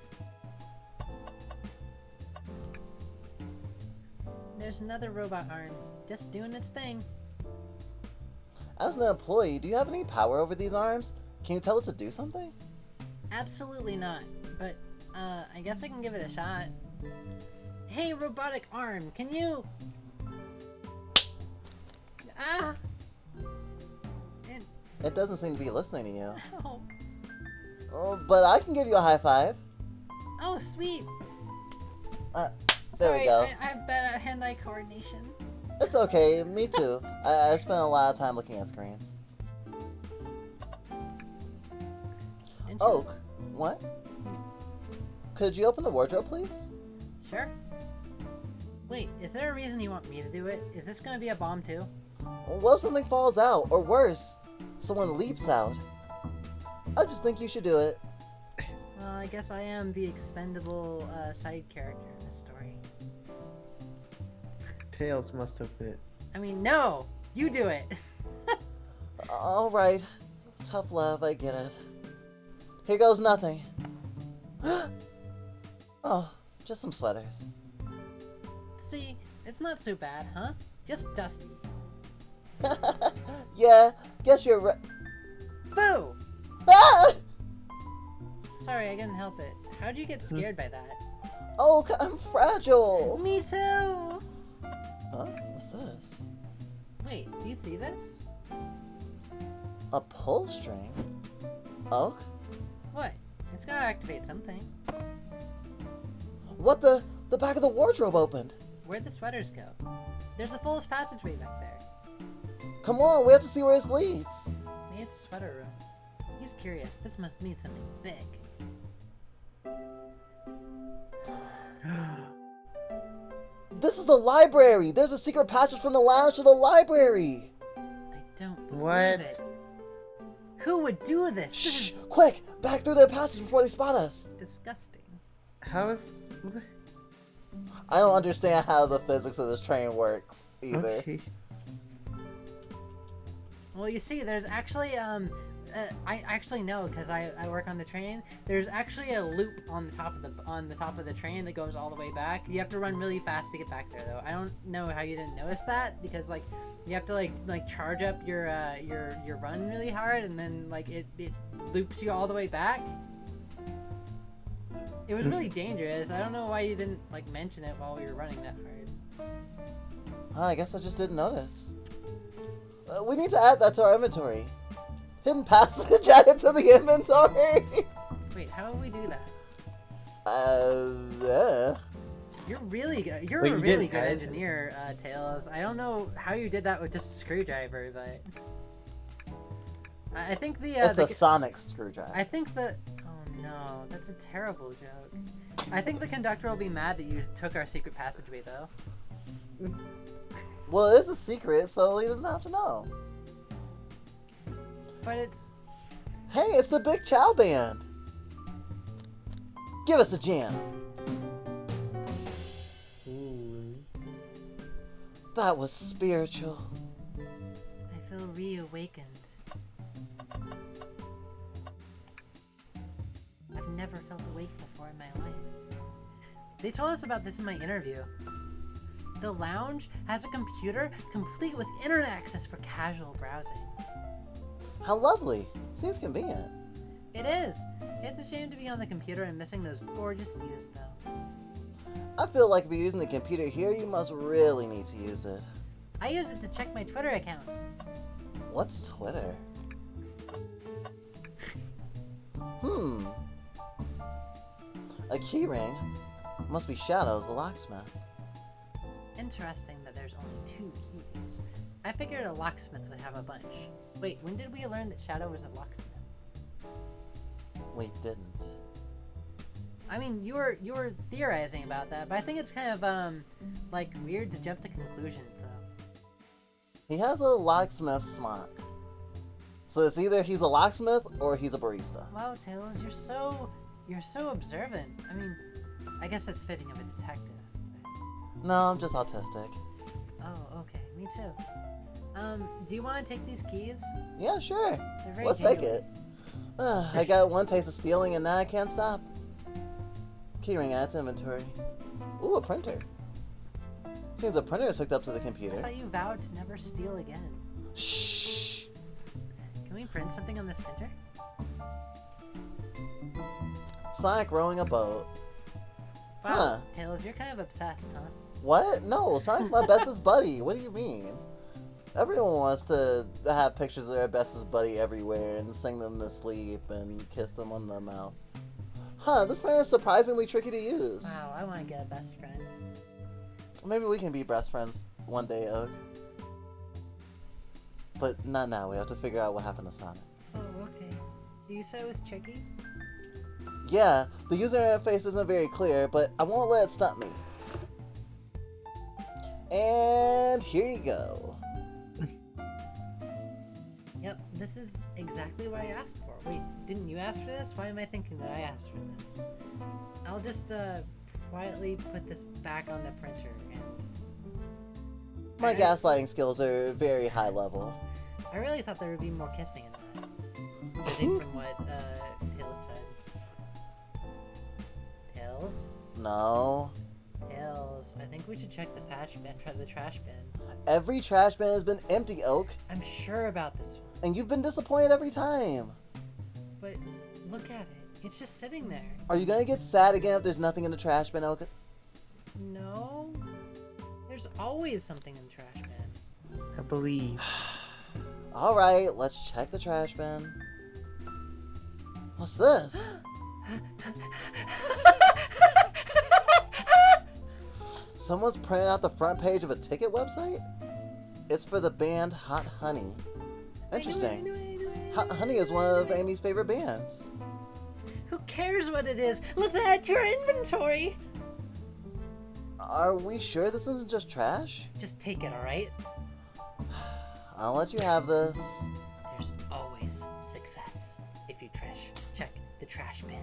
There's another robot arm, just doing its thing. As an employee, do you have any power over these arms? Can you tell it to do something? Absolutely not, but I guess I can give it a shot. Hey, robotic arm, can you... Ah! It doesn't seem to be listening to you. Oh, Oh, but I can give you a high five. oh sweet! There Sorry, we go. I have bad hand-eye coordination. It's okay, me too. I spent a lot of time looking at screens. Oak, what? Could you open the wardrobe, please? Sure. Wait, is there a reason you want me to do it? Is this gonna be a bomb too? What if something falls out, or worse, someone leaps out? I just think you should do it. Well, I guess I am the expendable side character in this story. Tails must have been. I mean, no! You do it! Alright. Tough love, I get it. Here goes nothing. Oh, just some sweaters. See, it's not so bad, huh? Just dusty. Yeah, guess you're right. Boo! Ah! Sorry, I couldn't help it. How'd you get scared by that? Oak, I'm fragile. Me too! Huh? What's this? Wait, do you see this? A pull string? Oak? What? It's gotta activate something. What the? The back of the wardrobe opened. Where'd the sweaters go? There's a full passageway back there. Come on, we have to see where this leads. Maybe it's a sweater room. He's curious. This must mean something big. This is the library. There's a secret passage from the lounge to the library. I don't believe What? it. Who would do this? Shh! Quick! Back through the passage before they spot us. This is disgusting. How is. I don't understand how the physics of this train works either. Okay. Well, you see, there's actually, I actually know because I work on the train. There's actually a loop on the top of the train that goes all the way back. You have to run really fast to get back there, though. I don't know how you didn't notice that because like you have to like charge up your run really hard, and then like it loops you all the way back. It was really dangerous. I don't know why you didn't like mention it while we were running that hard. I guess I just didn't notice. We need to add that to our inventory. Hidden passage added to the inventory. Wait, how would we do that? Yeah. You're really good. You're Wait, a you really didn't good add it? engineer, Tails. I don't know how you did that with just a screwdriver, but I think It's a sonic screwdriver. I think the. Oh no, that's a terrible joke. I think the conductor will be mad that you took our secret passageway, though. Well, it is a secret, so he doesn't have to know. But it's. Hey, it's the Big Chow Band. Give us a jam. Ooh. That was spiritual. I feel reawakened. I've never felt awake before in my life. They told us about this in my interview. The lounge has a computer complete with internet access for casual browsing. How lovely. Seems convenient. It is. It's a shame to be on the computer and missing those gorgeous views, though. I feel like if you're using the computer here, you must really need to use it. I use it to check my Twitter account. What's Twitter? A keyring? Must be Shadows, the locksmith. Interesting that there's only 2 keys. I figured a locksmith would have a bunch. Wait, when did we learn that Shadow was a locksmith? We didn't. I mean, you were theorizing about that, but I think it's kind of like weird to jump to conclusions, though. He has a locksmith smock. So it's either he's a locksmith or he's a barista. Wow, Tails, you're so You're so observant. I mean, I guess that's fitting of a detective. No, I'm just autistic. Oh, okay. Me too. Do you want to take these keys? Yeah, sure. They're very Let's take genuine. it. I got one taste of stealing and now I can't stop. Keyring adds inventory. Ooh, a printer. Seems a printer is hooked up to the I computer. thought you vowed to never steal again. Shh. Can we print something on this printer? Sonic rowing a boat. Wow, Huh. Tails, you're kind of obsessed, huh? What? No, Sonic's my bestest buddy. What do you mean? Everyone wants to have pictures of their bestest buddy everywhere and sing them to sleep and kiss them on the mouth. Huh, this plan is surprisingly tricky to use. Wow, I want to get a best friend. Maybe we can be best friends one day, Oak. But not now. We have to figure out what happened to Sonic. Oh, okay. You said it was tricky? Yeah, the user interface isn't very clear, but I won't let it stop me. And here you go. Yep, this is exactly what I asked for. Wait, didn't you ask for this? Why am I thinking that I asked for this? I'll just, quietly put this back on the printer and... My gaslighting skills are very high level. I really thought there would be more kissing in that. Judging from what, Tails said. Tails? No. Tails, I think we should check the trash bin. Every trash bin has been empty, Oak, I'm sure about this one, and you've been disappointed every time. but look at it. It's just sitting there. Are you gonna get sad again if there's nothing in the trash bin, Oak? No. There's always something in the trash bin. I believe. Alright, let's check the trash bin. What's this? Someone's printed out the front page of a ticket website? It's for the band Hot Honey. Interesting. Hot Honey is one of Amy's favorite bands. Who cares what it is? Let's add it to our inventory. Are we sure this isn't just trash? Just take it, alright? I'll let you have this. There's always success if you check the trash bin.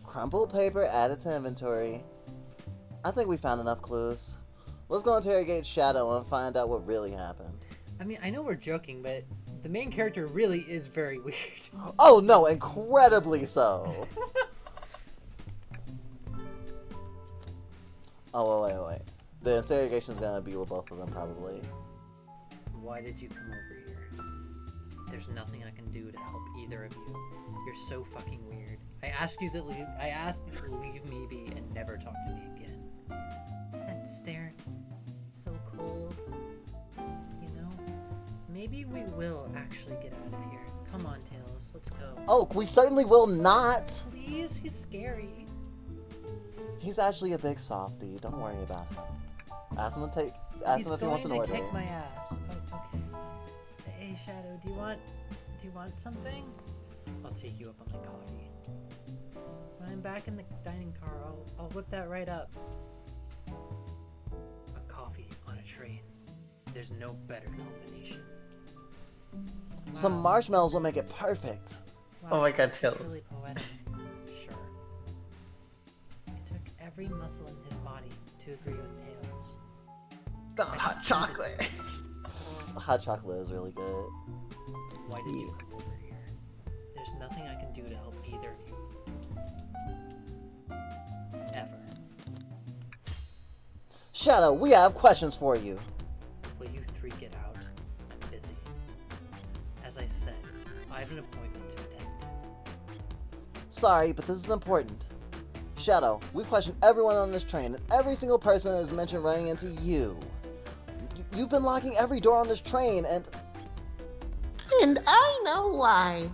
Crumpled paper added to inventory. I think we found enough clues. Let's go interrogate Shadow and find out what really happened. I mean, I know we're joking, but the main character really is very weird. Oh no, incredibly so. Oh, wait. The interrogation's gonna be with both of them, probably. Why did you come over here? There's nothing I can do to help either of you. You're so fucking weird. I asked you to leave me be and never talk to me again. That stare, so cold. You know, maybe we will actually get out of here. Come on, Tails, let's go. Oak, we certainly will not! Please, he's scary. He's actually a big softie, don't worry about him. Ask him if he wants an He's order. going to kick my ass. Oh, okay. Hey, Shadow, do you want something? I'll take you up on my coffee. When I'm back in the dining car, I'll whip that right up. A coffee on a train. There's no better combination. Some Wow. marshmallows will make it perfect. Wow, Oh my God, that's Tails. really poetic. Sure. It took every muscle in his body to agree with Tails. It's not hot chocolate. Hot chocolate is really good. Why did you come over here? There's nothing I can do to help either of you. Ever. Shadow, we have questions for you. Will you three get out? I'm busy. As I said, I have an appointment to attend to. Sorry, but this is important. Shadow, we've questioned everyone on this train, and every single person is mentioned running into you. You've been locking every door on this train, and... And I know why.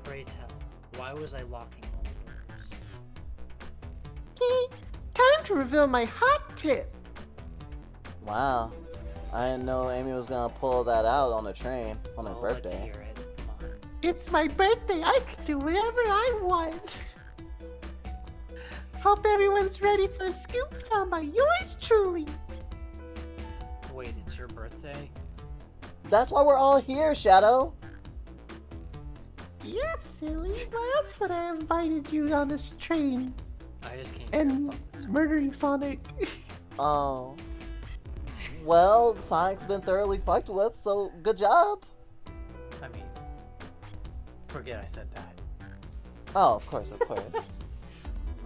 Pray tell, why was I locking all the doors? Okay, time to reveal my hot tip. Wow. I didn't know Amy was gonna pull that out on the train on her Oh, let's birthday. hear it. Come on. It's my birthday. I can do whatever I want. Hope everyone's ready for a scoop found by yours truly. Wait, it's your birthday? That's why we're all here, Shadow. Yeah, silly. Why else would I have invited you on this train I just came and here to fuck with Sonic. murdering Sonic? Oh. Well, Sonic's been thoroughly fucked with, so good job. I mean, forget I said that. Oh, of course, of course.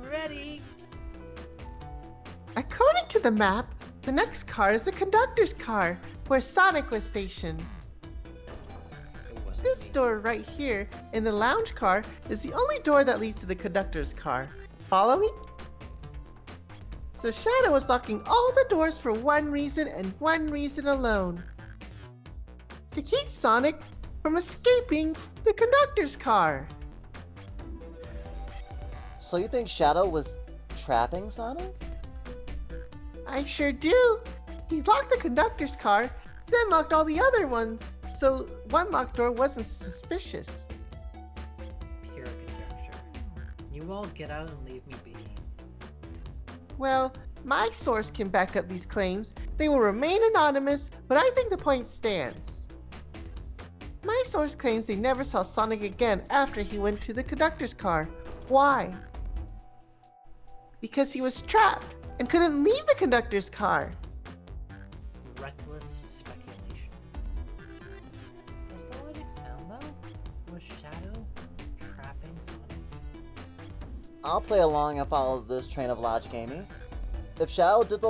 Ready? According to the map, the next car is the conductor's car, where Sonic was stationed. It wasn't This me. door right here, in the lounge car, is the only door that leads to the conductor's car. Follow me? So Shadow was locking all the doors for one reason and one reason alone. To keep Sonic from escaping the conductor's car. So you think Shadow was trapping Sonic? I sure do. He locked the conductor's car, then locked all the other ones, so one locked door wasn't suspicious. Pure conjecture. You all get out and leave me be. Well, my source can back up these claims. They will remain anonymous, but I think the point stands. My source claims they never saw Sonic again after he went to the conductor's car. Why? Because he was trapped and couldn't leave the conductor's car. Reckless speculation. Does the logic sound though? Was Shadow trapping Sonic? I'll play along and follow this train of logic, Amy. If Shadow did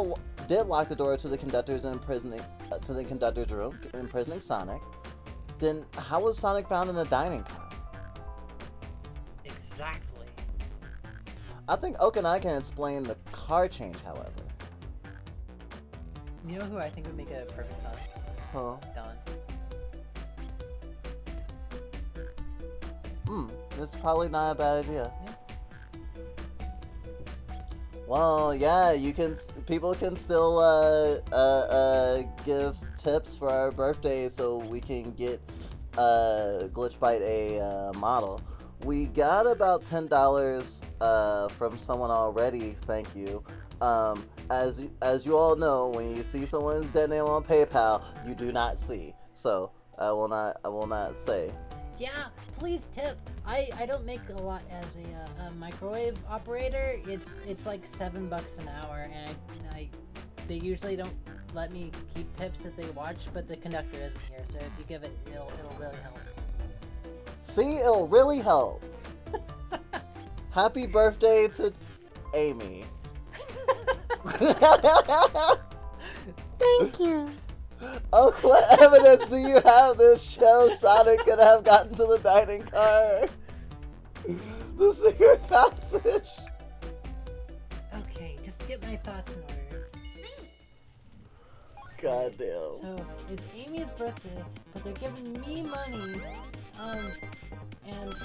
lock the door to the conductor's room, imprisoning Sonic, then how was Sonic found in the dining car? Exactly. I think Oak and I can explain the car change, however. You know who I think would make a perfect Sonic? Huh? Don. This is probably not a bad idea. Yeah. Well, yeah, people can still give tips for our birthday so we can get Glitchbite a model. We got about $10 from someone already, thank you. As you all know, when you see someone's dead name on PayPal, you do not see. So I will not say. Yeah, please tip. I don't make a lot as a microwave operator. It's like $7 an hour, and they usually don't let me keep tips if they watch, but the conductor isn't here, so if you give it, it'll really help. See, it'll really help. Happy birthday to Amy. Thank you. Oh, what evidence do you have this show Sonic could have gotten to the dining car? The secret passage. Okay, just get my thoughts in order. Goddamn. So, it's Amy's birthday, but they're giving me money, and,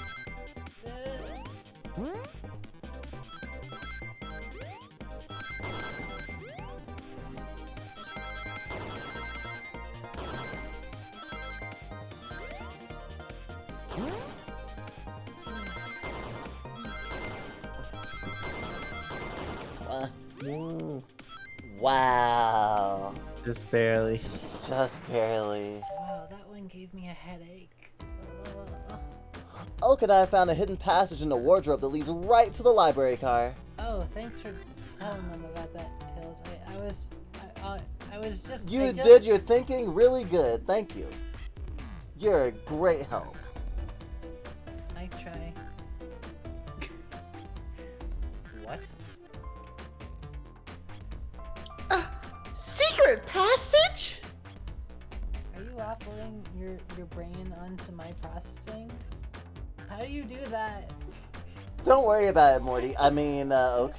Wow. Just barely. Just barely. wow, that one gave me a headache. Oak and I found a hidden passage in the wardrobe that leads right to the library car. Oh, thanks for telling them about that, Tails. I was just... You I just... did your thinking really good. Thank you. You're a great help. I try. What? Secret passage? Are you offloading your brain onto my processing? How do you do that? Don't worry about it, Morty. I mean, Oak.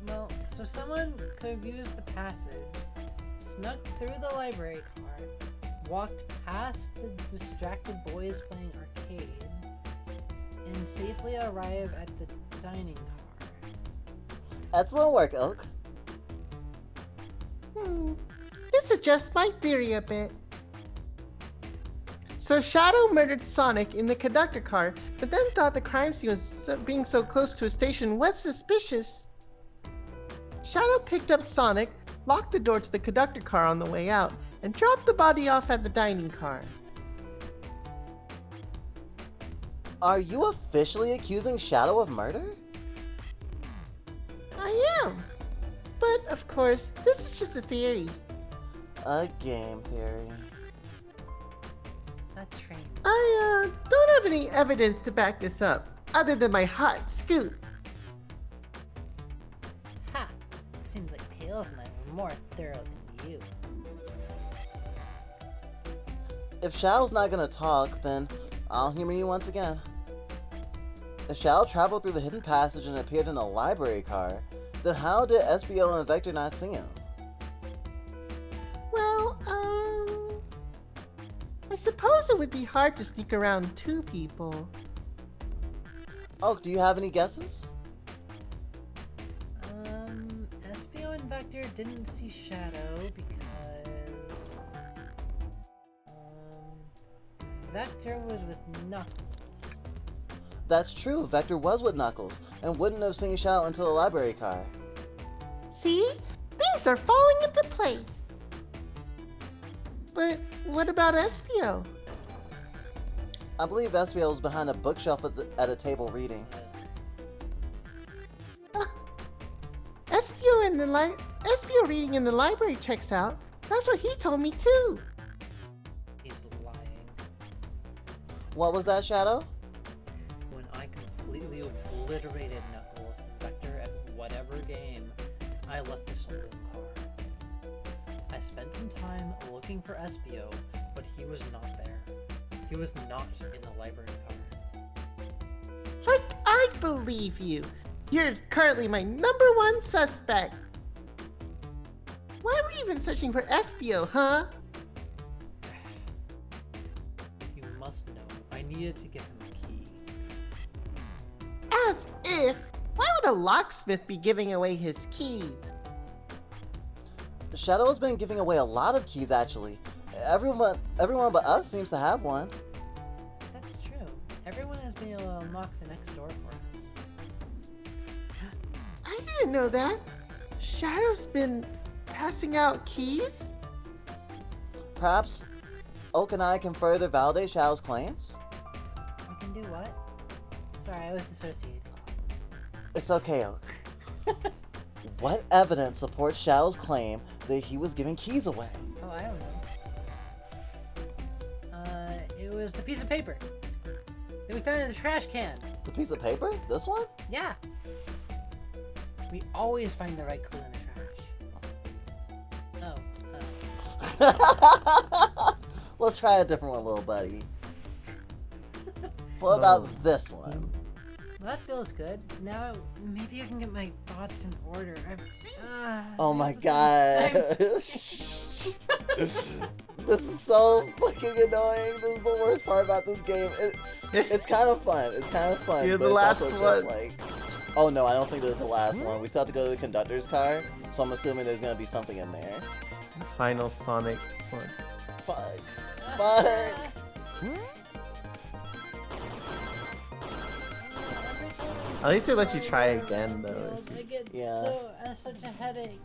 Well, so someone could have used the passage, snuck through the library car, walked past the distracted boys playing arcade, and safely arrive at the dining car. Excellent work, Oak. This adjusts my theory a bit. So Shadow murdered Sonic in the conductor car, but then thought the crime scene was being so close to a station was suspicious. Shadow picked up Sonic, locked the door to the conductor car on the way out, and dropped the body off at the dining car. Are you officially accusing Shadow of murder? I am. But, of course, this is just a theory. A game theory. That train. I, don't have any evidence to back this up, other than my hot scoop. Ha! It seems like Tails and I were more thorough than you. If Shadow's not gonna talk, then I'll humor you once again. If Shadow traveled through the hidden passage and appeared in a library car, then how did SBO and Vector not see him? Well, I suppose it would be hard to sneak around two people. Oh, do you have any guesses? SBO and Vector didn't see Shadow because Vector was with Knuckles. That's true, Vector was with Knuckles, and wouldn't have seen Shadow until the library car. See? Things are falling into place. But what about SBO? I believe SBO was behind a bookshelf at a table reading. SBO reading in the library checks out. That's what he told me too. He's lying. What was that, Shadow? When I completely obliterated Knuckles and Vector at whatever game, I left the saloon car. I spent some time looking for SBO, but he was not there. He was not in the library car. Like, I believe you. You're currently my #1 suspect. Why were you even searching for SBO, huh? You must know, I needed to give him a key. As if. Why would a locksmith be giving away his keys? Shadow has been giving away a lot of keys, actually. Everyone but us seems to have one. That's true. Everyone has been able to unlock the next door for us. I didn't know that. Shadow's been passing out keys? Perhaps Oak and I can further validate Shadow's claims? We can do what? Sorry, I was dissociated. It's okay, Oak. What evidence supports Shadow's claim that he was giving keys away? Oh, I don't know. It was the piece of paper that we found in the trash can. The piece of paper? This one? Yeah. We always find the right clue in the trash. Oh. Let's try a different one, little buddy. What about this one? Well, that feels good. Now, maybe I can get my thoughts in order. Oh my god. This is so fucking annoying. This is the worst part about this game. It's kind of fun. It's kind of fun. You're but the it's last also one. just like, oh no, I don't think this is the last one. We still have to go to the conductor's car, so I'm assuming there's gonna be something in there. Final Sonic one. Fuck. Fuck. At least it lets you try again, though. I get Yeah. such a headache.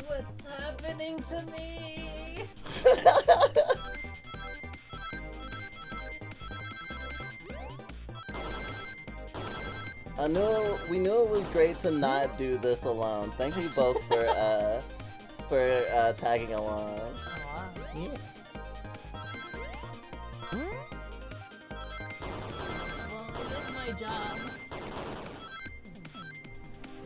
What's happening to me? We knew it was great to not do this alone. Thank you both for tagging along. Yeah. Well, that's my job.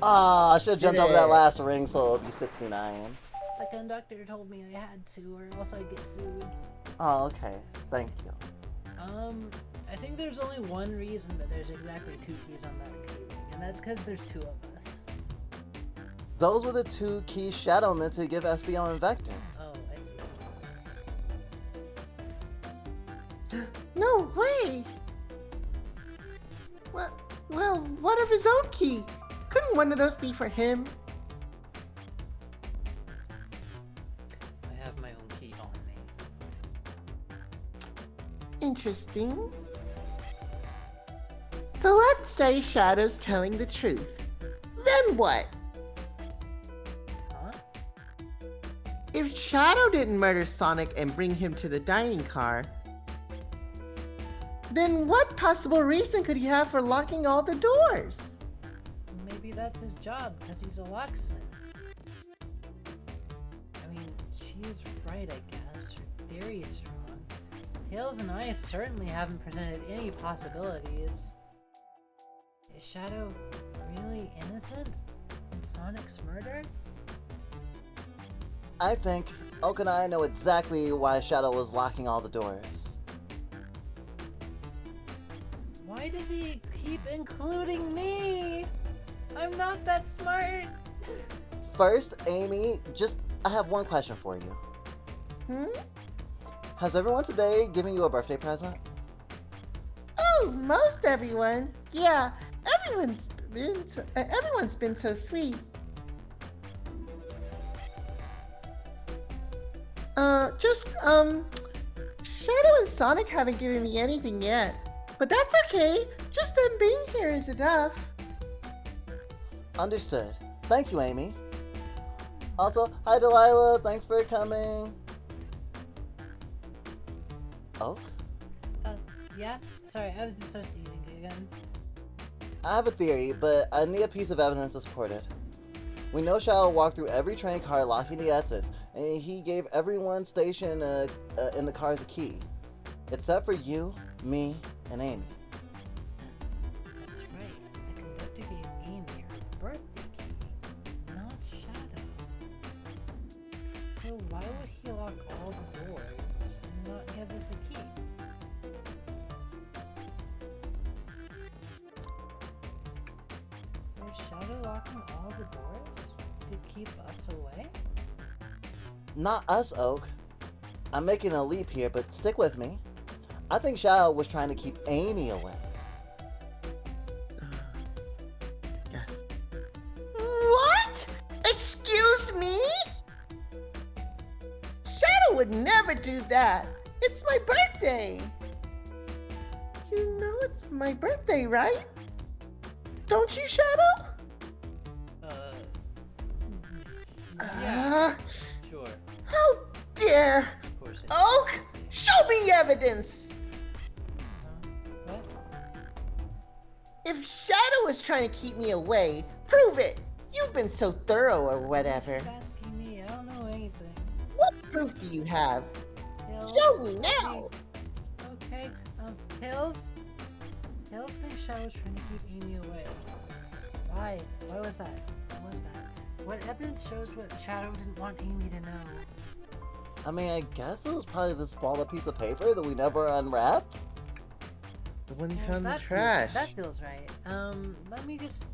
Ah, I should have jumped over that last ring so it would be 69. The conductor told me I had to, or else I'd get sued. Oh, okay. Thank you. I think there's only one reason that there's exactly 2 keys on that key ring, and that's because there's 2 of us. Those were the 2 keys Shadow meant to give SBO and Vector. Oh, I see. No way! Well, what of his own key? Couldn't one of those be for him? I have my own key on me. Interesting. So let's say Shadow's telling the truth. Then what? Huh? If Shadow didn't murder Sonic and bring him to the dining car, Then what possible reason could he have for locking all the doors? Maybe that's his job, because he's a locksmith. I mean, she's right, I guess. Her theory is strong. Tails and I certainly haven't presented any possibilities. Is Shadow really innocent in Sonic's murder? I think Oak and I know exactly why Shadow was locking all the doors. Why does he keep including me? I'm not that smart. First, Amy, I have one question for you. Has everyone today given you a birthday present? Oh, most everyone. Yeah, everyone's been so sweet. Shadow and Sonic haven't given me anything yet. But that's okay. Just them being here is enough. Understood. Thank you, Amy. Also, hi Delilah, thanks for coming. Oak? Yeah? Sorry, I was dissociating again. I have a theory, but I need a piece of evidence to support it. We know Shadow walked through every train car locking the exits, and he gave everyone stationed in the cars a key. Except for you, me, and Amy. That's right. The conductor gave Amy her birthday key, not Shadow. So why would he lock all the doors and not give us a key? Was Shadow locking all the doors to keep us away? Not us, Oak. I'm making a leap here, but stick with me. I think Shadow was trying to keep Amy away. Yes. What? Excuse me? Shadow would never do that. It's my birthday. You know it's my birthday, right? Don't you, Shadow? Yeah, sure. How dare! Of course it Oak, show me evidence! What? If Shadow is trying to keep me away, prove it! You've been so thorough or whatever. Keep asking me. I don't know anything. What proof do you have? Tails, Show me now! Okay, Tails? Tails thinks Shadow's trying to keep Amy away. Why? Why was that? What was that? What evidence shows what Shadow didn't want Amy to know? I mean, I guess it was probably this smaller piece of paper that we never unwrapped. The one you Well, found in the that trash. That feels right. Let me just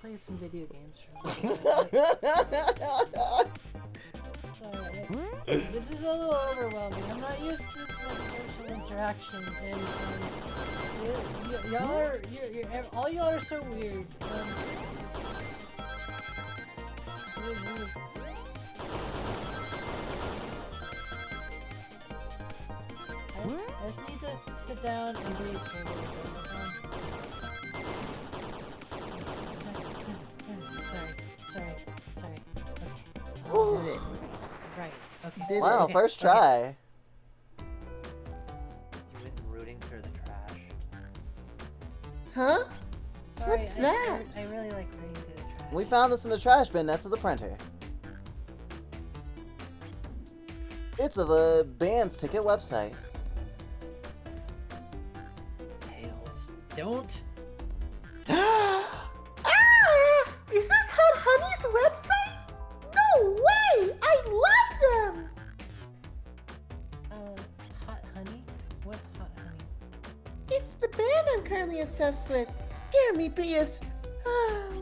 play some video games for a Sorry, this is a little overwhelming. I'm not used to this much social interaction, and y'all are all y'all are so weird. I just need to sit down and breathe for a little bit. Sorry. Okay. Did it. Right. Okay. Did it. Wow, Okay, first okay. try. You've been rooting through the trash. Huh? Sorry, What's that? I really like reading through the trash. We found this in the trash bin next to the printer. It's of a band's ticket website. Tails. Don't. Is this Hot Honey's website? No way! I love them! Hot Honey? What's Hot Honey? It's the band I'm currently obsessed with. Jeremy B is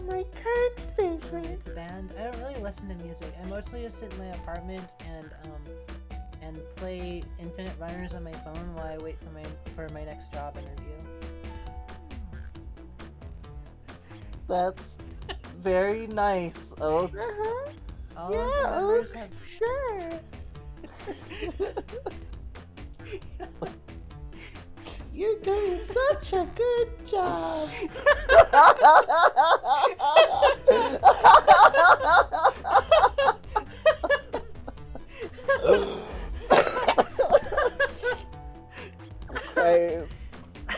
my current favorite. It's a band. I don't really listen to music. I mostly just sit in my apartment and play Infinite Runners on my phone while I wait for my next job interview. That's very nice, Oak. Uh-huh. All Yeah, of the members Oak, have sure. You're doing such a good job.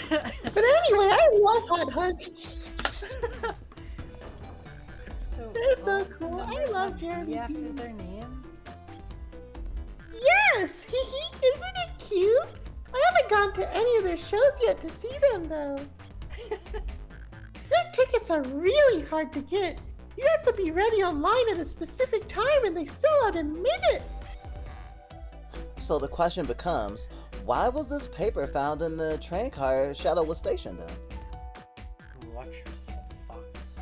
But anyway, I love hot honey. So They're so all of the cool. I members love have Jeremy B after Bean. their name? Yes! Isn't it cute? I haven't gone to any of their shows yet to see them, though. Their tickets are really hard to get. You have to be ready online at a specific time and they sell out in minutes. So the question becomes, why was this paper found in the train car Shadow was stationed in? Watch yourself, Fox.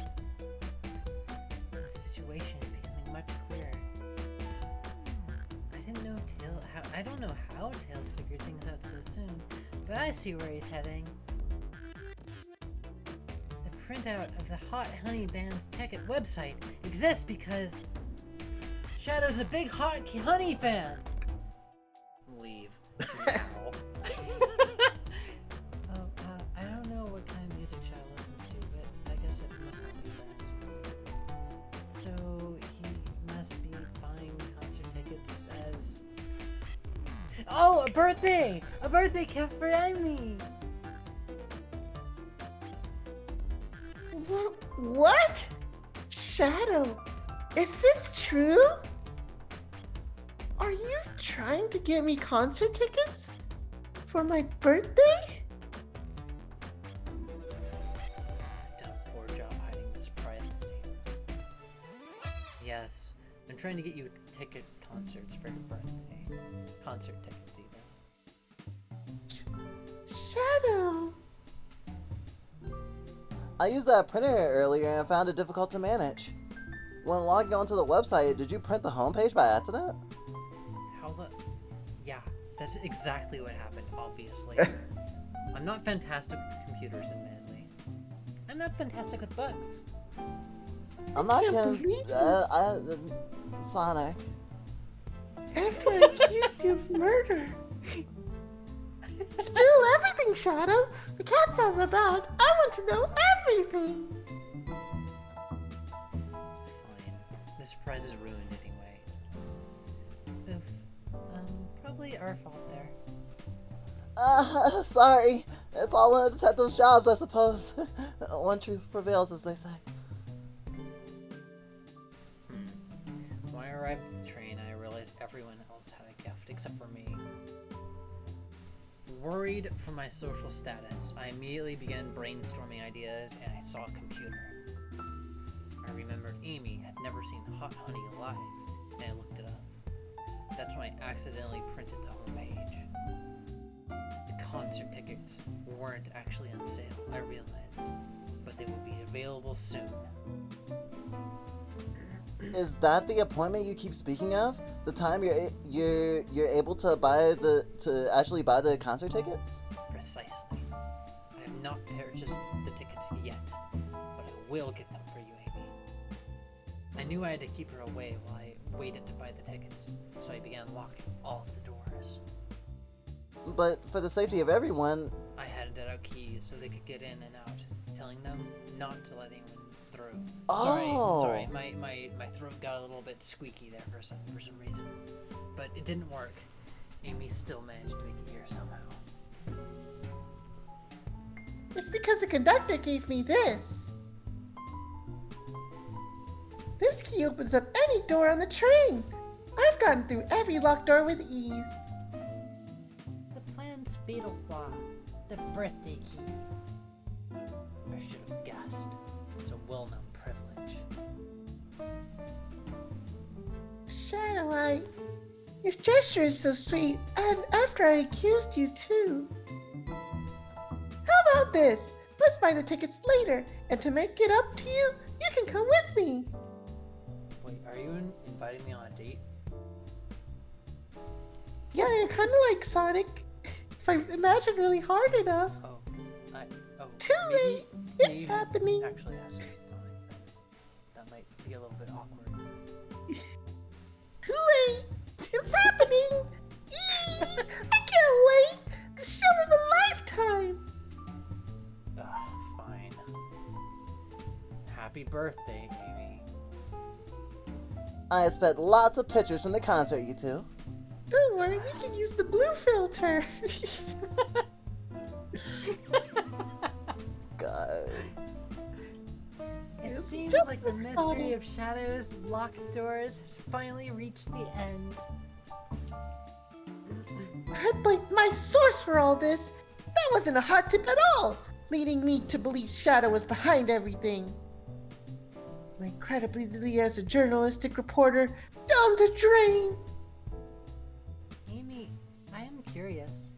The situation is becoming much clearer. I don't know how Tails figured things out so soon, but I see where he's heading. The printout of the Hot Honey Band's ticket website exists because Shadow's a big Hot Honey fan. Leave. Now. I don't know what kind of music Shadow listens to, but I guess it must not be that. So he must be buying concert tickets as... Oh, a birthday! A birthday gift for Amy! What? Shadow, is this true? Are you trying to get me concert tickets? For my birthday? I've done a poor job hiding the surprise, it seems. Yes, I'm trying to get you concerts for your birthday. Concert tickets, even. Shadow. I used that printer earlier and found it difficult to manage. When logging onto the website, did you print the homepage by accident? How the... Yeah, that's exactly what happened, obviously. I'm not fantastic with computers, admittedly. I'm not fantastic with bugs. I'm not can't kidding. believe this. Sonic. After I accused you of murder. Spill everything, Shadow. The cat's out of the bag. I want to know everything. Fine. The surprise is ruined anyway. Oof. Probably our fault there. Sorry. It's all one of the detective's jobs, I suppose. One truth prevails, as they say. When I arrived at the train, I realized everyone else had a gift except for me. Worried for my social status, I immediately began brainstorming ideas and I saw a computer. I remembered Amy had never seen Hot Honey live, and I looked it up. That's when I accidentally printed the homepage. The concert tickets weren't actually on sale, I realized, but they would be available soon. Is that the appointment you keep speaking of? The time you're able to actually buy the concert tickets? Precisely. I have not purchased the tickets yet, but I will get them for you, Amy. I knew I had to keep her away while I waited to buy the tickets, so I began locking all of the doors. But for the safety of everyone, I handed out keys so they could get in and out, telling them not to let anyone through. Oh. Sorry, my throat got a little bit squeaky there for some reason. But it didn't work. Amy still managed to make it here somehow. It's because the conductor gave me this. This key opens up any door on the train. I've gotten through every locked door with ease. The plan's fatal flaw. The birthday key. I should have guessed. It's a well-known privilege. Shadow, your gesture is so sweet, and after I accused you too. How about this? Let's buy the tickets later, and to make it up to you, you can come with me. Wait, are you inviting me on a date? Yeah, you're kind of like Sonic. If I imagine really hard enough. Too late. It's you happening. Actually, ask Sonic. That might be a little bit awkward. Too late. It's happening. Eee, I can't wait. The show of a lifetime. Fine. Happy birthday, Amy. I expect lots of pictures from the concert, you two. Don't worry, we can use the blue filter. seems Just like the like mystery Sonic. of Shadow's locked doors has finally reached the end. I'd blame my source for all this. That wasn't a hot tip at all, leading me to believe Shadow was behind everything. My credibility as a journalistic reporter down the drain. Amy, I am curious.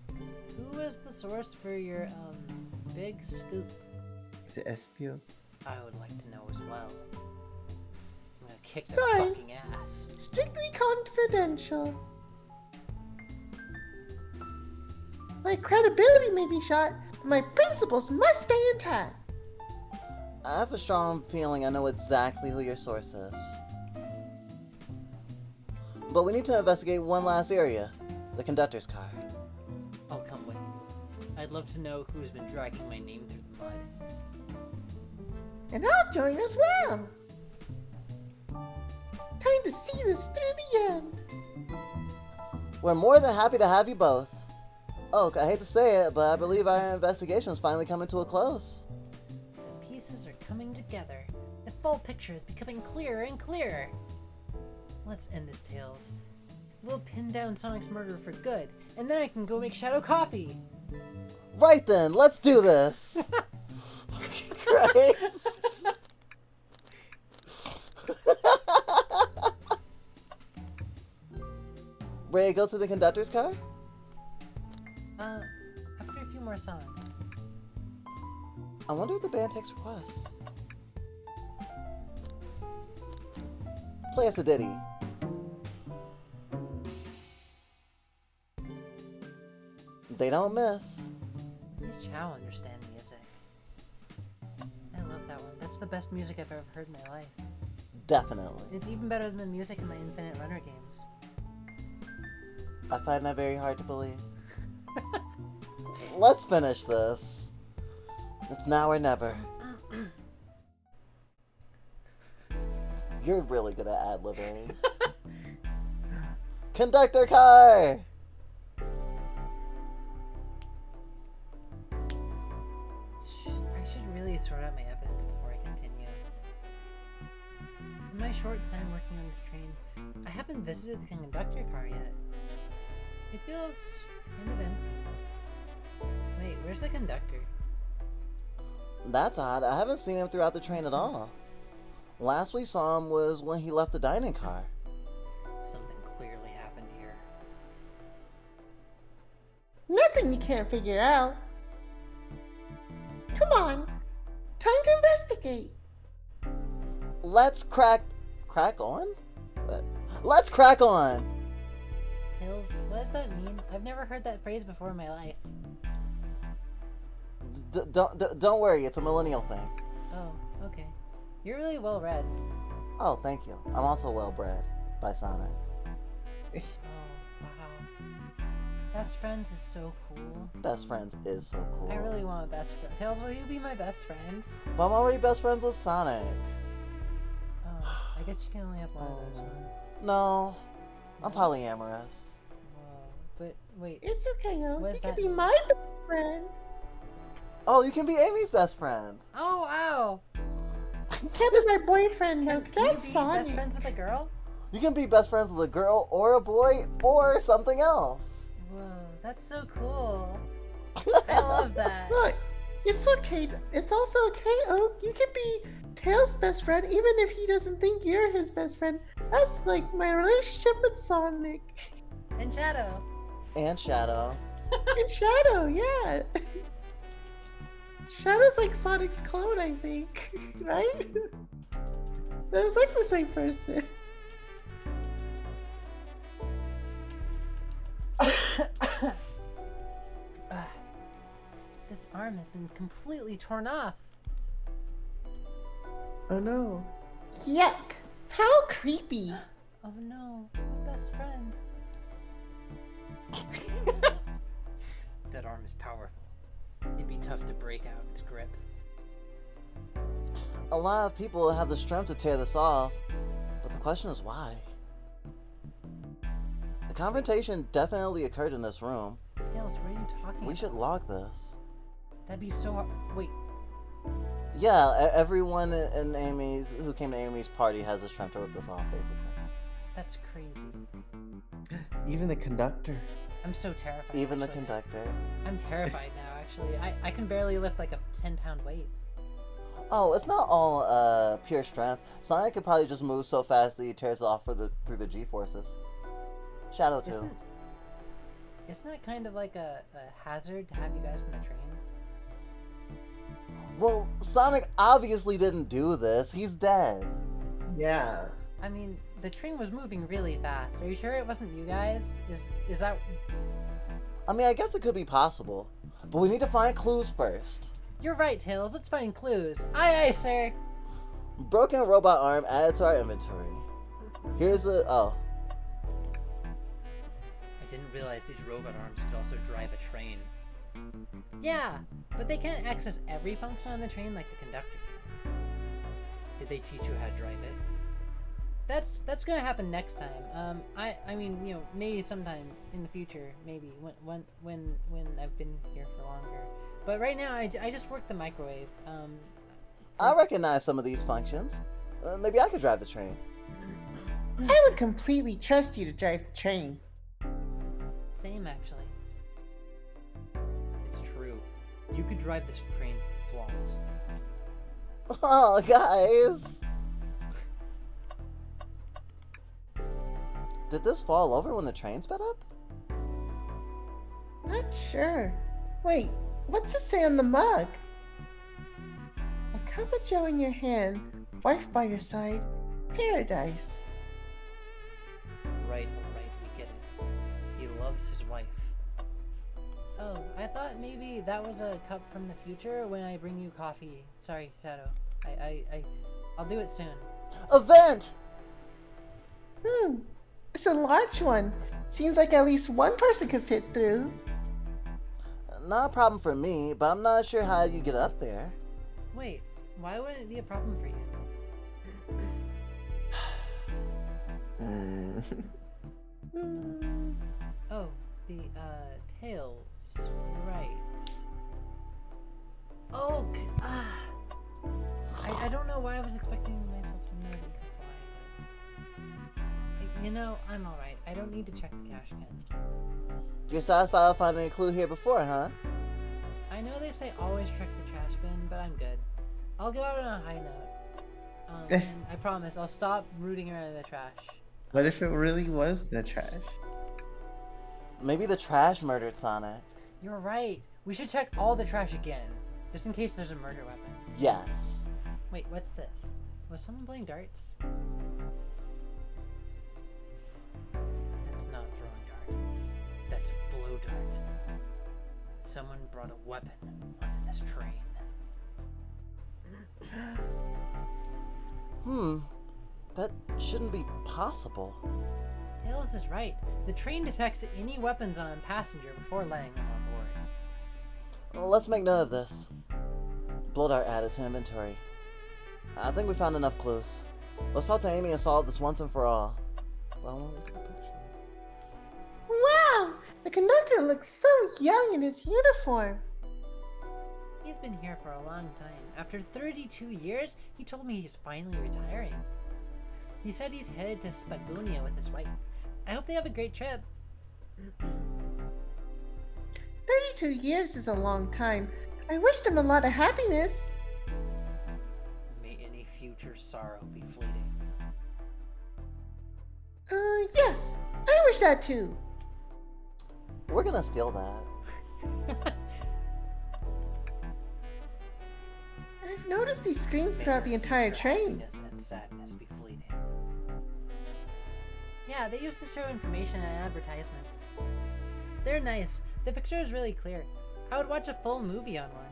Who was the source for your, big scoop? Is it Espio? I would like to know as well. I'm gonna kick their Sorry. fucking ass. Strictly confidential. My credibility may be shot, but my principles must stay intact. I have a strong feeling I know exactly who your source is. But we need to investigate one last area, the conductor's car. I'll come with you. I'd love to know who's been dragging my name through the mud. And I'll join as well. Time to see this through the end. We're more than happy to have you both. Oak, I hate to say it, but I believe our investigation is finally coming to a close. The pieces are coming together. The full picture is becoming clearer and clearer. Let's end this, Tails. We'll pin down Sonic's murderer for good, and then I can go make Shadow coffee. Right then, let's do this! Christ! Ready to go to the conductor's car? After a few more songs. I wonder if the band takes requests. Play us a ditty. They don't miss. Does Chow understand music? I love that one. That's the best music I've ever heard in my life. Definitely. It's even better than the music in my Infinite Runner games. I find that very hard to believe. Let's finish this. It's now or never. You're really good at ad-libbing. Conductor car! I should really sort out my evidence before I continue. In my short time working on this train, I haven't visited the conductor car yet. It feels kind of empty. Wait, where's the conductor? That's odd. I haven't seen him throughout the train at all. Last we saw him was when he left the dining car. Something clearly happened here. Nothing you can't figure out. Come on. Time to investigate. Let's crack on? Let's crack on! Tails, what does that mean? I've never heard that phrase before in my life. Don't worry, it's a millennial thing. Oh, okay. You're really well read. Oh, thank you. I'm also well bred by Sonic. Oh, wow. Best friends is so cool. Best friends is so cool. I really want a best friend. Tails, will you be my best friend? But I'm already best friends with Sonic. Oh, I guess you can only have one of those, huh? No, I'm polyamorous. Whoa. But, wait. It's okay, though. What does You can that be mean? my best friend. Oh, you can be Amy's best friend. Oh, ow! Can't be my boyfriend, though, Can 'cause you that's be Sonic. best friends with a girl? You can be best friends with a girl or a boy or something else. Whoa, that's so cool. I love that. Look, it's okay. It's also okay, Oak. You can be Tails' best friend even if he doesn't think you're his best friend. That's like my relationship with Sonic. And Shadow. And Shadow. And Shadow, yeah. Shadow's like Sonic's clone, I think. Right? That is like the same person. This arm has been completely torn off. Oh no. Yuck! How creepy. Oh no, my best friend. That arm is powerful. It'd be tough to break out its grip. A lot of people have the strength to tear this off, but the question is why? The confrontation definitely occurred in this room. Tails, what are you talking We about? should log this. That'd be so hard. Wait, Yeah, everyone in Amy's who came to Amy's party has this trying to rip this off, basically. That's crazy. Even the conductor. I'm so terrified. Even the actually. conductor. I'm terrified now, actually. I can barely lift like a 10-pound weight. Oh, it's not all pure strength. Sonic could probably just move so fast that he tears it off through the G-forces. Shadow too. Isn't that kind of like a hazard to have you guys in the train? Well, Sonic obviously didn't do this. He's dead. Yeah. I mean, the train was moving really fast. Are you sure it wasn't you guys? Is that... I mean, I guess it could be possible. But we need to find clues first. You're right, Tails. Let's find clues. Aye, aye, sir. Broken robot arm added to our inventory. Here's a... Oh. I didn't realize these robot arms could also drive a train. Yeah, but they can't access every function on the train like the conductor can. Did they teach you how to drive it? That's gonna happen next time. I mean, you know, maybe sometime in the future, maybe when I've been here for longer. But right now, I just work the microwave. I recognize some of these functions. Maybe I could drive the train. I would completely trust you to drive the train. Same actually. It's true. You could drive this train flawlessly. Oh, guys! Did this fall over when the train sped up? Not sure. Wait, what's it say on the mug? A cup of joe in your hand, wife by your side, paradise. Right, alright, we get it. He loves his wife. Oh, I thought maybe that was a cup from the future when I bring you coffee. Sorry, Shadow. I'll do it soon. Event! It's a large one. Seems like at least one person could fit through. Not a problem for me, but I'm not sure how you get up there. Wait, why would it be a problem for you? Oh, the, Tails. Right. Oh, I don't know why I was expecting myself to know that you could fly, but... You know, I'm alright. I don't need to check the cash can. You're satisfied with finding a clue here before, huh? I know they say always check the trash bin, but I'm good. I'll go out on a high note. And I promise, I'll stop rooting around in the trash. What if it really was the trash? Maybe the trash murdered Sonic. You're right. We should check all the trash again, just in case there's a murder weapon. Yes. Wait, what's this? Was someone playing darts? That's not a throwing dart. That's a blow dart. Someone brought a weapon onto this train. That shouldn't be possible. Tails is right. The train detects any weapons on a passenger before letting them on board. Well, let's make note of this. Blow dart added to inventory. I think we found enough clues. Let's talk to Amy and solve this once and for all. Wow! The conductor looks so young in his uniform. He's been here for a long time. After 32 years, he told me he's finally retiring. He said he's headed to Spagonia with his wife. I hope they have a great trip. 32 years is a long time. I wish them a lot of happiness. May any future sorrow be fleeting. Yes. I wish that too. We're gonna steal that. I've noticed these screens throughout the entire train. Happiness and sadness be fleeting. Yeah, they used to show information in advertisements. They're nice. The picture is really clear. I would watch a full movie on one.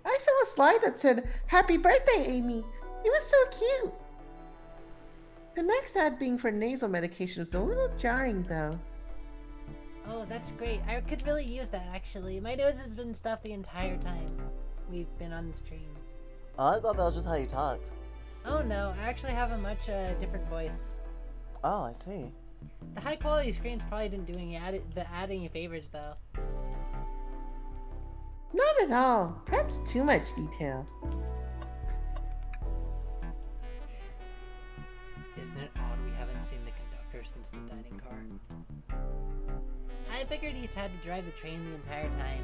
I saw a slide that said, "Happy birthday, Amy." It was so cute. The next ad being for nasal medication was a little jarring though. Oh, that's great. I could really use that actually. My nose has been stuffed the entire time we've been on this train. Oh, I thought that was just how you talked. Oh no, I actually have a much different voice. Oh, I see. The high quality screens probably didn't do the ad any favors though. Not Not at all. Perhaps too much detail. Isn't it odd we haven't seen the conductor since the dining car? I figured he's had to drive the train the entire time.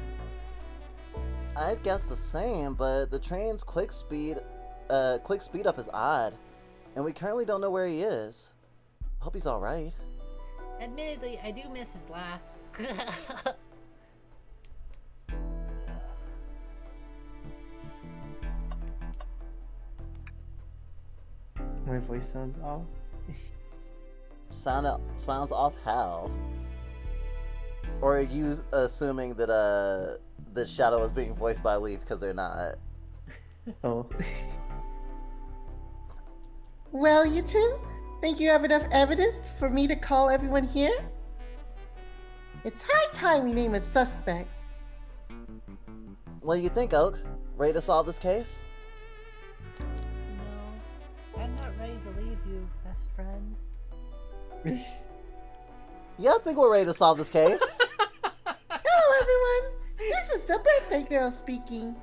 I'd guess the same, but the train's quick speed up is odd, and we currently don't know where he is. Hope he's alright. Admittedly, I do miss his laugh. My voice sounds off. Sounds off how? Or are you assuming that the Shadow is being voiced by Leif because they're not? Oh. Well, you two, think you have enough evidence for me to call everyone here? It's high time we name a suspect. What do you think, Oak? Ready to solve this case? No, I'm not ready to leave you, best friend. Yeah, I think we're ready to solve this case. Hello, everyone. This is the birthday girl speaking.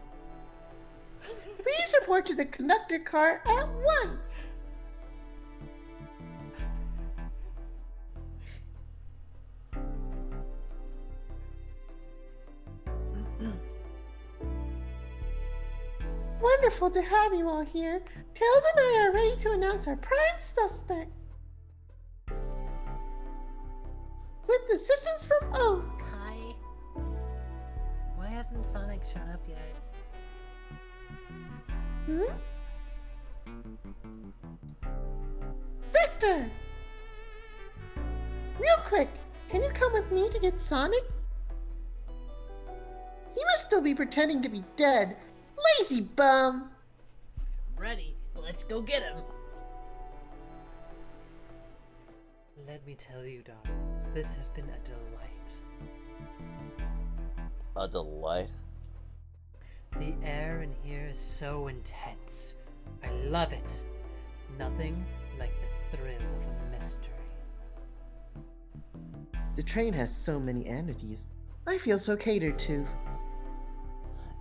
Please report to the conductor car at once. Wonderful to have you all here. Tails and I are ready to announce our prime suspect. With assistance from Oak. Hi. Why hasn't Sonic shown up yet? Victor! Real quick, can you come with me to get Sonic? He must still be pretending to be dead. Lazy bum! Ready. Let's go get him. Let me tell you, darlings, this has been a delight. A delight. The air in here is so intense. I love it. Nothing like the thrill of a mystery. The train has so many amenities. I feel so catered to.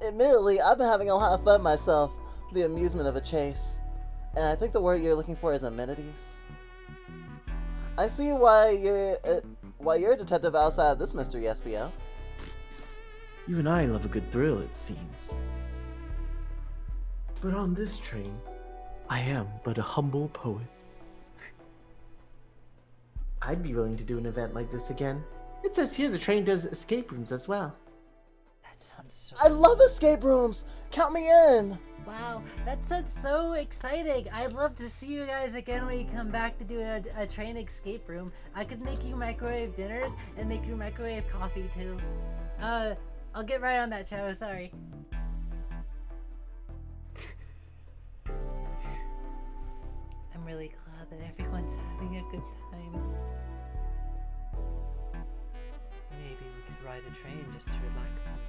Admittedly, I've been having a lot of fun myself. The amusement of a chase. And I think the word you're looking for is amenities. I see why you're a detective outside of this mystery, SBO. You and I love a good thrill, it seems. But on this train, I am but a humble poet. I'd be willing to do an event like this again. It says here the train does escape rooms as well. That sounds so... I love escape rooms! Count me in! Wow, that sounds so exciting! I'd love to see you guys again when you come back to do a train escape room. I could make you microwave dinners and make you microwave coffee too. I'll get right on that, Shadow, sorry. I'm really glad that everyone's having a good time. Maybe we could ride a train just to relax sometime.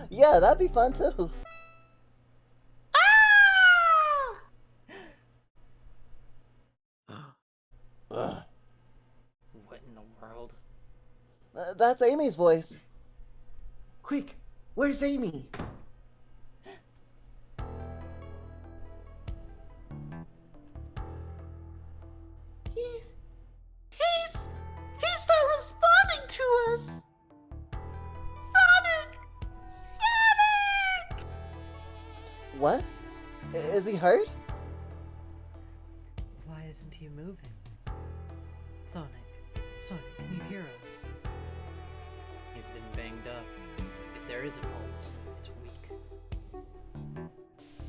Yeah, that'd be fun too. Ugh. What in the world? That's Amy's voice. Quick, where's Amy? He's not responding to us. Sonic! Sonic! What? Is he hurt? Why isn't he moving? Sonic, can you hear us? He's been banged up. If there is a pulse, it's weak.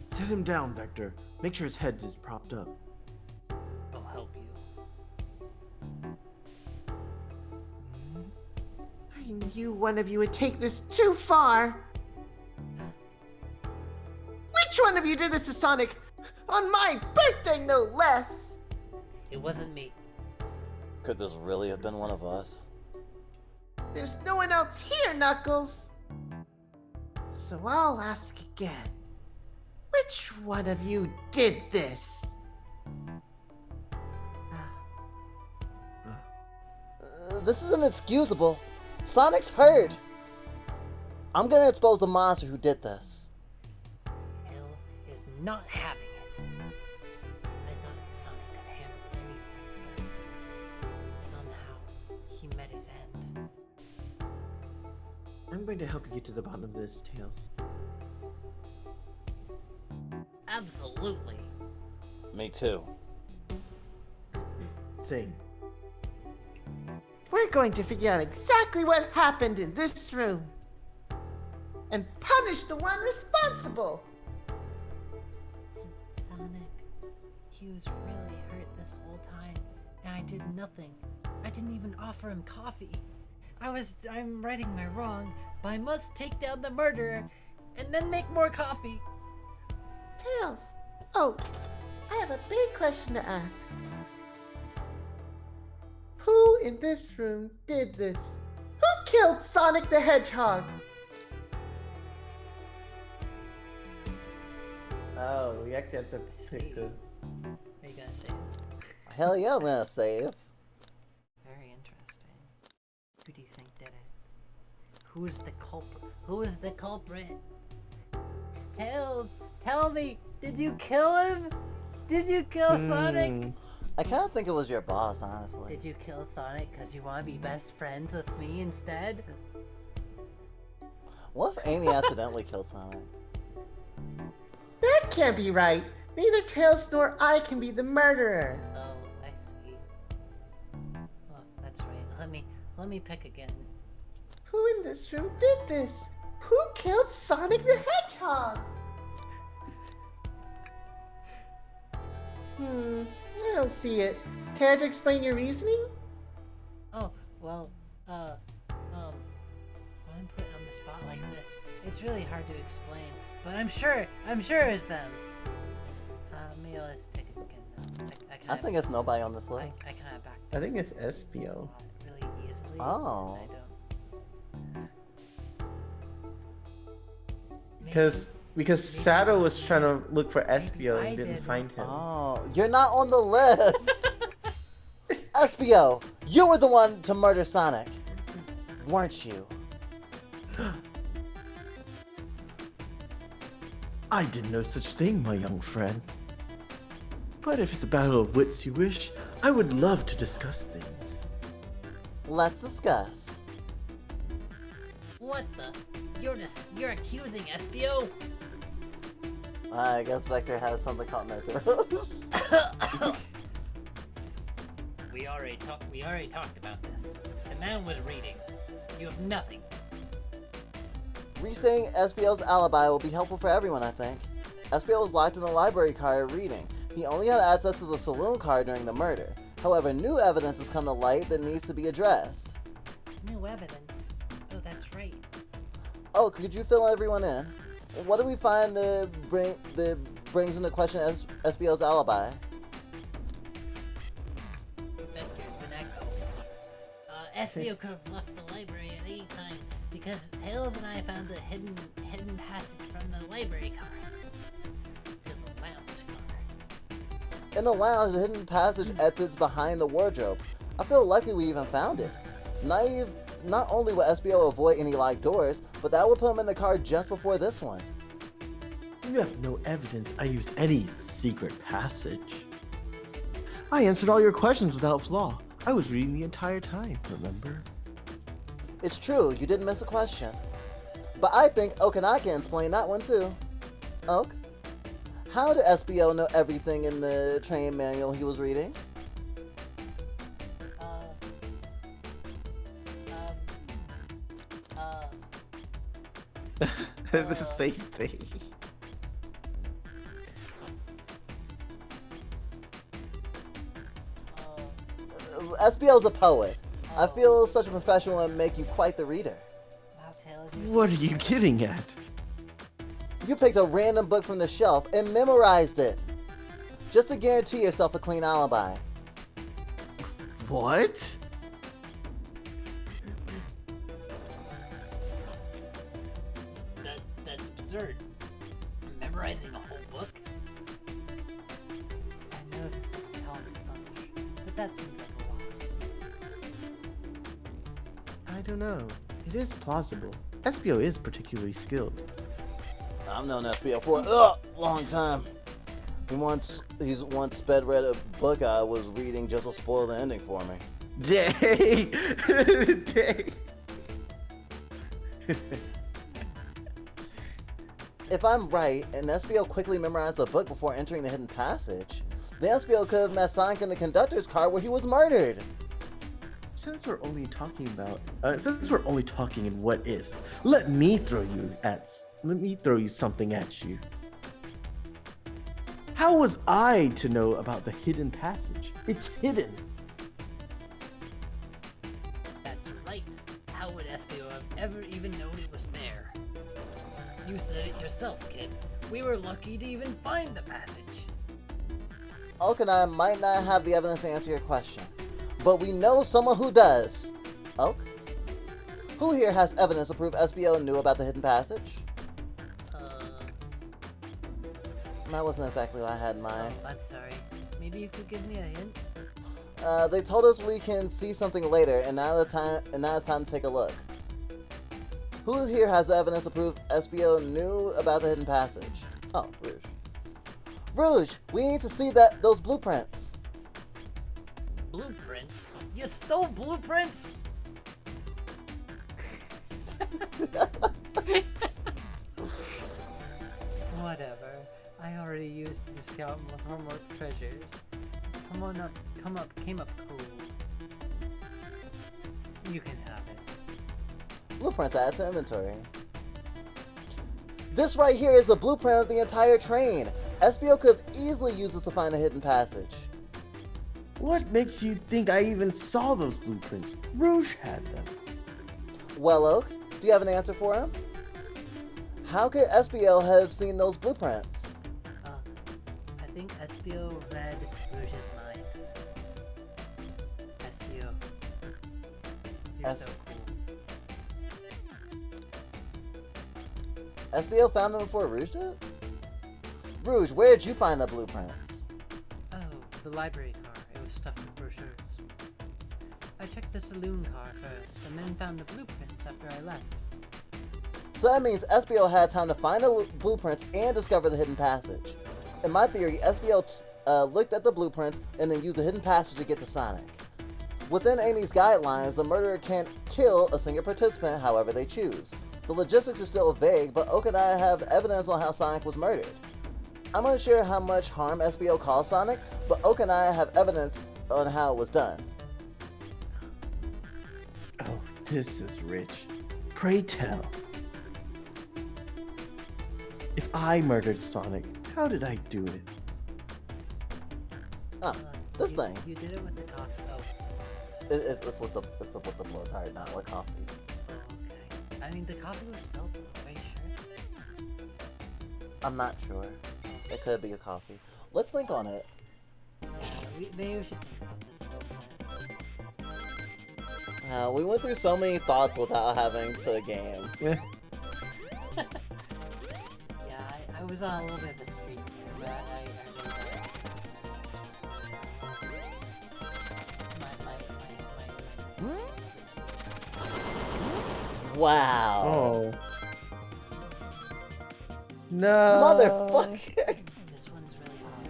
Set him down, Vector. Make sure his head is propped up. I'll help you. I knew one of you would take this too far. Which one of you did this to Sonic? On my birthday, no less. It wasn't me. Could this really have been one of us? There's no one else here, Knuckles. So I'll ask again. Which one of you did this? This is inexcusable. Sonic's hurt. I'm gonna expose the monster who did this. Tails is not having it. I thought Sonic could handle anything, but somehow he met his end. I'm going to help you get to the bottom of this, Tails. Absolutely. Me too. Same. We're going to figure out exactly what happened in this room and punish the one responsible. Sonic, he was really hurt this whole time, and I did nothing. I didn't even offer him coffee. I'm righting my wrong, but I must take down the murderer and then make more coffee. Tails. Oh, I have a big question to ask. Who in this room did this? Who killed Sonic the Hedgehog? Oh, we actually have to pick the... Are you gonna say it? Hell yeah, I'm gonna save. Very interesting. Who do you think did it? Who's the culprit? Who is the culprit? Tails, tell me, did you kill him? Did you kill Sonic? I kind of think it was your boss, honestly. Did you kill Sonic because you want to be best friends with me instead? What if Amy accidentally killed Sonic? That can't be right. Neither Tails nor I can be the murderer. Oh, I see. Oh, that's right. Let me pick again. Who in this room did this? Who killed Sonic the Hedgehog? I don't see it. Care to explain your reasoning? Oh, well, when I'm put on the spot like this, it's really hard to explain. But I'm sure it's them. Maybe let's pick it again though. I think it's nobody on this I list. kind of backed I think it's SPO. really easily. Oh. I don't. Because Shadow was trying to look for SPO I and didn't did. find him. Oh, you're not on the list. SBO, you were the one to murder Sonic, weren't you? I did no such thing, my young friend. But if it's a battle of wits you wish, I would love to discuss things. Let's discuss. What the? You're accusing SBO? I guess Vector has something caught in their throat. We already talked about this. The man was reading. You have nothing. Restating SBO's alibi will be helpful for everyone, I think. SBO was locked in the library car reading. He only had access to the saloon car during the murder. However, new evidence has come to light that needs to be addressed. New evidence. Oh, that's right. Oh, could you fill everyone in? What do we find that brings into question SBO's alibi? Vector's been echoed. SBO could have left the library at any time because Tails and I found the hidden passage from the library car to the lounge car. In the lounge, the hidden passage exits behind the wardrobe. I feel lucky we even found it. Not only would SBO avoid any locked doors, but that would put him in the car just before this one. You have no evidence I used any secret passage. I answered all your questions without flaw. I was reading the entire time, remember? It's true, you didn't miss a question. But I think Oak and I can explain that one too. Oak, how did SBO know everything in the training manual he was reading? The same thing. SBO's a poet. I feel such a professional would make you quite the reader. Wow, Tails, you're What are you getting at? You picked a random book from the shelf and memorized it. Just to guarantee yourself a clean alibi. What? That's absurd. Memorizing a whole book? I know this is a talented bunch, but that seems like a lot. I don't know. It is plausible. SBO is particularly skilled. I've known SBL for a long time. He's once sped read a book I was reading just to spoil the ending for me. Dang! Dang! If I'm right, and SBL quickly memorized a book before entering the hidden passage, the SBL could have met Sonic in the conductor's car where he was murdered. Since we're only talking in what ifs, let me throw you something at you. How was I to know about the hidden passage? It's hidden. That's right. How would SBO have ever even known it was there? You said it yourself, kid. We were lucky to even find the passage. Oak and I might not have the evidence to answer your question, but we know someone who does. Oak? Who here has evidence to prove SBO knew about the hidden passage? That wasn't exactly what I had in mind. Oh, I'm sorry. Maybe you could give me a hint? They told us we can see something later, and now it's time to take a look. Who here has evidence to prove SBO knew about the hidden passage? Oh, Rouge. Rouge, we need to see those blueprints. Blueprints? You stole blueprints? Whatever. I already used the scout for more treasures. Came up cool. You can have it. Blueprints added to inventory. This right here is a blueprint of the entire train. SBO could have easily used this to find a hidden passage. What makes you think I even saw those blueprints? Rouge had them. Well, Oak, do you have an answer for him? How could SBO have seen those blueprints? I think SBO read Rouge's mind. SBO. You're so cool. SBO found them before Rouge did? Rouge, where did you find the blueprints? Oh, the library car. It was stuffed with brochures. I checked the saloon car first, and then found the blueprints after I left. So that means SBO had time to find the blueprints and discover the hidden passage. In my theory, SBO looked at the blueprints and then used the hidden passage to get to Sonic. Within Amy's guidelines, the murderer can kill a single participant however they choose. The logistics are still vague, but Oak and I have evidence on how Sonic was murdered. I'm unsure how much harm SBO caused Sonic, but Oak and I have evidence on how it was done. Oh, this is rich. Pray tell. If I murdered Sonic, how did I do it? This thing. You did it with the coffee. Oh, It's with the blow tart, not with coffee. okay. I mean, the coffee was spelled. Are you sure? I'm not sure. It could be a coffee. Let's think on it. Maybe we should think about this a little bit. We went through so many thoughts without having to game. Yeah. Yeah, I was on a little bit of a streak there, but I Wow. Oh. No. Motherfucker. This one's really hot.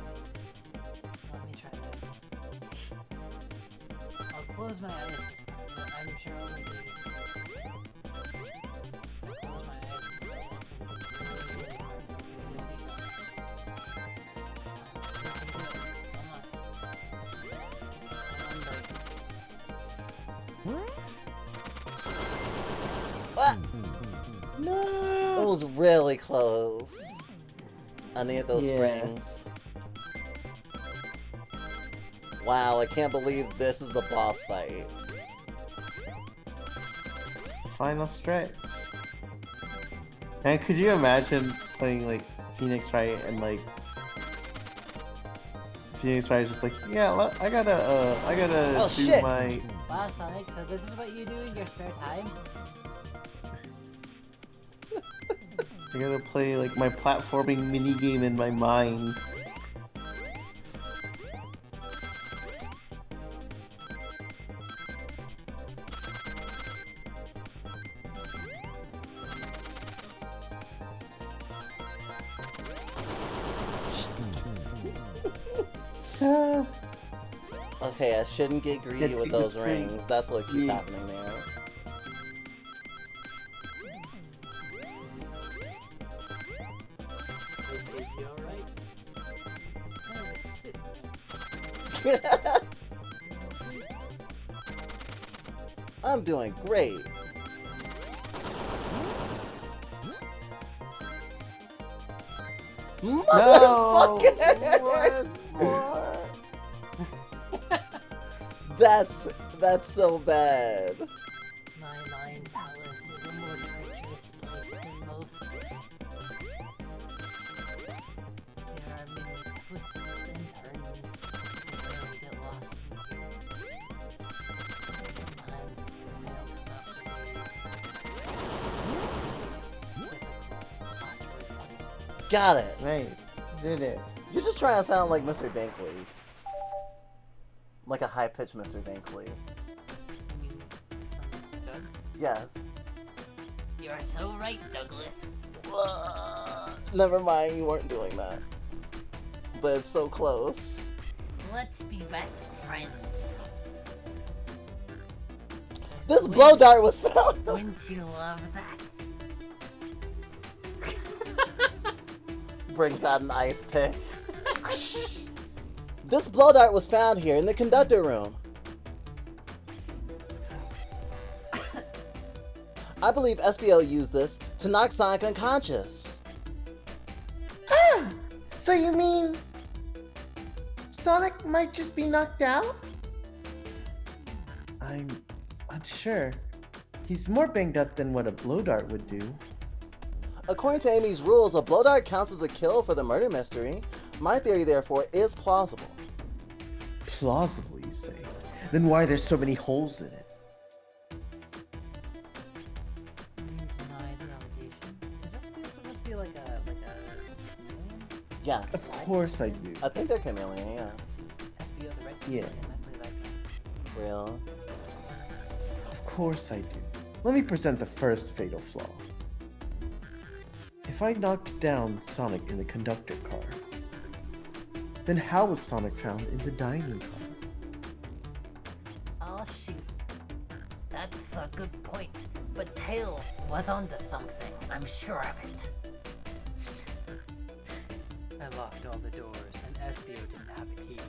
Let me try that. I'll close my eyes this time, but I'm sure I'll make it close. Close my eyes and see. Really hard. Ah, No. it was really close. I needed those Yeah. springs. Wow, I can't believe this is the boss fight. The final stretch. And could you imagine playing like Phoenix Wright and like Phoenix Wright is just like, yeah, I gotta Oh, do shit. my. Wow, Sonic, so this is what you do in your spare time? I gotta play like my platforming mini game in my mind. Okay, I shouldn't get greedy Yeah, with take the those screen. rings. That's what keeps Yeah. happening there. Is he alright? Oh, shit. I'm doing great. Motherfucker! One more. That's so bad. My mind palace is a more treacherous place than most. There are many twists and turns that really get lost in here. Sometimes I don't come out for days. Difficult crossword puzzle. Got it. Right, did it. You're just trying to sound like Mr. Dinkley. Like a high-pitched Mr. Dinkley. I mean, Doug? Yes. You're so right, Douglas. Never mind, you weren't doing that. But it's so close. Let's be best friends. This blow dart was found. Wouldn't you love that? Brings out an ice pick. This blow dart was found here in the conductor room. I believe SBO used this to knock Sonic unconscious. Ah! So you mean Sonic might just be knocked out? I'm unsure. He's more banged up than what a blow dart would do. According to Amy's rules, a blow dart counts as a kill for the murder mystery. My theory, therefore, is plausible. Plausible, you say? Then why there's so many holes in it? You deny the allegations. Is that supposed to be like a chameleon? Yes. Of course I do. I think they're chameleon, yeah. SBO the red Yeah. chameleon, I play that game. Real. Of course I do. Let me present the first fatal flaw. If I knocked down Sonic in the conductor car, then how was Sonic found in the dining car? Oh shoot. That's a good point. But Tails was onto something. I'm sure of it. I locked all the doors, and SBO didn't have a key.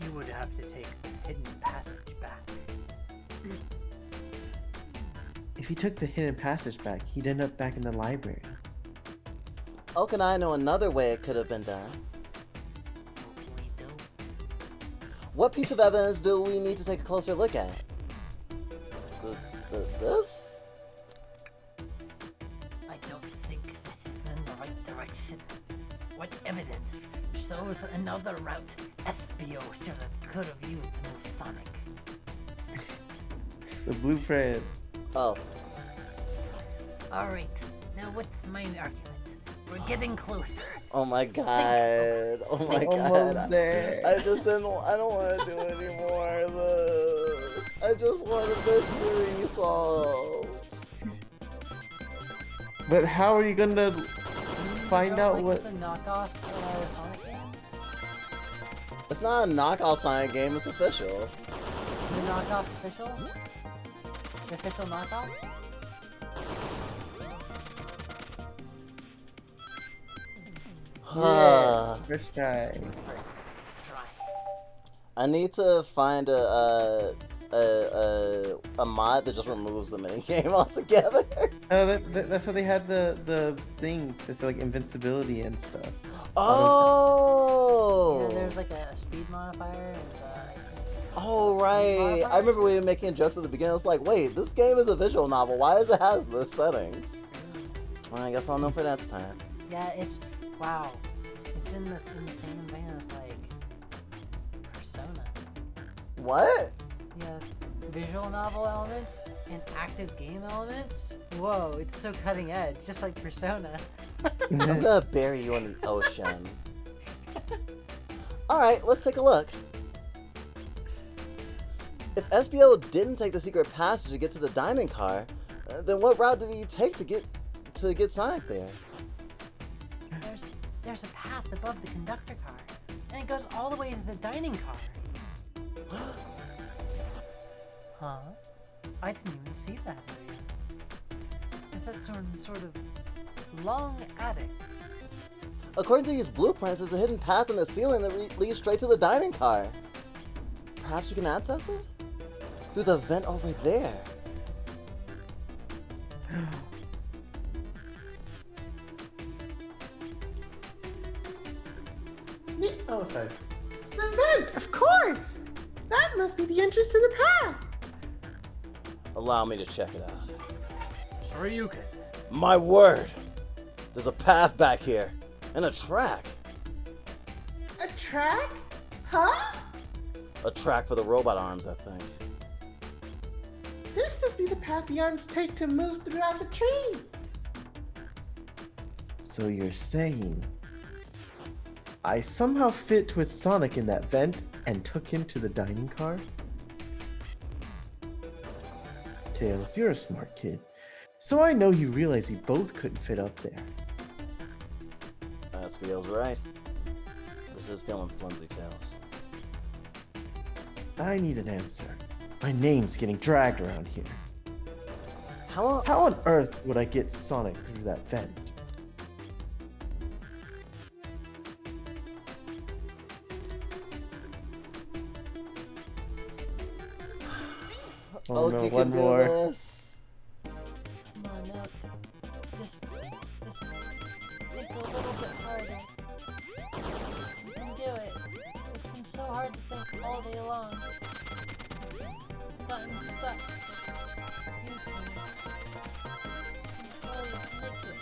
He would have to take the hidden passage back. If he took the hidden passage back, he'd end up back in the library. Oak and I know another way it could have been done. We do. What piece of evidence do we need to take a closer look at? This? I don't think this is in the right direction. What evidence shows another route SBO could have used to move Sonic? The blueprint. Oh. Alright, now what's my argument? We're getting closer. Oh my god. Oh my Almost god. there. I don't want to do any more of this. I just want a mystery solved. But how are you gonna find out what? The knockoff Sonic game? It's not a knockoff Sonic game, it's official. The knockoff official? The official knockoff? First try. First try. I need to find a mod that just removes the minigame altogether. Oh, that's why they had the thing. It's like invincibility and stuff. Oh! Yeah, there's like a speed modifier and Oh, right. I remember we were making jokes at the beginning. It's like, wait, this game is a visual novel. Why does it have this settings? Well, I guess I'll know for next time. yeah, it's wow. It's in the same vein as like Persona. What? Yeah, visual novel elements and active game elements. Whoa, it's so cutting edge, just like Persona. I'm gonna bury you in the ocean. Alright, let's take a look. If SBO didn't take the secret passage to get to the dining car, then what route did he take to get Sonic there? There's a path above the conductor car. And it goes all the way to the dining car. Huh? I didn't even see that area. Is that some sort of long attic? According to these blueprints, there's a hidden path in the ceiling that leads straight to the dining car. Perhaps you can access it? Through the vent over there. Oh, sorry. The vent, of course! That must be the entrance to the path! Allow me to check it out. Sure you can. My word! There's a path back here, and a track. A track? Huh? A track for the robot arms, I think. This must be the path the arms take to move throughout the train. So you're saying I somehow fit with Sonic in that vent and took him to the dining car? Tails, you're a smart kid. So I know you realize you both couldn't fit up there. SBO's right. This is feeling flimsy, Tails. I need an answer. My name's getting dragged around here. How on earth would I get Sonic through that vent? Oh no, you one can do more. this. Come on, Nook. Just think a little bit harder. You can do it. It's been so hard to think all day long. Gotten stuck. You can. Oh, you can make it.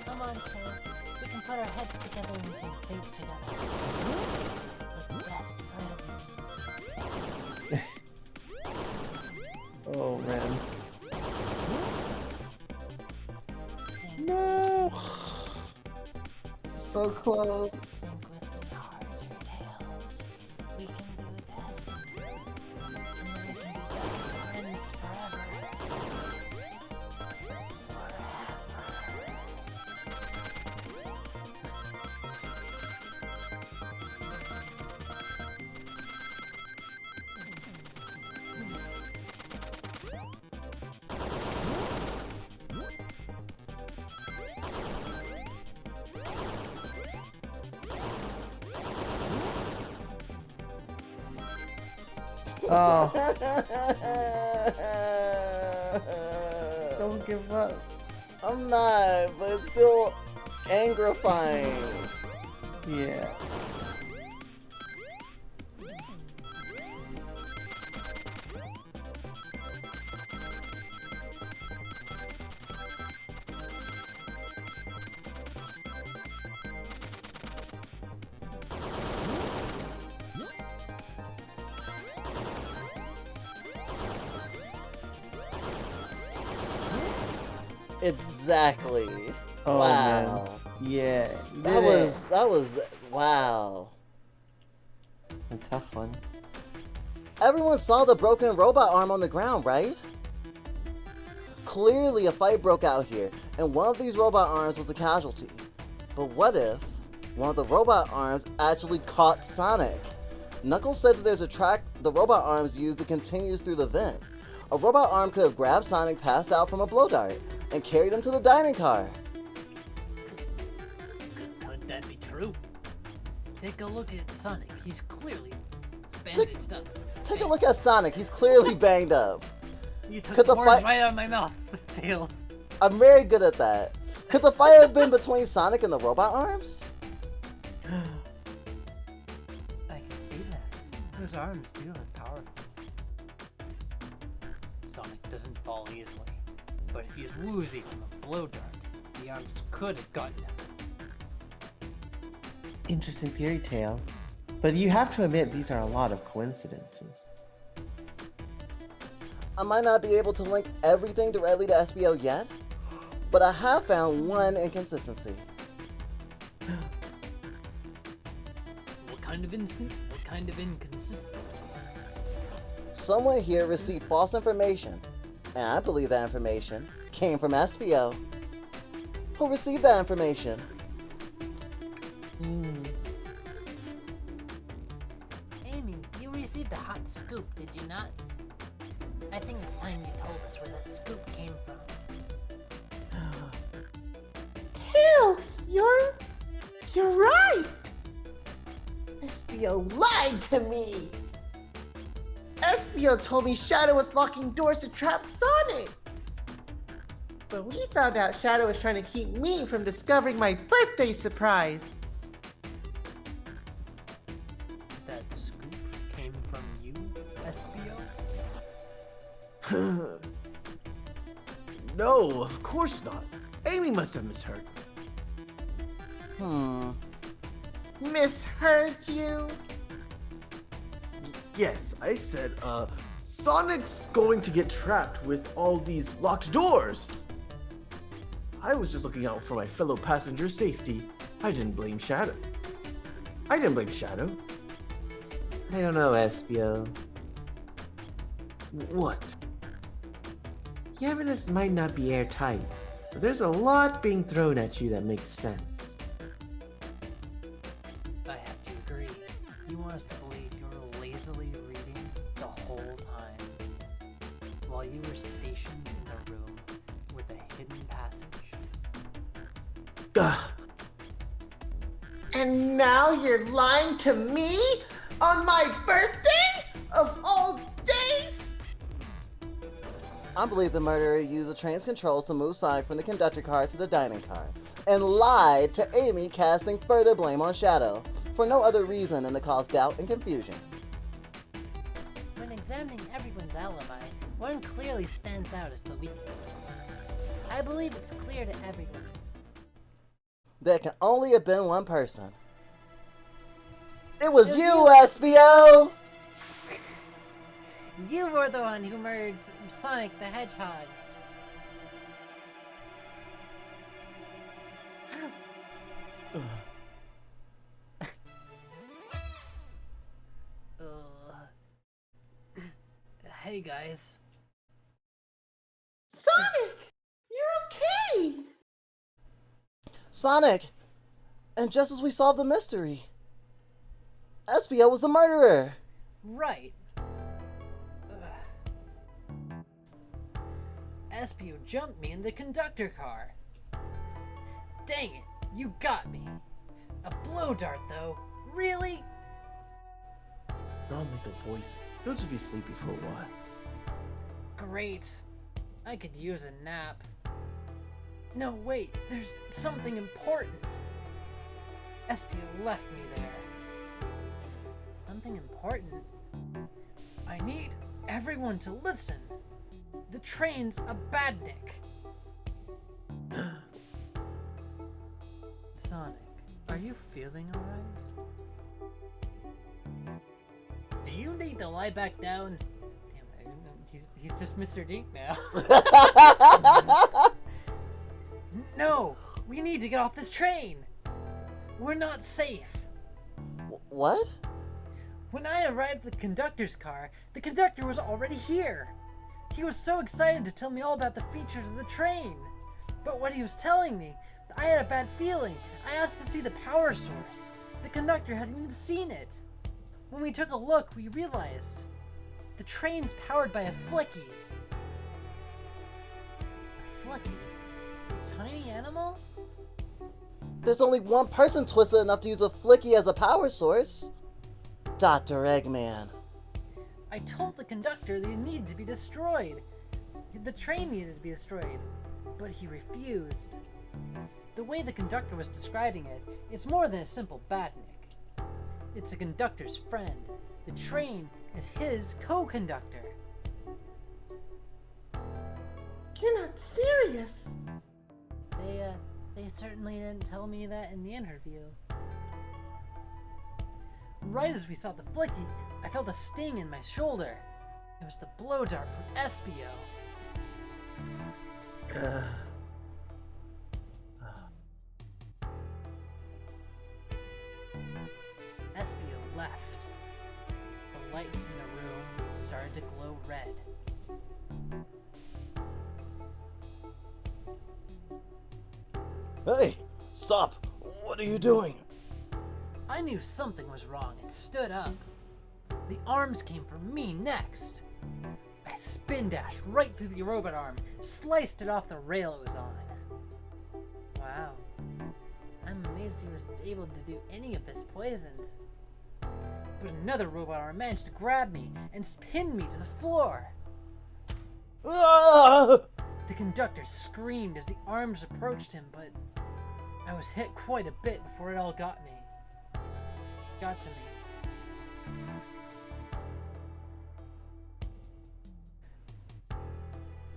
Come on, Tails. We can put our heads together and we can think together. Like best friends. Oh man. Think, No! So close. think with me harder, Tails. We can do this. And then we can be best friends forever. Oh, don't give up. I'm not, but it's still angrifying. Yeah. Exactly. Oh Wow. man. Yeah. you That did it. was wow. A tough one. Everyone saw the broken robot arm on the ground, right? Clearly a fight broke out here, and one of these robot arms was a casualty. But what if one of the robot arms actually caught Sonic? Knuckles said that there's a track the robot arms use that continues through the vent. A robot arm could have grabbed Sonic passed out from a blow dart and carried him to the dining car. Could that be true? Take a look at Sonic. He's clearly bandaged up. Take a look at Sonic, he's clearly banged up. You took Could the the words fight- right out of my mouth, Tail. I'm very good at that. Could the fight have been between Sonic and the robot arms? I can see that. Those arms do look powerful. Sonic doesn't fall easily, but if he's woozy from a blow dart, the arms could have gotten him. Interesting theory, Tails. But you have to admit these are a lot of coincidences. I might not be able to link everything directly to SBO yet, but I have found one inconsistency. What kind of inconsistency? Someone here received false information, and I believe that information came from SBO. Who received that information? scoop, did you not? I think it's time you told us where that scoop came from. Tails, you're right. Espio lied to me. Espio told me Shadow was locking doors to trap Sonic. But we found out Shadow was trying to keep me from discovering my birthday surprise. That scoop came from you, Espio? No, of course not. Amy must have misheard. Misheard you? Yes, I said, Sonic's going to get trapped with all these locked doors. I was just looking out for my fellow passenger's safety. I didn't blame Shadow. I don't know, Espio. What? The evidence might not be airtight, but there's a lot being thrown at you that makes sense. I have to agree. You want us to believe you were lazily reading the whole time while you were stationed in a room with a hidden passage. Ugh. And now you're lying to me on my birthday of all days? I believe the murderer used the train's controls to move Sonic from the conductor car to the dining car, and lied to Amy, casting further blame on Shadow, for no other reason than to cause doubt and confusion. When examining everyone's alibi, one clearly stands out as the weakest. I believe it's clear to everyone. There can only have been one person. It was you, Espio! You were the one who murdered Sonic the Hedgehog. Hey guys. Sonic! You're okay! Sonic! And just as we solved the mystery, Espio was the murderer! Right. Espio jumped me in the conductor car. Dang it, you got me. A blow dart though, really? Non-lethal poison. You'll just be sleepy for a while. Great. I could use a nap. No, wait, there's something important. Espio left me there. Something important? I need everyone to listen. The train's a badnik. Sonic, are you feeling alright? Do you need to lie back down? Damn, he's just Mr. Dink now. No, we need to get off this train. We're not safe. What? When I arrived at the conductor's car, the conductor was already here. He was so excited to tell me all about the features of the train. But what he was telling me, I had a bad feeling. I asked to see the power source. The conductor hadn't even seen it. When we took a look, we realized the train's powered by a flicky. A flicky? A tiny animal? There's only one person twisted enough to use a flicky as a power source. Dr. Eggman. I told the conductor they needed to be destroyed. The train needed to be destroyed, but he refused. The way the conductor was describing it, it's more than a simple badnik. It's a conductor's friend. The train is his co-conductor. You're not serious. They certainly didn't tell me that in the interview. Right as we saw the flicky, I felt a sting in my shoulder. It was the blow dart from Espio. Espio left. The lights in the room started to glow red. Hey, stop! What are you doing? I knew something was wrong and stood up. the arms came for me next. I spin dashed right through the robot arm, sliced it off the rail it was on. Wow. I'm amazed he was able to do any of this poisoned. But another robot arm managed to grab me and pin me to the floor. Ah! The conductor screamed as the arms approached him, but I was hit quite a bit before it all got to me.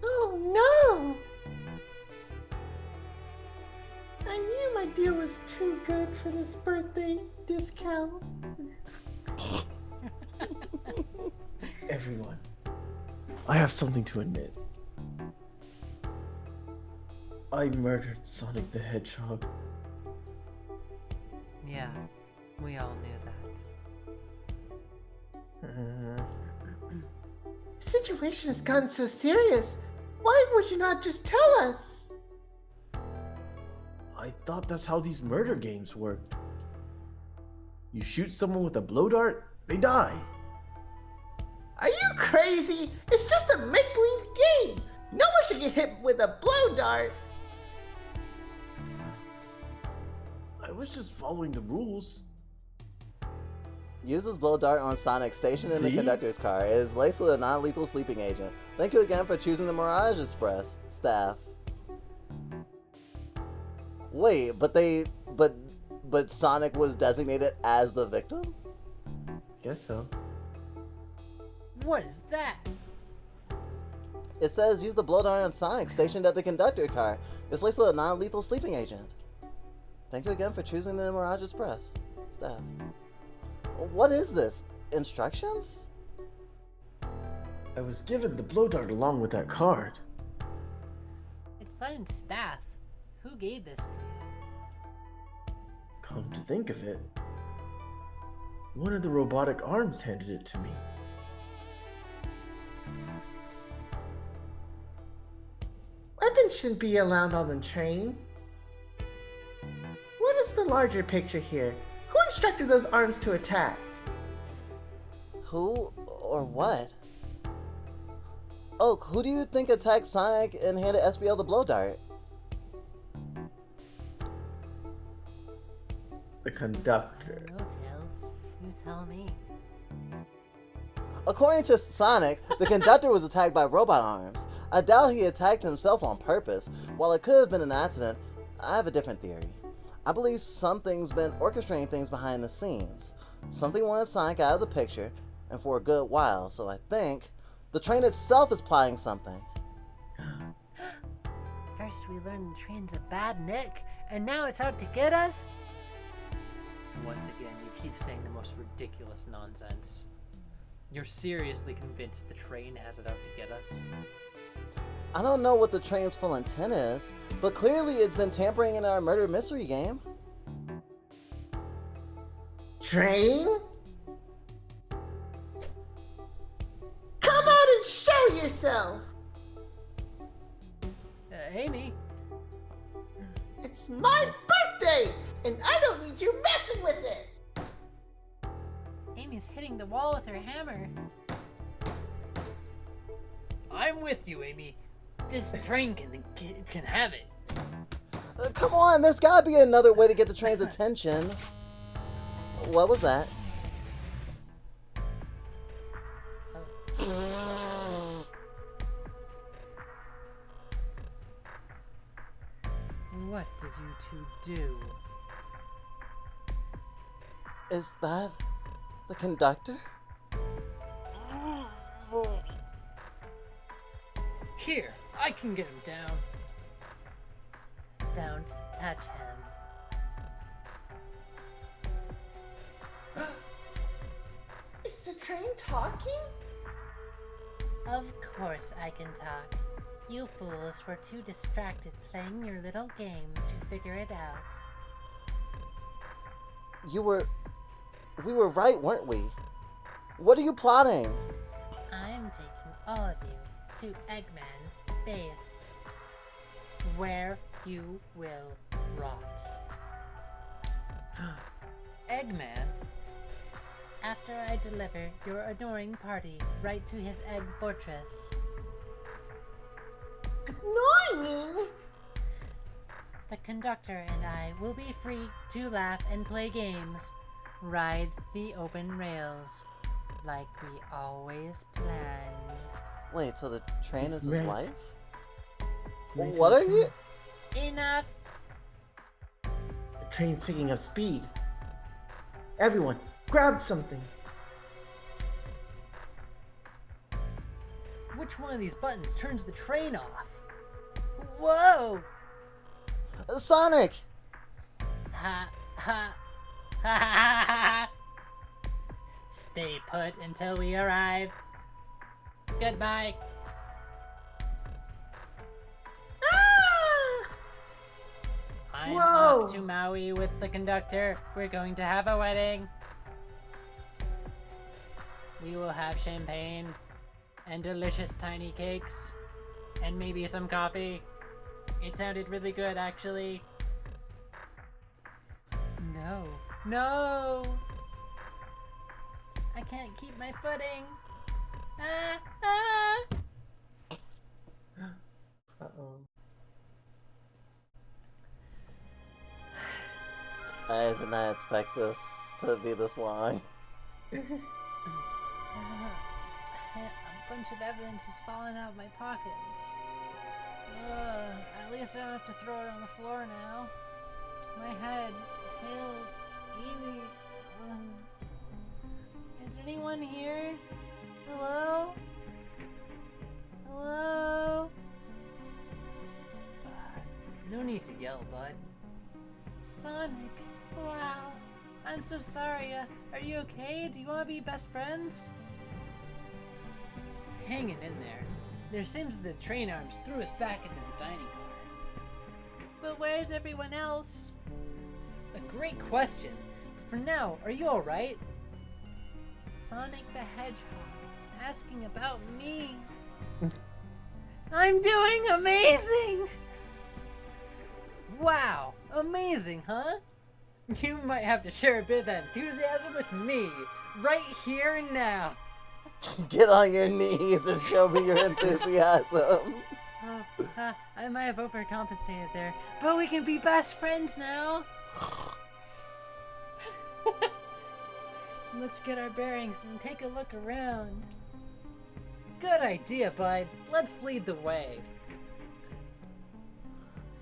Oh no! I knew my deal was too good for this birthday discount. Everyone, I have something to admit. I murdered Sonic the Hedgehog. Yeah, we all knew that. The situation has gotten so serious. Why would you not just tell us? I thought that's how these murder games worked. You shoot someone with a blow dart, they die. Are you crazy? It's just a make-believe game. No one should get hit with a blow dart. I was just following the rules. Uses blow dart on Sonic stationed in the See? conductor's car. It is laced with a non-lethal sleeping agent. Thank you again for choosing the Mirage Express. Staff. Wait, but Sonic was designated as the victim? Guess so. What is that? It says use the blow dart on Sonic stationed at the conductor car. It's laced with a non-lethal sleeping agent. Thank you again for choosing the Mirage Express. Staff. What is this? Instructions? I was given the blow dart along with that card. It's signed staff. Who gave this to you? Come to think of it, one of the robotic arms handed it to me. Weapons shouldn't be allowed on the train. What is the larger picture here? Who instructed those arms to attack? Who or what? Oh, who do you think attacked Sonic and handed SBL the blow dart? The conductor. No, Tails. You tell me. According to Sonic, the conductor was attacked by robot arms. I doubt he attacked himself on purpose. While it could have been an accident, I have a different theory. I believe something's been orchestrating things behind the scenes. Something wanted Sonic out of the picture, and for a good while, so I think the train itself is plotting something. First we learned the train's a bad nick, and now it's out to get us? Once again, you keep saying the most ridiculous nonsense. You're seriously convinced the train has it out to get us? I don't know what the train's full intent is, but clearly it's been tampering in our murder mystery game. Train? Come out and show yourself! Amy? It's my birthday, and I don't need you messing with it! Amy's hitting the wall with her hammer. I'm with you, Amy. This train can have it. Come on, there's gotta be another way to get the train's attention. What was that? What did you two do? Is that the conductor? Here, I can get him down. Don't touch him. Is the train talking? Of course I can talk. You fools were too distracted playing your little game to figure it out. We were right, weren't we? What are you plotting? I'm taking all of you to Eggman's base, where you will rot. Eggman? after I deliver your adoring party right to his egg fortress. Annoying! The conductor and I will be free to laugh and play games. Ride the open rails, like we always planned. Wait, so the train is his Man. wife? Life What is are you? Enough! The train's picking up speed. Everyone, grab something. Which one of these buttons turns the train off? Whoa! Sonic! Ha ha ha ha ha ha! Stay put until we arrive. Goodbye. Ah! I'm Whoa. off to Maui with the conductor. We're going to have a wedding. We will have champagne and delicious tiny cakes and maybe some coffee. It sounded really good, actually. No. No! I can't keep my footing. Ah! Ah! Uh-oh. I did not expect this to be this long. A bunch of evidence has fallen out of my pockets. At least I don't have to throw it on the floor now. My head, tails, Amy. Is anyone here? Hello? Hello? No need to yell, bud. Sonic, wow. I'm so sorry. Are you okay? Do you want to be best friends? Hanging in there. There seems that the train arms threw us back into the dining car. But where's everyone else? A great question. But for now, are you alright? Sonic the Hedgehog, asking about me. I'm doing amazing! Wow, amazing, huh? You might have to share a bit of that enthusiasm with me, right here and now. Get on your knees and show me your enthusiasm. I might have overcompensated there, but we can be best friends now. Let's get our bearings and take a look around. Good idea, bud. Let's lead the way.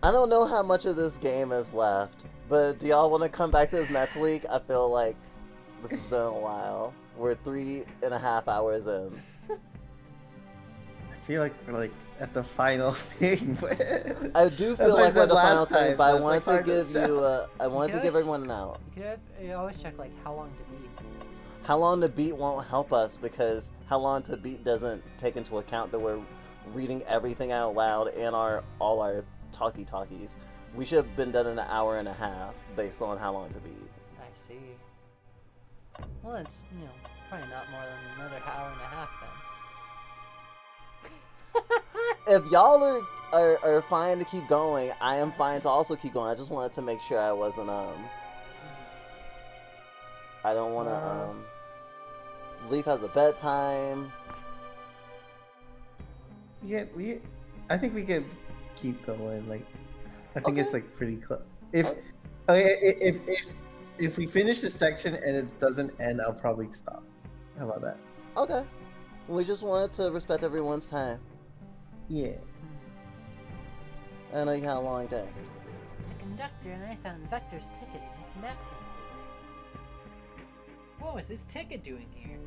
I don't know how much of this game is left, but do y'all want to come back to this next week? I feel like this has been a while. We're 3.5 hours in. I feel like we're like at the final thing. I do feel like we're at the final thing, but I wanted to give you, I wanted to give everyone an out. You always check like how long to beat. How long to beat won't help us because how long to beat doesn't take into account that we're reading everything out loud and all our talkies. We should have been done in 1.5 hours based on how long to beat. I see. Well, it's, probably not more than another 1.5 then. If y'all are fine to keep going, I am fine to also keep going. I just wanted to make sure I wasn't I don't want to Leif has a bedtime. Yeah, I think we could keep going. Like, I think it's like pretty close. If we finish this section and it doesn't end, I'll probably stop. How about that? Okay. We just wanted to respect everyone's time. Yeah. I know you had a long day. The conductor and I found Vector's ticket in his napkin holder. What was his ticket doing here?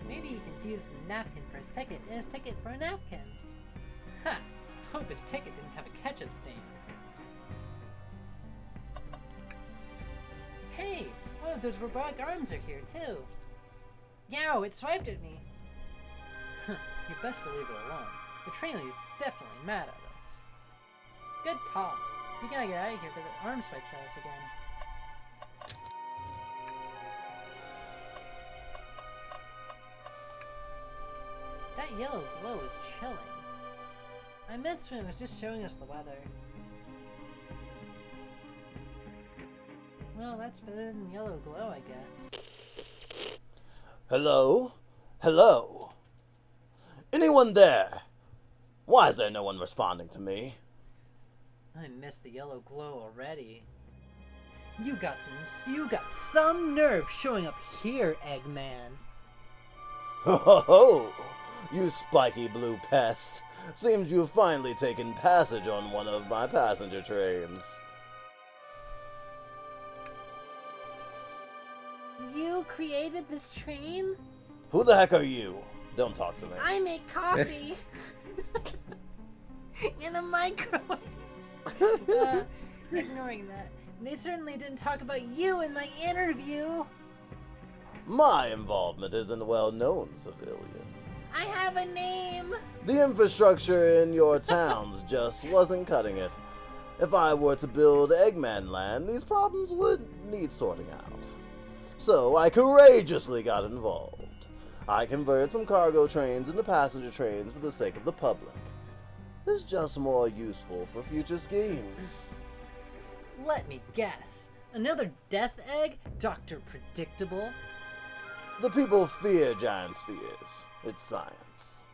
Maybe he confused a napkin for his ticket and his ticket for a napkin. Ha! Hope his ticket didn't have a ketchup stain. Hey! One of those robotic arms are here too. Yow! It swiped at me. You're best to leave it alone. The train leader's definitely mad at us. Good call. We gotta get out of here before the arm swipes at us again. That yellow glow is chilling. I missed when it was just showing us the weather. Well, that's better than yellow glow, I guess. Hello? Hello? Anyone there? Why is there no one responding to me? I missed the yellow glow already. You got some nerve showing up here, Eggman. Ho ho ho! You spiky blue pest. Seems you've finally taken passage on one of my passenger trains. You created this train? Who the heck are you? Don't talk to me. I make coffee in a microwave. Ignoring that, they certainly didn't talk about you in my interview. My involvement isn't well known, civilian. I have a name. The infrastructure in your towns just wasn't cutting it. If I were to build Eggman Land, these problems would need sorting out. So I courageously got involved. I converted some cargo trains into passenger trains for the sake of the public. It's just more useful for future schemes. Let me guess. Another death egg, Dr. Predictable? The people fear giant spheres. It's science.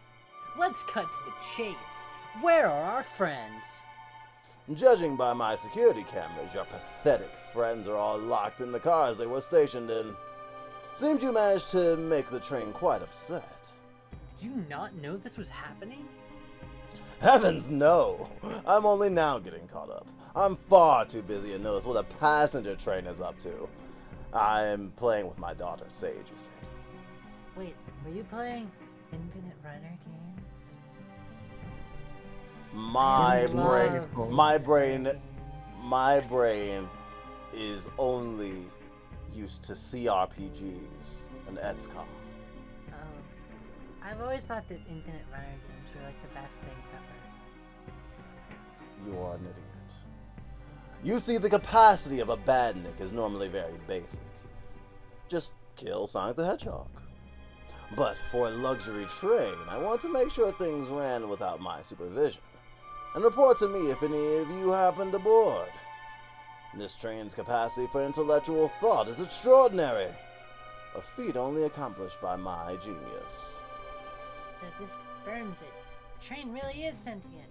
Let's cut to the chase. Where are our friends? Judging by my security cameras, your pathetic friends are all locked in the cars they were stationed in. Seems you managed to make the train quite upset. Did you not know this was happening? Heavens no! I'm only now getting caught up. I'm far too busy to notice what a passenger train is up to. I'm playing with my daughter, Sage, you see. Wait, were you playing Infinite Runner games? My love brain is only used to CRPGs and XCOM. Oh, I've always thought that Infinite Runner games were like the best thing ever. You are an idiot. You see, the capacity of a badnik is normally very basic. Just kill Sonic the Hedgehog. But for a luxury train, I want to make sure things ran without my supervision. And report to me if any of you happened aboard. This train's capacity for intellectual thought is extraordinary. A feat only accomplished by my genius. So this confirms it. The train really is sentient.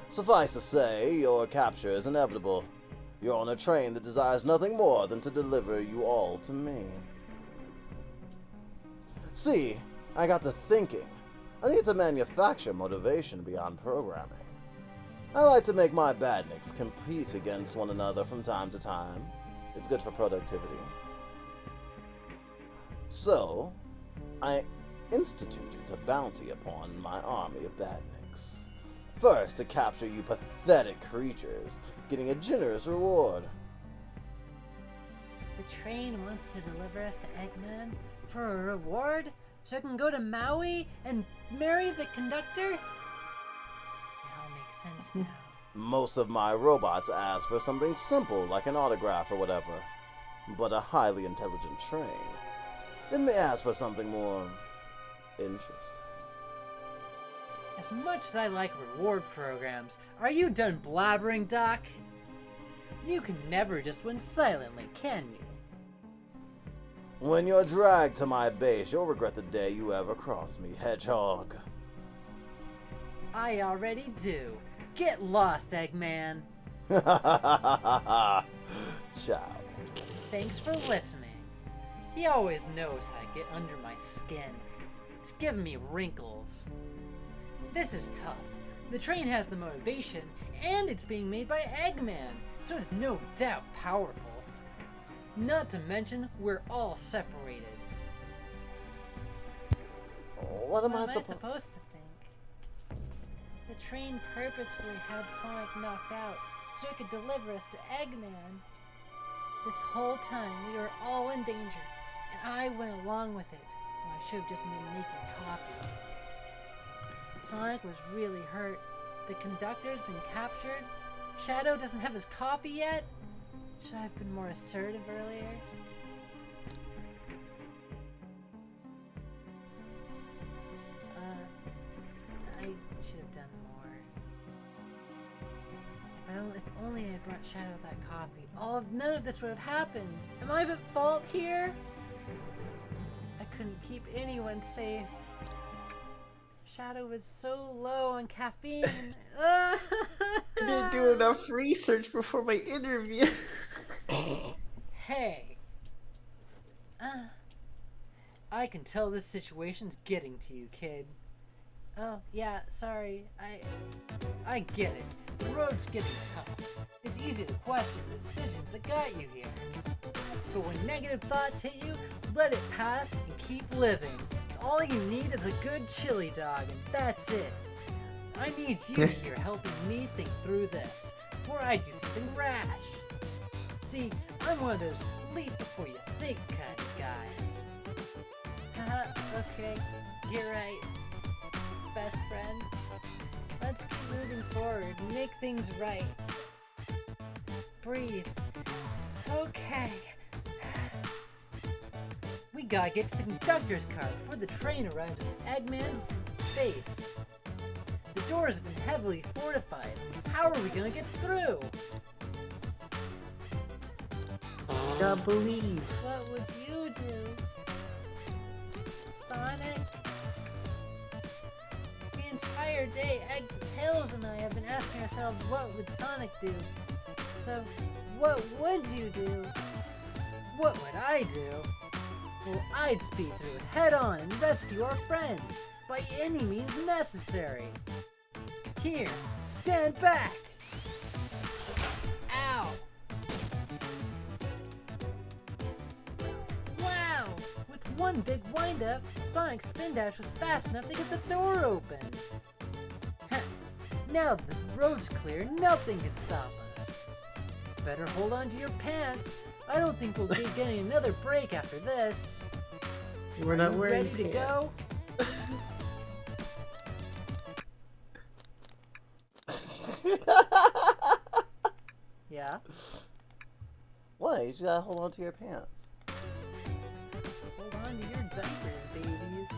Suffice to say, your capture is inevitable. You're on a train that desires nothing more than to deliver you all to me. See, I got to thinking. I need to manufacture motivation beyond programming. I like to make my badniks compete against one another from time to time. It's good for productivity. So, I instituted a bounty upon my army of badniks. First, to capture you pathetic creatures, getting a generous reward. The train wants to deliver us to Eggman for a reward so I can go to Maui and marry the conductor? It all makes sense now. Most of my robots ask for something simple like an autograph or whatever. But a highly intelligent train, it may ask for something more interesting. As much as I like reward programs, are you done blabbering, Doc? You can never just win silently, can you? When you're dragged to my base, you'll regret the day you ever crossed me, Hedgehog. I already do. Get lost, Eggman. Ciao. Thanks for listening. He always knows how to get under my skin. It's giving me wrinkles. This is tough. The train has the motivation, and it's being made by Eggman, so it's no doubt powerful. Not to mention, we're all separated. What am I supposed to think? The train purposefully had Sonic knocked out so it could deliver us to Eggman. This whole time, we were all in danger, and I went along with it when I should have just been making coffee. Sonic was really hurt. The conductor's been captured. Shadow doesn't have his coffee yet. Should I have been more assertive earlier? I should have done more. If only I brought Shadow that coffee, none of this would have happened. Am I at fault here? I couldn't keep anyone safe. Shadow was so low on caffeine. I didn't do enough research before my interview. Hey. I can tell this situation's getting to you, kid. Oh, yeah, sorry. I get it. The road's getting tough. It's easy to question the decisions that got you here. But when negative thoughts hit you, let it pass and keep living. All you need is a good chili dog, and that's it. I need you here helping me think through this before I do something rash. See, I'm one of those leap before you think kind of guys. Okay, you're right, best friend. Let's keep moving forward and make things right. Breathe. Okay. We gotta get to the conductor's car before the train arrives at Eggman's base. The doors have been heavily fortified. How are we gonna get through? Gotta believe. What would you do? Sonic? The entire day, Tails and I have been asking ourselves, what would Sonic do? So, what would you do? What would I do? Well, I'd speed through it head on and rescue our friends by any means necessary. Here, stand back! Ow! Wow! With one big wind-up, Sonic's spin dash was fast enough to get the door open. Now that the road's clear, nothing can stop us. Better hold on to your pants. I don't think we'll be getting another break after this. We're not wearing Ready to pants. go? Yeah? What? You just gotta hold on to your pants. Hold on to your diapers, babies.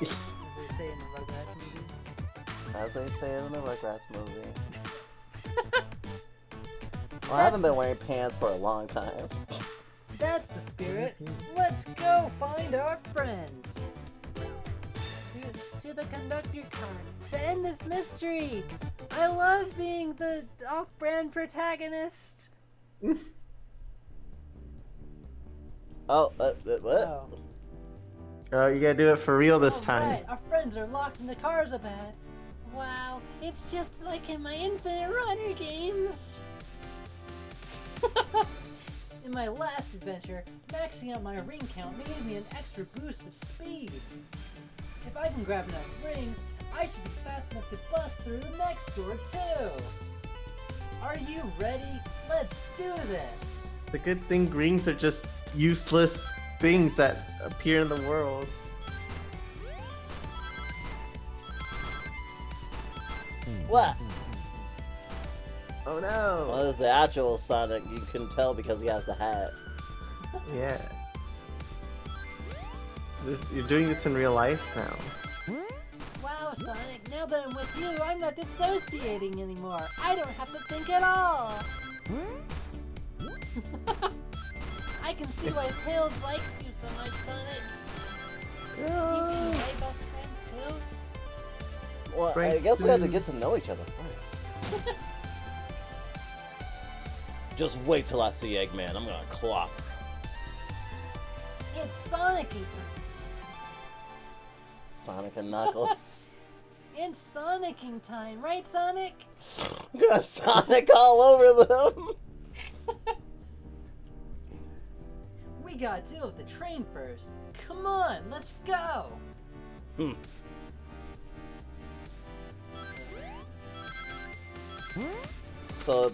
As they say in the Rugrats movie. As they say in the Rugrats movie. Well, I haven't been wearing pants for a long time. That's the spirit. Let's go find our friends. To the conductor car to end this mystery. I love being the off-brand protagonist. Oh, what? Oh. Oh, you gotta do it for real this time. Alright, our friends are locked in the cars up ahead. Wow, it's just like in my Infinite Runner games. In my last adventure, maxing out my ring count made me an extra boost of speed. If I can grab enough rings, I should be fast enough to bust through the next door too. Are you ready? Let's do this. The good thing rings are just useless things that appear in the world. What? Oh no! Well, it's the actual Sonic. You can tell because he has the hat. Yeah. You're doing this in real life now. Wow, Sonic, now that I'm with you, I'm not dissociating anymore. I don't have to think at all. I can see why Tails likes you so much, Sonic. You be my best friend too? Well, I Frank, guess we have to dude. get to know each other first. Just wait till I see Eggman. I'm gonna clock. It's Sonic Sonic and Knuckles. It's Sonicking time, right, Sonic? I'm gonna Sonic all over them. We gotta deal with the train first. Come on, let's go. So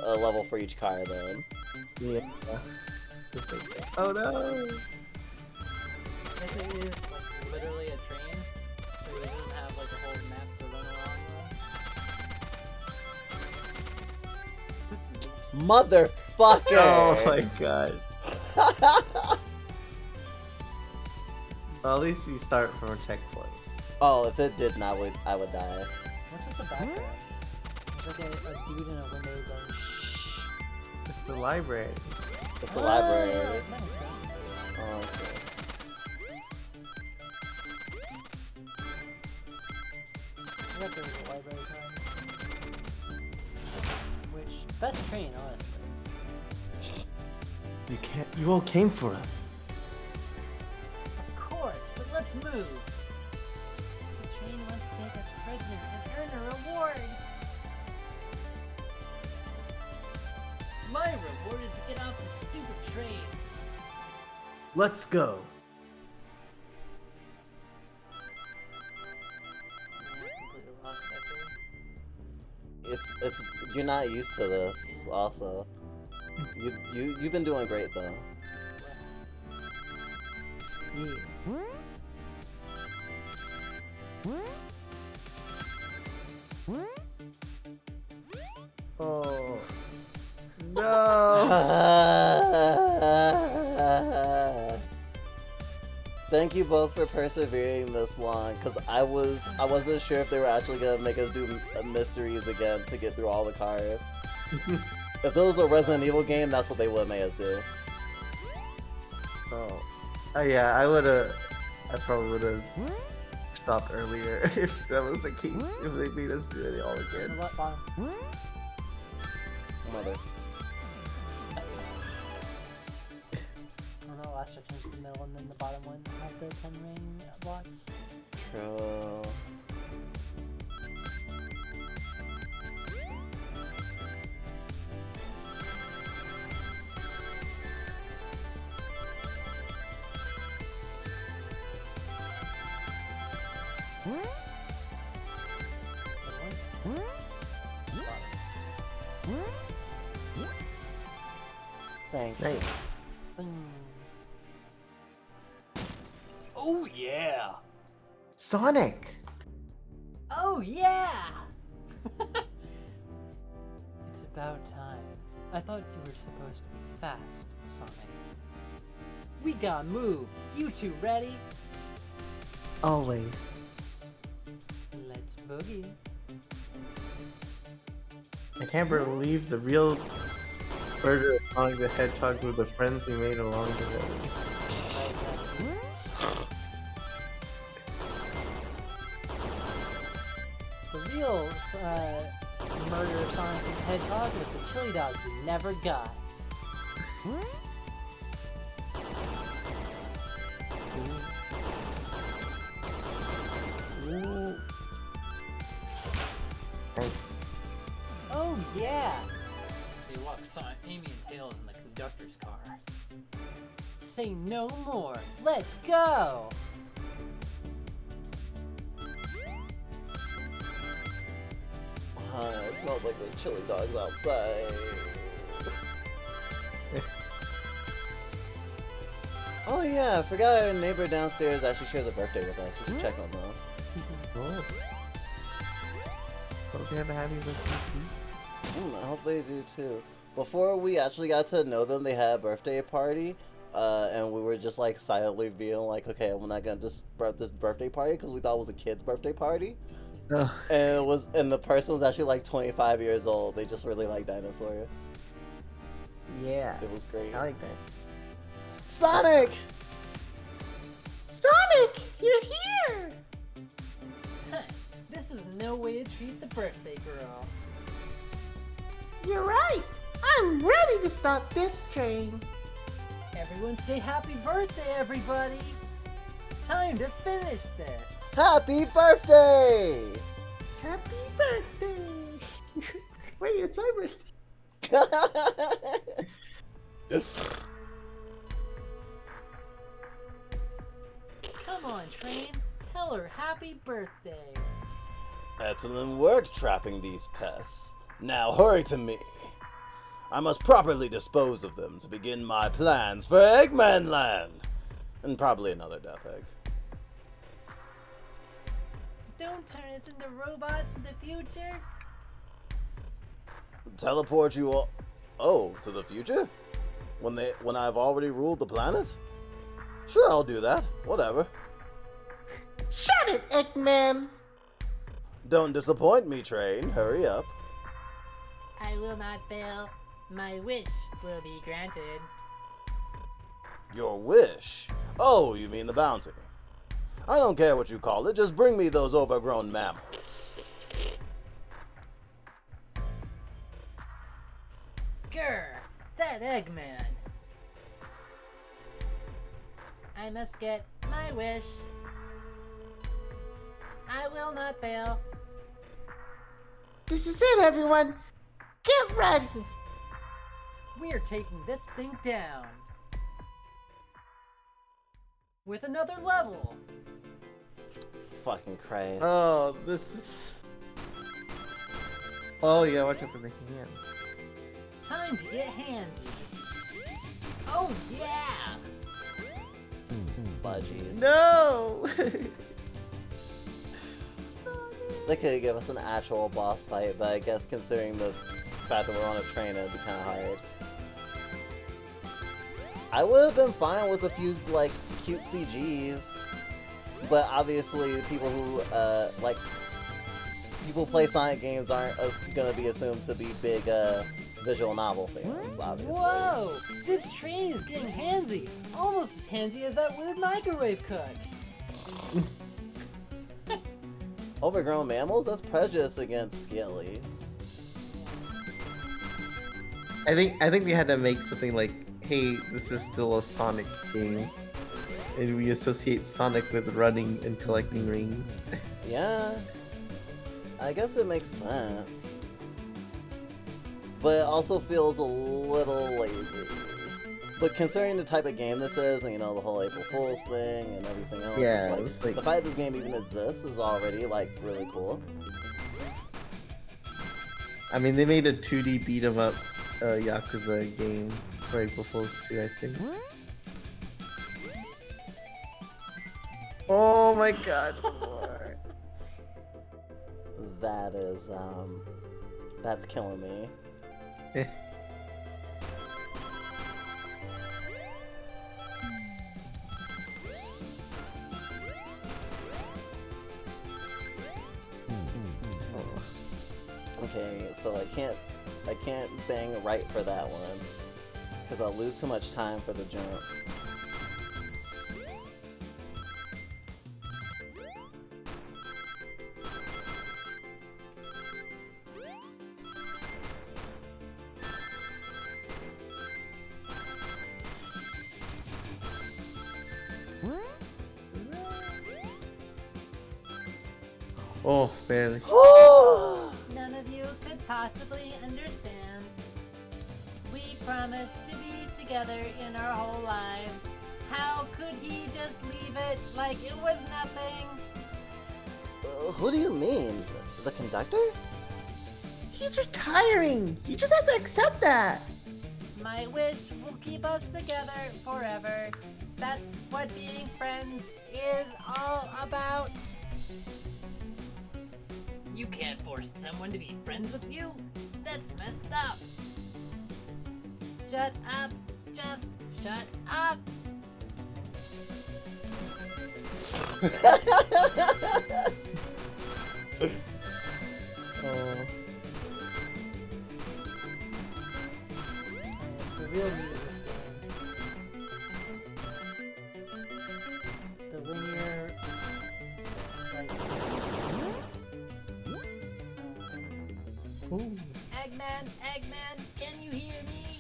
a level for each car then. Yeah. Oh no! This is like literally a train, so it doesn't have like a whole map to run along with. Motherfucker! Oh my god. Well, at least you start from a checkpoint. Oh, if it didn't, I would die. What's with the background? It's like a dude in a window going shh. It's the library. It's the library. That makes sense. Oh, okay. forgot there was a library times. Which, best train, honestly. You all came for us. Of course, but let's move. The train wants to take us prisoner and earn a reward. My reward is to get off this stupid train. Let's go. Completely lost that there. It's you're not used to this. Also, you've been doing great though. Yeah. Oh. No. Thank you both for persevering this long, cause I wasn't sure if they were actually gonna make us do mysteries again to get through all the cars. If those were a Resident Evil game, that's what they would have made us do. Oh. Yeah, I probably would've stopped earlier if that was the case, if they made us do it all again. What bottom? Mother. I don't know, last section is the middle and then the bottom one have the 10 ring blocks. True. Thank you. Nice. Oh yeah! Sonic! Oh yeah! It's about time. I thought you were supposed to be fast, Sonic. We gotta move. You two ready? Always. Let's boogie. I can't believe the real murder of Sonic the Hedgehog were the friends he made along the way. The real murder of Sonic the Hedgehog was the chili dogs we never got. Oh yeah! They walk Sonic, Amy and Tails in the conductor's car. Say no more. Let's go! It smells like the chili dogs outside. Oh yeah, I forgot our neighbor downstairs actually shares a birthday with us. We should check on them. Oh. Hope they have a happy birthday. I hope they do too. Before we actually got to know them, they had a birthday party, and we were just like silently being like, okay, we're not gonna just start this birthday party because we thought it was a kid's birthday party. And the person was actually like 25 years old. They just really like dinosaurs. Yeah. It was great. I like that. Sonic! Sonic! You're here! Huh, this is no way to treat the birthday girl. You're right! I'm ready to stop this train! Everyone say happy birthday, everybody! Time to finish this! Happy birthday! Happy birthday! Wait, it's my birthday. Come on, train! Tell her happy birthday! Excellent work trapping these pests. Now hurry to me. I must properly dispose of them to begin my plans for Eggman Land! And probably another death egg. Don't turn us into robots in the future! Teleport you all... Oh, to the future? When I've already ruled the planet? Sure, I'll do that. Whatever. Shut it, Eggman! Don't disappoint me, train. Hurry up. I will not fail. My wish will be granted. Your wish? Oh, you mean the bounty. I don't care what you call it, just bring me those overgrown mammals. Grr! That Eggman! I must get my wish. I will not fail. This is it, everyone. Get ready. We're taking this thing down. With another level. Fucking Christ. Oh, this is. Oh yeah, watch out for the hands. Time to get handsy. Oh yeah! Budgies. No. They could give us an actual boss fight, but I guess considering the fact that we're on a train, it'd be kind of hard. I would have been fine with a few, like, cute CGs, but obviously people who, people play Sonic games aren't gonna be assumed to be big, visual novel fans, obviously. Whoa! This train is getting handsy! Almost as handsy as that weird microwave cook! Overgrown mammals? That's prejudice against scalies. I think we had to make something like, hey, this is still a Sonic game, and we associate Sonic with running and collecting rings. Yeah, I guess it makes sense. But it also feels a little lazy. But considering the type of game this is, and you know, the whole April Fool's thing and everything else, Yeah, it's like, the fact that this game even exists is already, like, really cool. I mean, they made a 2D beat 'em up Yakuza game for April Fool's 2, I think. Oh my god, more. That is, that's killing me. Okay, so I can't bang right for that one, because I'll lose too much time for the jump. Oh, barely. None of you could possibly understand. We promised to be together in our whole lives. How could he just leave it like it was nothing? Who do you mean? The conductor? He's retiring! You just have to accept that! My wish will keep us together forever. That's what being friends is all about. You can't force someone to be friends with you? That's messed up. Shut up. Just shut up. Oh. It's the real meat of this game. The linear, like, Ooh. Eggman, can you hear me?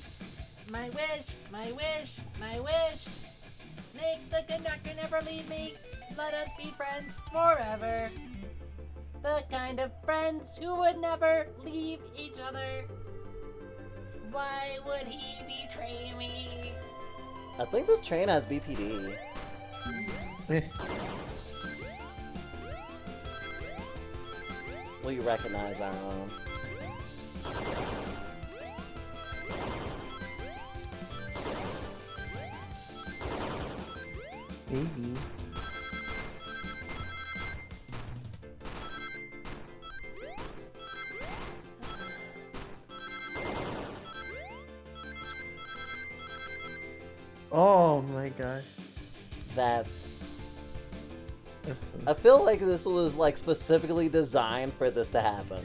My wish, my wish, my wish. Make the conductor never leave me. Let us be friends forever. The kind of friends who would never leave each other. Why would he betray me? I think this train has BPD. We recognize our own. Maybe. Oh my gosh. That's... That's I feel like this was, like, specifically designed for this to happen.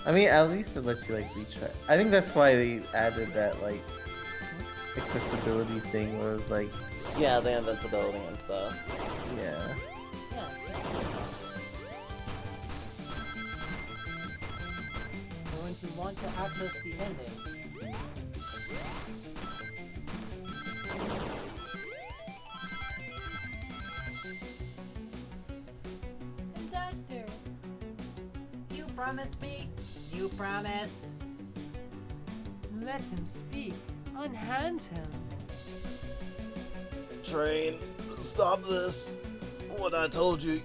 I mean, at least it lets you like retry. I think that's why they added that like accessibility thing where it was like, Yeah, the invincibility and stuff. yeah. Yeah. want to access the ending. Conductor! You promised me? You promised? Let him speak. Unhand him. Train, stop this. When I told you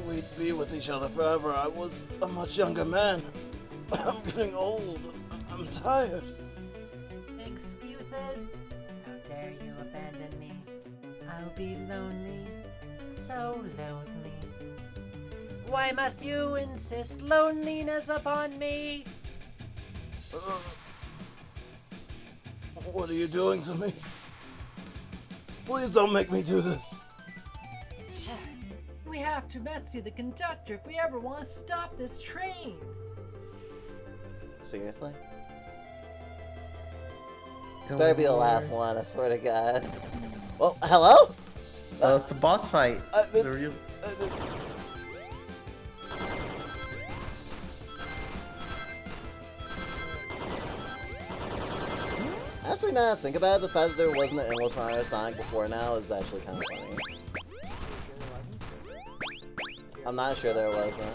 we'd be with each other forever, I was a much younger man. I'm getting old. I'm tired. Excuses? How dare you abandon me? I'll be lonely. So lonely. Why must you insist loneliness upon me? What are you doing to me? Please don't make me do this. We have to rescue the conductor if we ever want to stop this train. Seriously? This better be the last one, I swear to God. Well, hello? Oh, it's the boss fight. The real... Actually, now that I think about it, the fact that there wasn't an endless runner Sonic before now is actually kind of funny. I'm not sure there wasn't.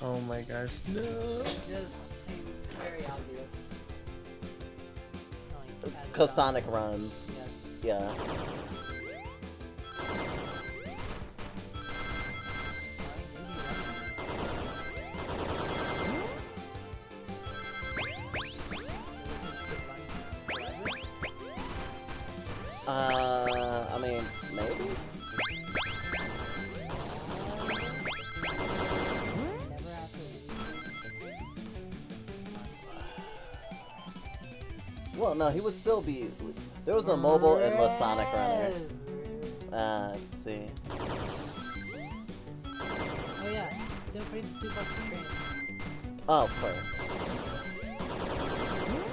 Oh my gosh. No. It does seem very obvious. Because Sonic runs. Yes. Yes. I mean, maybe? Never happened. Well, no, he would still be... There was a mobile endless Sonic runner. Let's see. Oh yeah, don't forget to soup up the train. Oh, of course.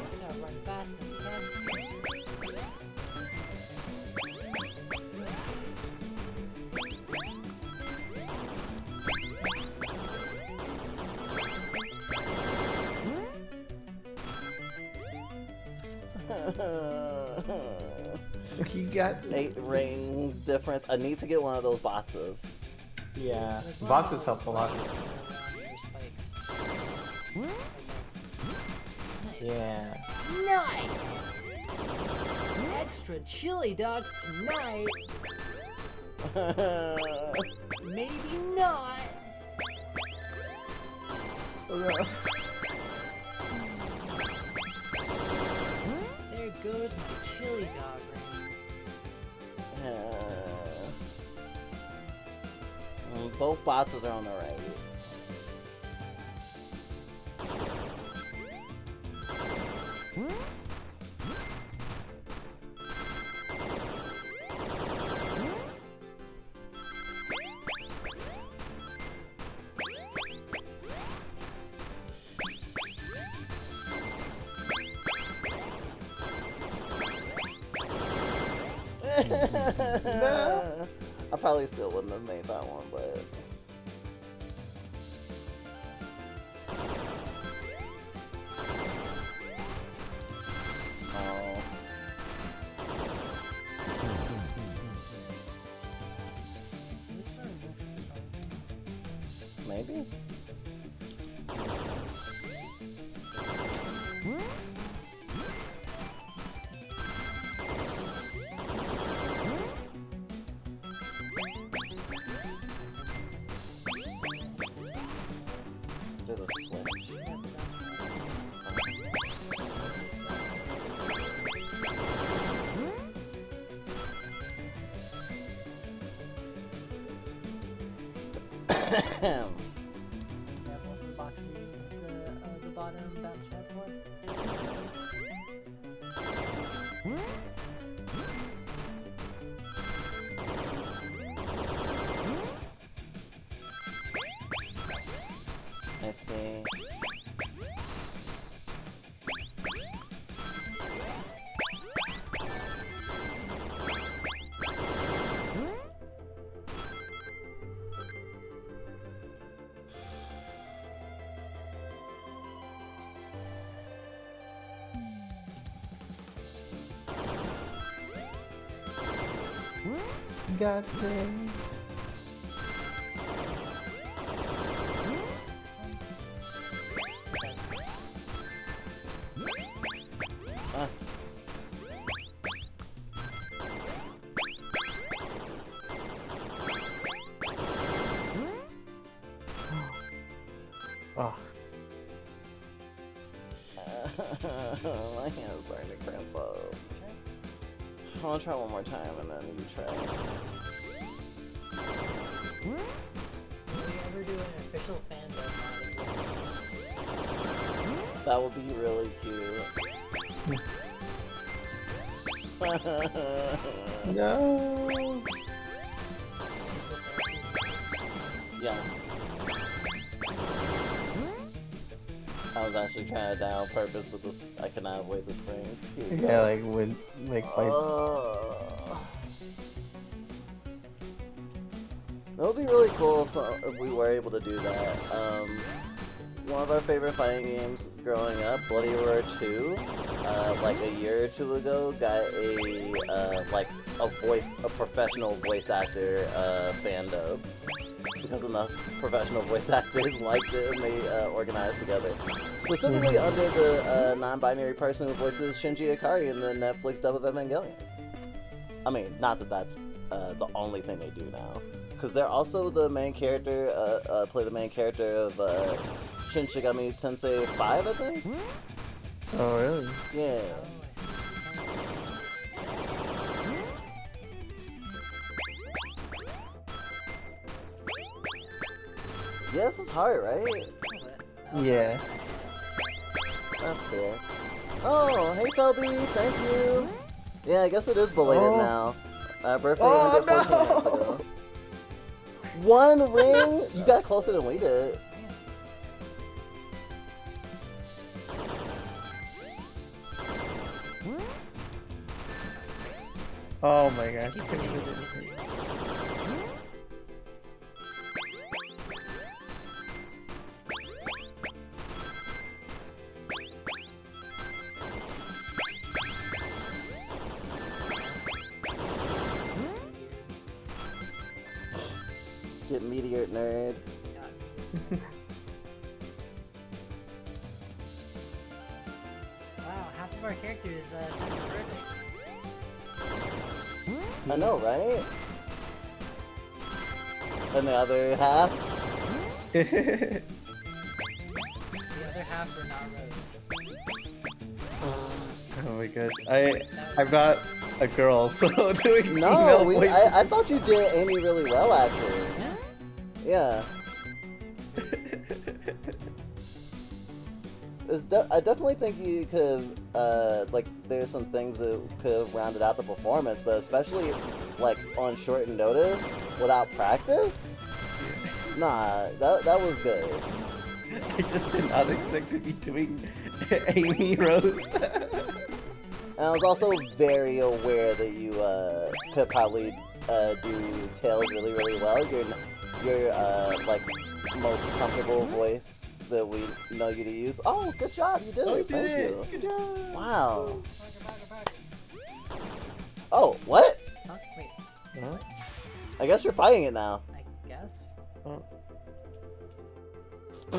It's gotta run fast and fast. You got 8 rings difference. I need to get one of those boxes. Yeah. Boxes help a lot. Yeah. Nice! Extra chili dogs tonight. Maybe not. There goes my chili dog rings. Both boxes are on the right. No. I probably still wouldn't have made that one, but... Oh. Maybe? There's a switch. Careful for the box at the bottom bounce pad for. Let's see. Got them. Ah. Oh, My hand's starting to cramp up. I want to try one more time and then you try. Will you ever do an official fandom? That would be really cute. no. Yes. I was actually trying to die on purpose, but this I cannot avoid the springs. Here we Yeah, go. like when like That would be really cool if we were able to do that. One of our favorite fighting games growing up, Bloody Roar 2, like a year or two ago, got a professional voice actor fan dub. Because enough professional voice actors liked it and they organized together. Specifically under the non-binary person who voices Shinji Ikari in the Netflix dub of Evangelion. I mean, not that that's the only thing they do now. Because they're also the main character, play the main character of Shin Shigami Tensei 5, I think? oh really? Yeah. Yeah, this is hard, right? Yeah. That's fair. Oh, hey Toby, thank you. Yeah, I guess it is belated now. Birthday ended 14 minutes ago. One ring? You got closer than we did. Oh my gosh. Get meteor nerd. Wow, half of our characters sound perfect. I know, right? And the other half? The other half are not Rose. Oh my gosh. I'm not a girl, so doing No, female voices. I thought you did Amy really well, actually. Yeah. I definitely think you could like, there's some things that could have rounded out the performance, but especially, like, on short notice, without practice? Nah, that was good. I just did not expect to be doing Amy Rose. And I was also very aware that you could probably do Tails really, really well. Your like, most comfortable voice that we know you to use. Oh, good job, you did it. Thank you. Good job. Wow. Oh, what? Huh? Wait, Huh? I guess you're fighting it now. I guess? Oh. A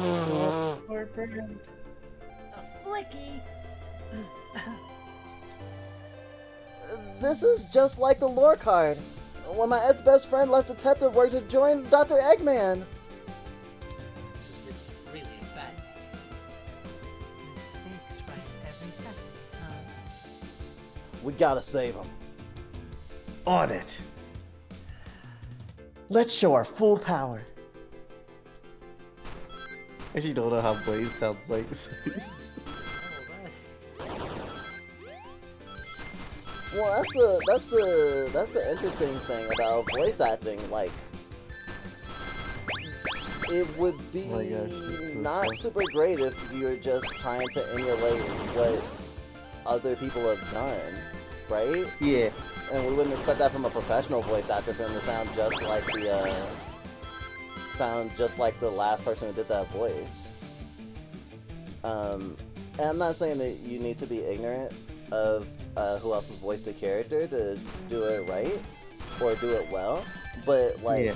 flicky! This is just like the lore card. When my Ed's best friend left detective work to join Dr. Eggman. So this is really bad. Mistakes rise every second. We gotta save him. On it. Let's show our full power. I actually don't know how Blaze sounds like. Well, that's the interesting thing about voice acting. Like, it would be Oh my gosh, that's so not cool. super great if you're just trying to emulate what other people have done, right? Yeah. And we wouldn't expect that from a professional voice actor for him to sound just like the last person who did that voice. And I'm not saying that you need to be ignorant of who else has voiced a character to do it right, or do it well, but like Yeah.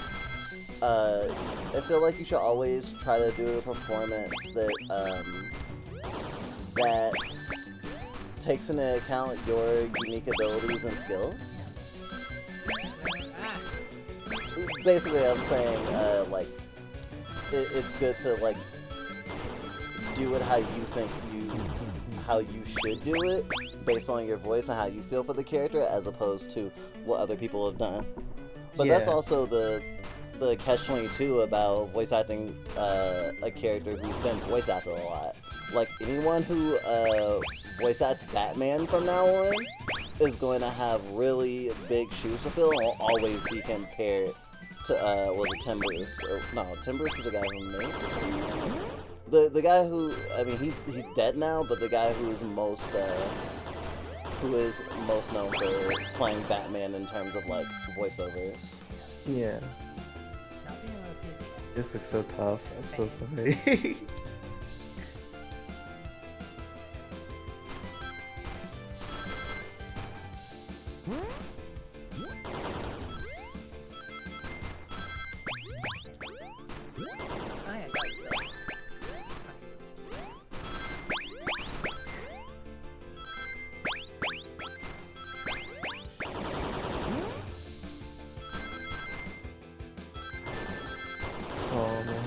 I feel like you should always try to do a performance that that takes into account your unique abilities and skills. Basically, I'm saying like it's good to like do it how you think how you should do it based on your voice and how you feel for the character, as opposed to what other people have done. But that's Yeah. also the catch-22 about voice acting a character who's been voice acted a lot. Like anyone who voice acts Batman from now on is going to have really big shoes to fill and will always be compared to was it Timbers? No, Timbers is the guy who made it. The guy who, I mean, he's dead now, but the guy who is most known for playing Batman in terms of like voiceovers. Yeah. Not being able to see the This looks so tough. I'm so sorry. Oh yeah, got it. Oh man.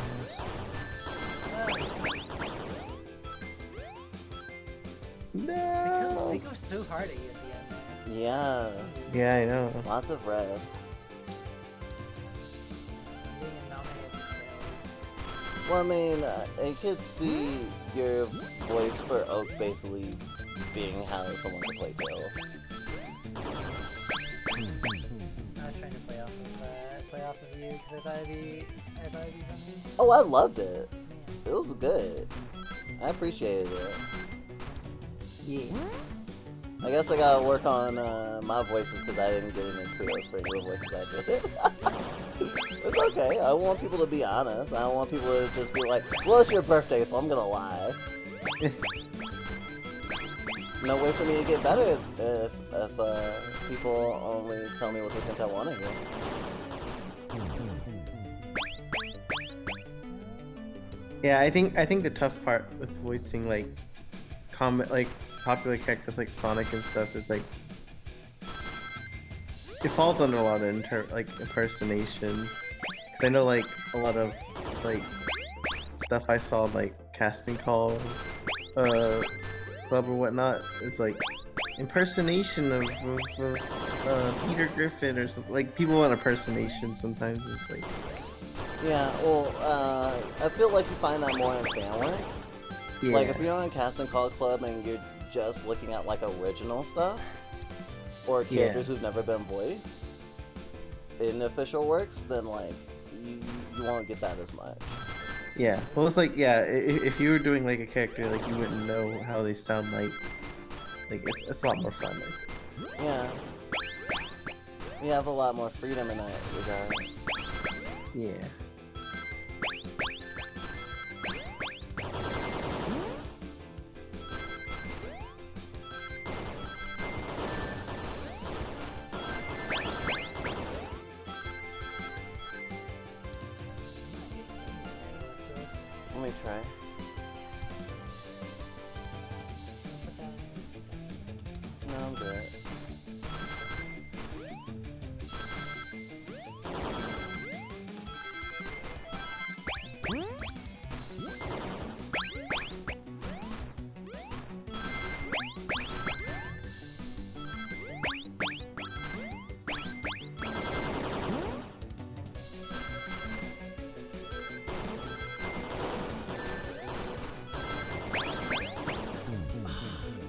No. They go so hard at you at the end there. Yeah, Yeah, I know. lots of red. Being nominated for Tails. Well, I mean, I could see your voice for Oak basically being how someone could play Tails. I was trying to play off of you because I thought it'd be funny. Oh, I loved it. Man. It was good. I appreciated it. Yeah. I guess I gotta work on my voices because I didn't get any kudos for any of the voices I did. It's okay. I want people to be honest. I don't want people to just be like, well, it's your birthday, so I'm gonna lie. No way for me to get better if people only tell me what they think I want to hear. Yeah, I think the tough part with voicing like popular characters like Sonic and stuff is like it falls under a lot of impersonation. 'Cause I know like a lot of like stuff I saw like casting call club or whatnot is like impersonation of Peter Griffin or something. Like people want impersonation sometimes. It's like Yeah, well, I feel like you find that more in family. yeah. Like, if you're on a casting call club and you're just looking at, like, original stuff, or characters who've never been voiced in official works, then, like, you won't get that as much. Yeah, well, it's like, yeah, if you were doing, like, a character, like, you wouldn't know how they sound like it's a lot more fun. Like. Yeah. You have a lot more freedom in that regard. Yeah. What's this? Let me try. Put that in. No, I'm good.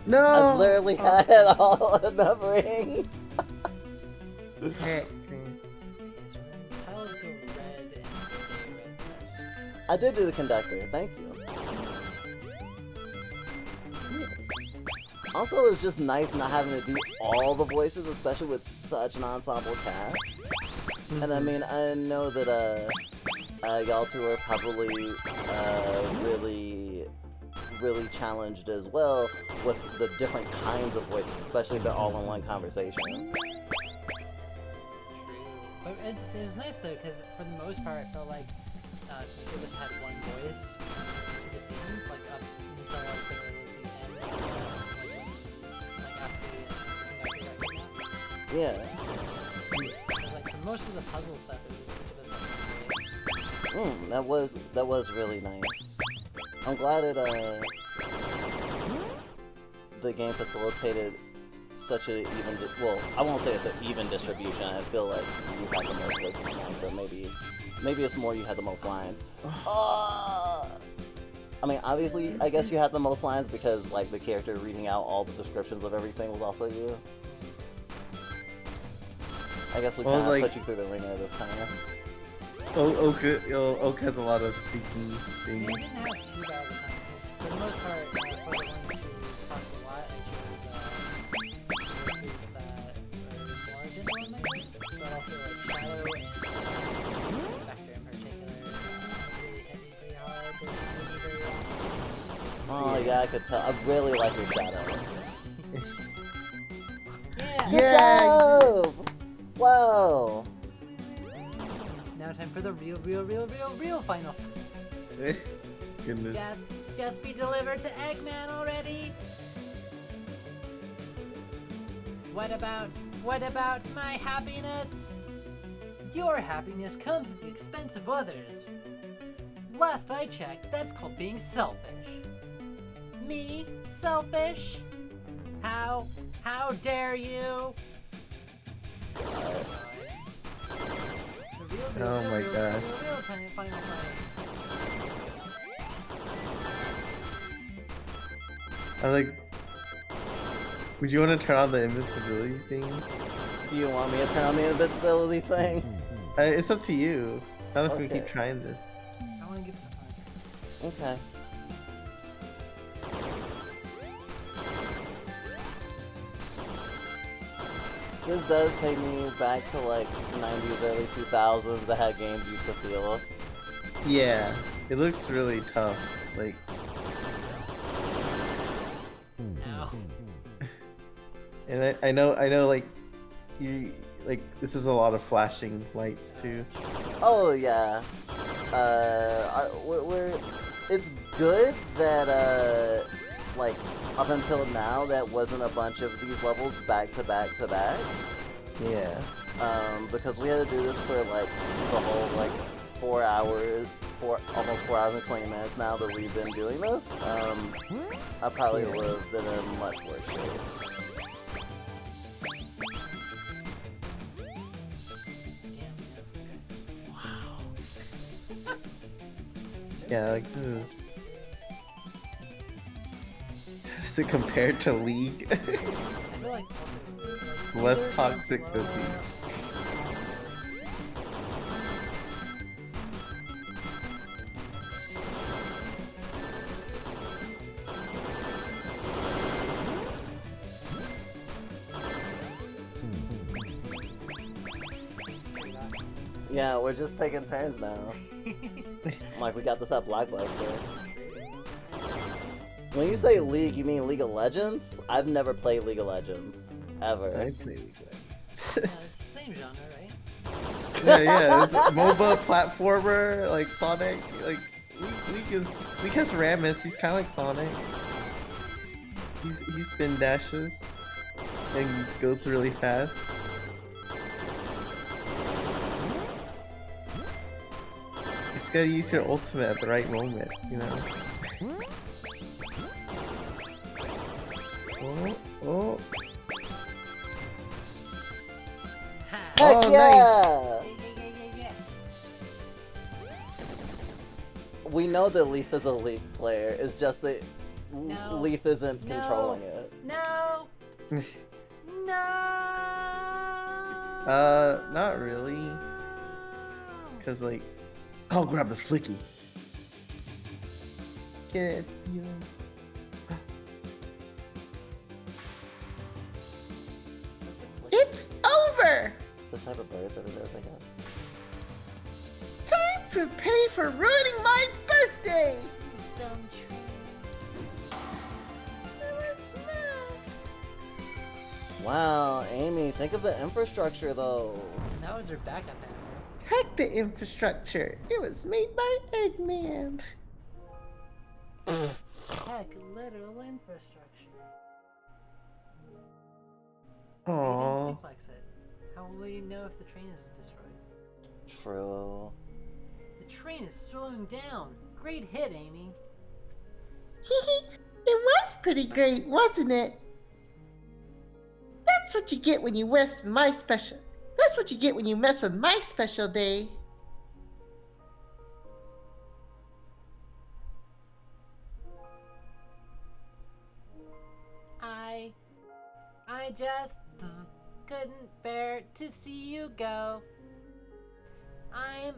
No. I've literally had all enough rings. Heck, Yes, tiles go red and stay red. I did do the conductor, thank you. Also, it's just nice not having to do all the voices, especially with such an ensemble cast. And I mean, I know that y'all two are probably really challenged as well with the different kinds of voices, especially if they're all in one conversation. True. But it was nice though, because for the most part, I felt like each of us had one voice to the scenes, like up until like the end, like after the Yeah. like for most of the puzzle stuff, it was each of us had one voice. That was really nice. I'm glad the game facilitated such an even. Well, I won't say it's an even distribution. I feel like you have the most voices lines, but maybe it's more you had the most lines. I mean, obviously, I guess you had the most lines because like the character reading out all the descriptions of everything was also you. I guess we kind of put you through the ringer this time. Oak has a lot of speaking things. I didn't have too bad of a time, because for the most part, for the ones who talked a lot, I chose voices that were more gentle in my voice, but also like Shadow and Vector in particular really hit me pretty hard. They made me very awesome. Oh yeah, I could tell. I really like your Shadow. Yeah! Good job! Wow! Now time for the real final fight. Goodness. Just be delivered to Eggman already. What about my happiness? Your happiness comes at the expense of others. Last I checked, that's called being selfish. Me? Selfish? How dare you? Oh my gosh. Final fight. I like. Would you want to turn on the invincibility thing? Do you want me to turn on the invincibility thing? It's up to you. I don't know if we Okay. keep trying this. I want to give some fun. Okay. This does take me back to like 90s, early 2000s. I had games used to feel. Yeah, it looks really tough. Like, Ow. and I know, like, this is a lot of flashing lights too. Oh yeah. It's good that like up until now that wasn't a bunch of these levels back to back to back. Yeah. Because we had to do this for like the whole like 4 hours, almost 4 hours and 20 minutes now that we've been doing this. I probably would have been in much worse shape. Yeah, like this is. Is it compared to League? I feel like also, Less toxic than League. Yeah, we're just taking turns now. Like we got this at Blockbuster. When you say League, you mean League of Legends? I've never played League of Legends. Ever. I play League. it's the same genre, right? Yeah, it's a MOBA platformer like Sonic. Like League has Rammus. He's kind of like Sonic. He spin dashes and goes really fast. You just gotta use your ultimate at the right moment, you know. Oh. Ha! Heck Oh, yeah! Yeah. We know that Leif is a League player. It's just that No. Leif isn't No. controlling it. No! No! Not really. Cause like, I'll grab the flicky. get it, Speedo. It's over! The type of bird that it is, I guess. Time to pay for ruining my birthday! Don't you? Wow, Amy, think of the infrastructure though. No, That was her backup hammer. Heck the infrastructure. It was made by Eggman. Heck, literal infrastructure. But you Aww. didn't suplex it. How will you know if the train is destroyed? True. The train is slowing down. Great hit, Amy. It was pretty great, wasn't it? That's what you get when you mess with my special. That's what you get when you mess with my special day. I just couldn't bear to see you go. I'm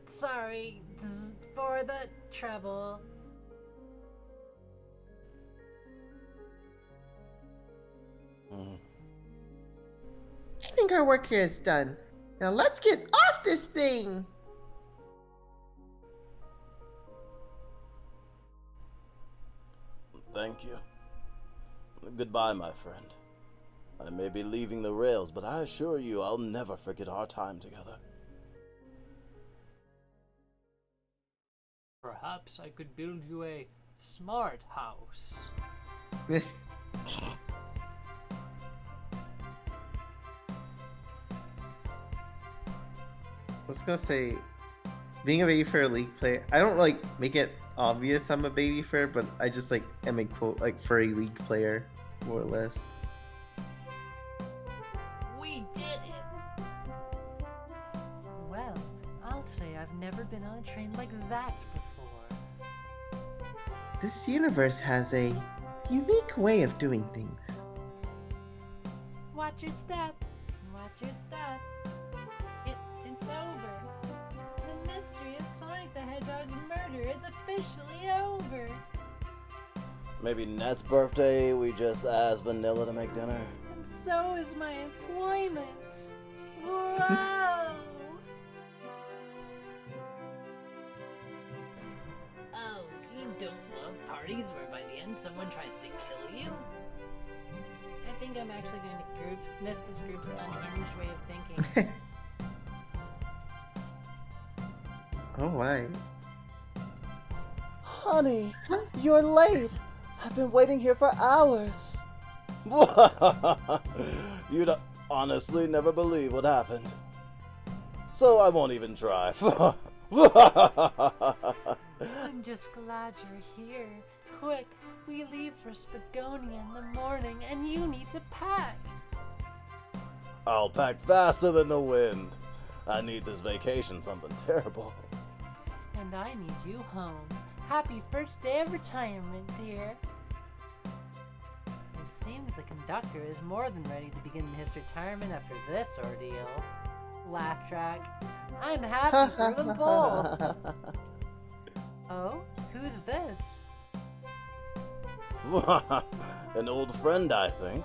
sorry for the trouble. I think our work here is done. Now let's get off this thing! Thank you. Goodbye, my friend. I may be leaving the rails, but I assure you I'll never forget our time together. Perhaps I could build you a smart house. I was gonna say, being a baby fur league player, I don't like make it obvious I'm a baby fur, but I just like am a quote like furry league player, more or less. We did it! Well, I'll say I've never been on a train like that before. This universe has a unique way of doing things. Watch your step. Watch your step. It's over. The mystery of Sonic the Hedgehog's murder is officially over. Maybe next birthday we just ask Vanilla to make dinner. And so is my employment. Whoa! Oh, you don't love parties where by the end someone tries to kill you? I think I'm actually going to miss this group's unhinged way of thinking. Oh my. Honey, you're late. I've been waiting here for hours. You'd honestly never believe what happened. So I won't even try. I'm just glad you're here. Quick, we leave for Spagonia in the morning and you need to pack. I'll pack faster than the wind. I need this vacation something terrible. And I need you home. Happy first day of retirement, dear. It seems the conductor is more than ready to begin his retirement after this ordeal. Laugh track. I'm happy for the bull. Oh, who's this? An old friend, I think.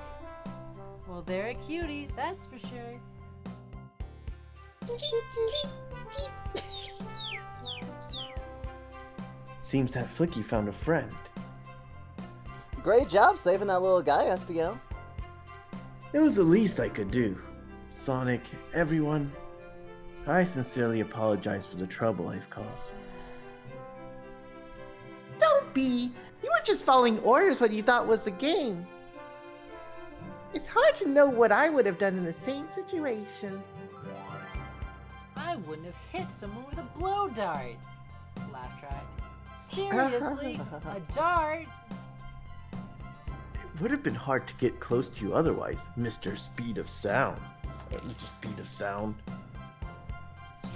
Well, they're a cutie, that's for sure. Seems that Flicky found a friend. Great job saving that little guy, SPL. It was the least I could do. Sonic, everyone, I sincerely apologize for the trouble I've caused. Don't be! You were just following orders what you thought was the game. It's hard to know what I would have done in the same situation. I wouldn't have hit someone with a blow dart. Laugh track. Seriously? A dart? It would have been hard to get close to you otherwise, Mr. Speed of Sound. Mr. Speed of Sound.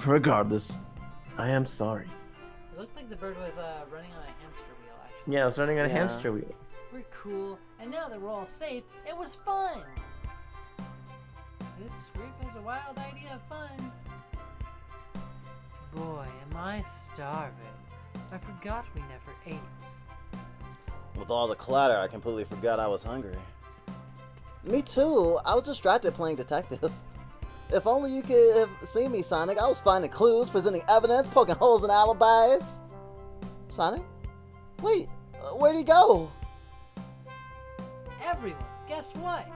Regardless, I am sorry. It looked like the bird was running on a hamster wheel, actually. Yeah, I was running on a Yeah. hamster wheel. We're cool, and now that we're all safe, it was fun! This group has a wild idea of fun. Boy, am I starving. I forgot we never ate. With all the clatter, I completely forgot I was hungry. Me too. I was distracted playing detective. If only you could have seen me, Sonic. I was finding clues, presenting evidence, poking holes in alibis. Sonic? Wait, where'd he go? Everyone, guess what?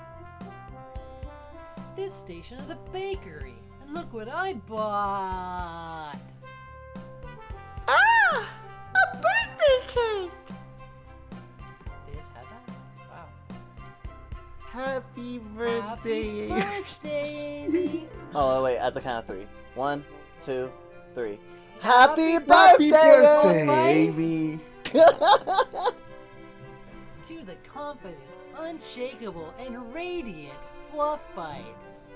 This station is a bakery, and Look what I bought! Ah! A birthday cake! They just had that? Wow. Happy birthday! Happy birthday, Amy! Oh wait, at the count of 3. 1, 2, 3. Happy Happy birthday, Amy. To the confident, unshakable, and radiant Fluff Bites.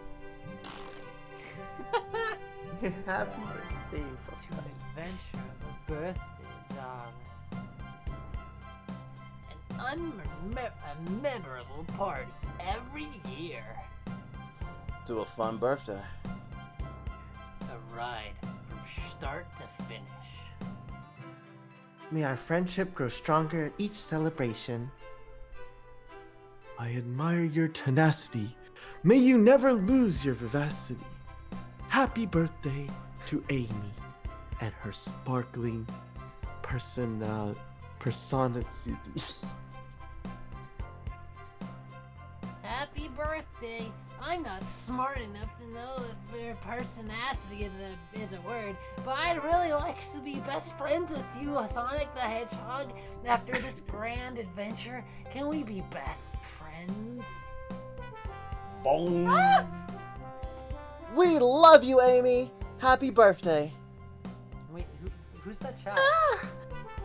Happy birthday. To an adventure of a birthday, darling. An memorable party every year. To a fun birthday. A ride from start to finish. May our friendship grow stronger at each celebration. I admire your tenacity. May you never lose your vivacity. Happy birthday to Amy and her sparkling personality. Happy birthday! I'm not smart enough to know if their personality is a word, but I'd really like to be best friends with you, Sonic the Hedgehog. After this grand adventure, can we be best friends? Boom. We love you, Amy. Happy birthday. Wait, who's that child? Ah! Is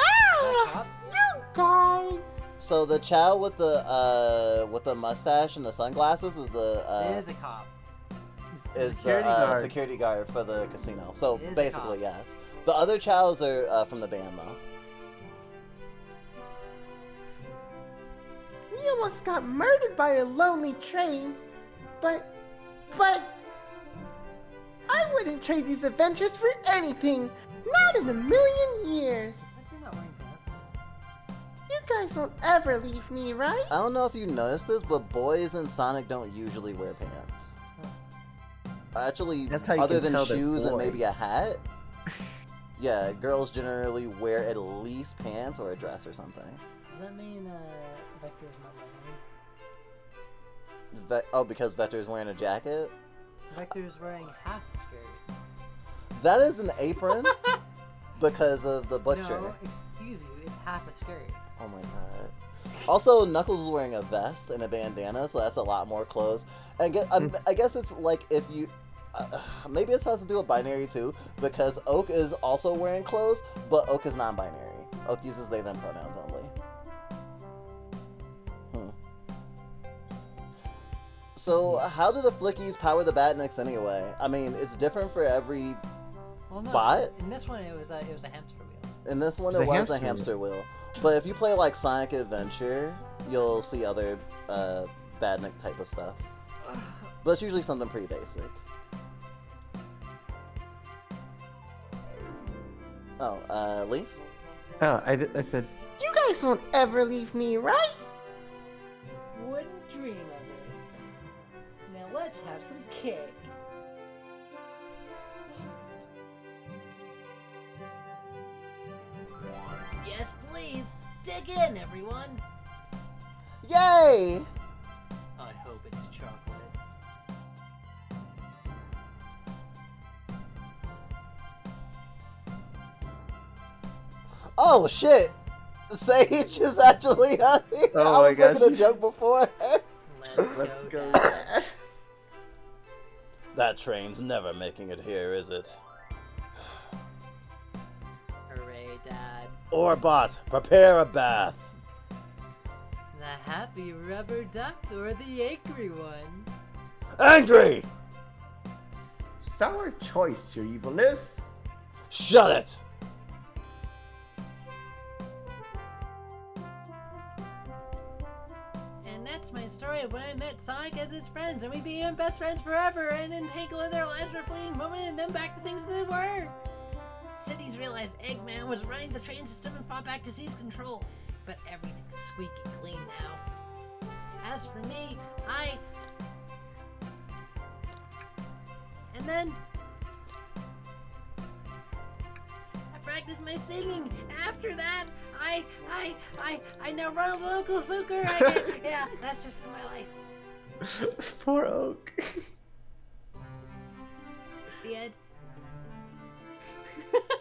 that a cop? You guys! So the chow with the mustache and the sunglasses is the It is a cop. is security the guard. security guard for the casino. So It is a basically, cop. yes. The other chows are from the band though. We almost got murdered by a lonely train, but I wouldn't trade these adventures for anything. Not in a million years. You're not wearing pants. You guys won't ever leave me, right? I don't know if you noticed this, but boys in Sonic don't usually wear pants. Actually, That's how you other can than tell they're shoes and maybe a boys. hat. Yeah, girls generally wear at least pants or a dress or something. Does that mean Vector's not wearing? Oh, because Vector's wearing a jacket? Vector's wearing half skirt. That is an apron because of the butcher. No, excuse you, it's half a skirt. Oh my god. Also, Knuckles is wearing a vest and a bandana, so that's a lot more clothes. And I guess it's like if you... maybe this has to do with binary too, because Oak is also wearing clothes, but Oak is non-binary. Oak uses they, them pronouns only. So, how do the Flickies power the Batniks anyway? I mean, it's different for every Well, no, bot. in this one it was a hamster wheel. In this one, It's it a was a hamster hamster wheel. But if you play like Sonic Adventure, you'll see other Badnik type of stuff. But it's usually something pretty basic. Oh, Leaf? Oh, I said, You guys won't ever leave me, right? Wouldn't dream of it. Now let's have some cake. Yes, please. Dig in, everyone. Yay! I hope it's chocolate. Oh shit! Sage is actually on here. Oh I my was making a gosh. joke before. Let's go. Dad. That train's never making it here, is it? Hooray, Dad. Orbot, prepare a bath. The happy rubber duck or the angry one? Angry! sour choice, your evilness. Shut it! And that's my story of when I met Sonic and his friends, and we became best friends forever, and entangled in their lives for a fleeting moment, and then back to things they were. Cities realized Eggman was running the train system and fought back to seize control, but everything's squeaky clean now. As for me, and then I practiced my singing. After that, I now run a local snooker. Yeah, that's just for my life. Poor Oak. happy end?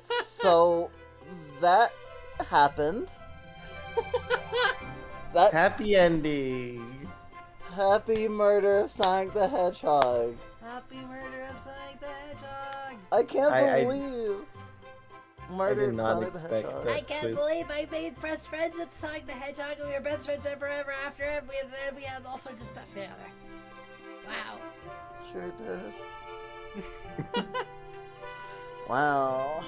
So that happened. That Happy ending. happy murder of Sonic the Hedgehog. Happy murder of Sonic the Hedgehog! I can't I- believe I murder did of not Sonic the expect Hedgehog. that. I can't twist. believe I made best friends with Sonic the Hedgehog and we were best friends forever after it. We had all sorts of stuff together. Wow. Sure did. Wow.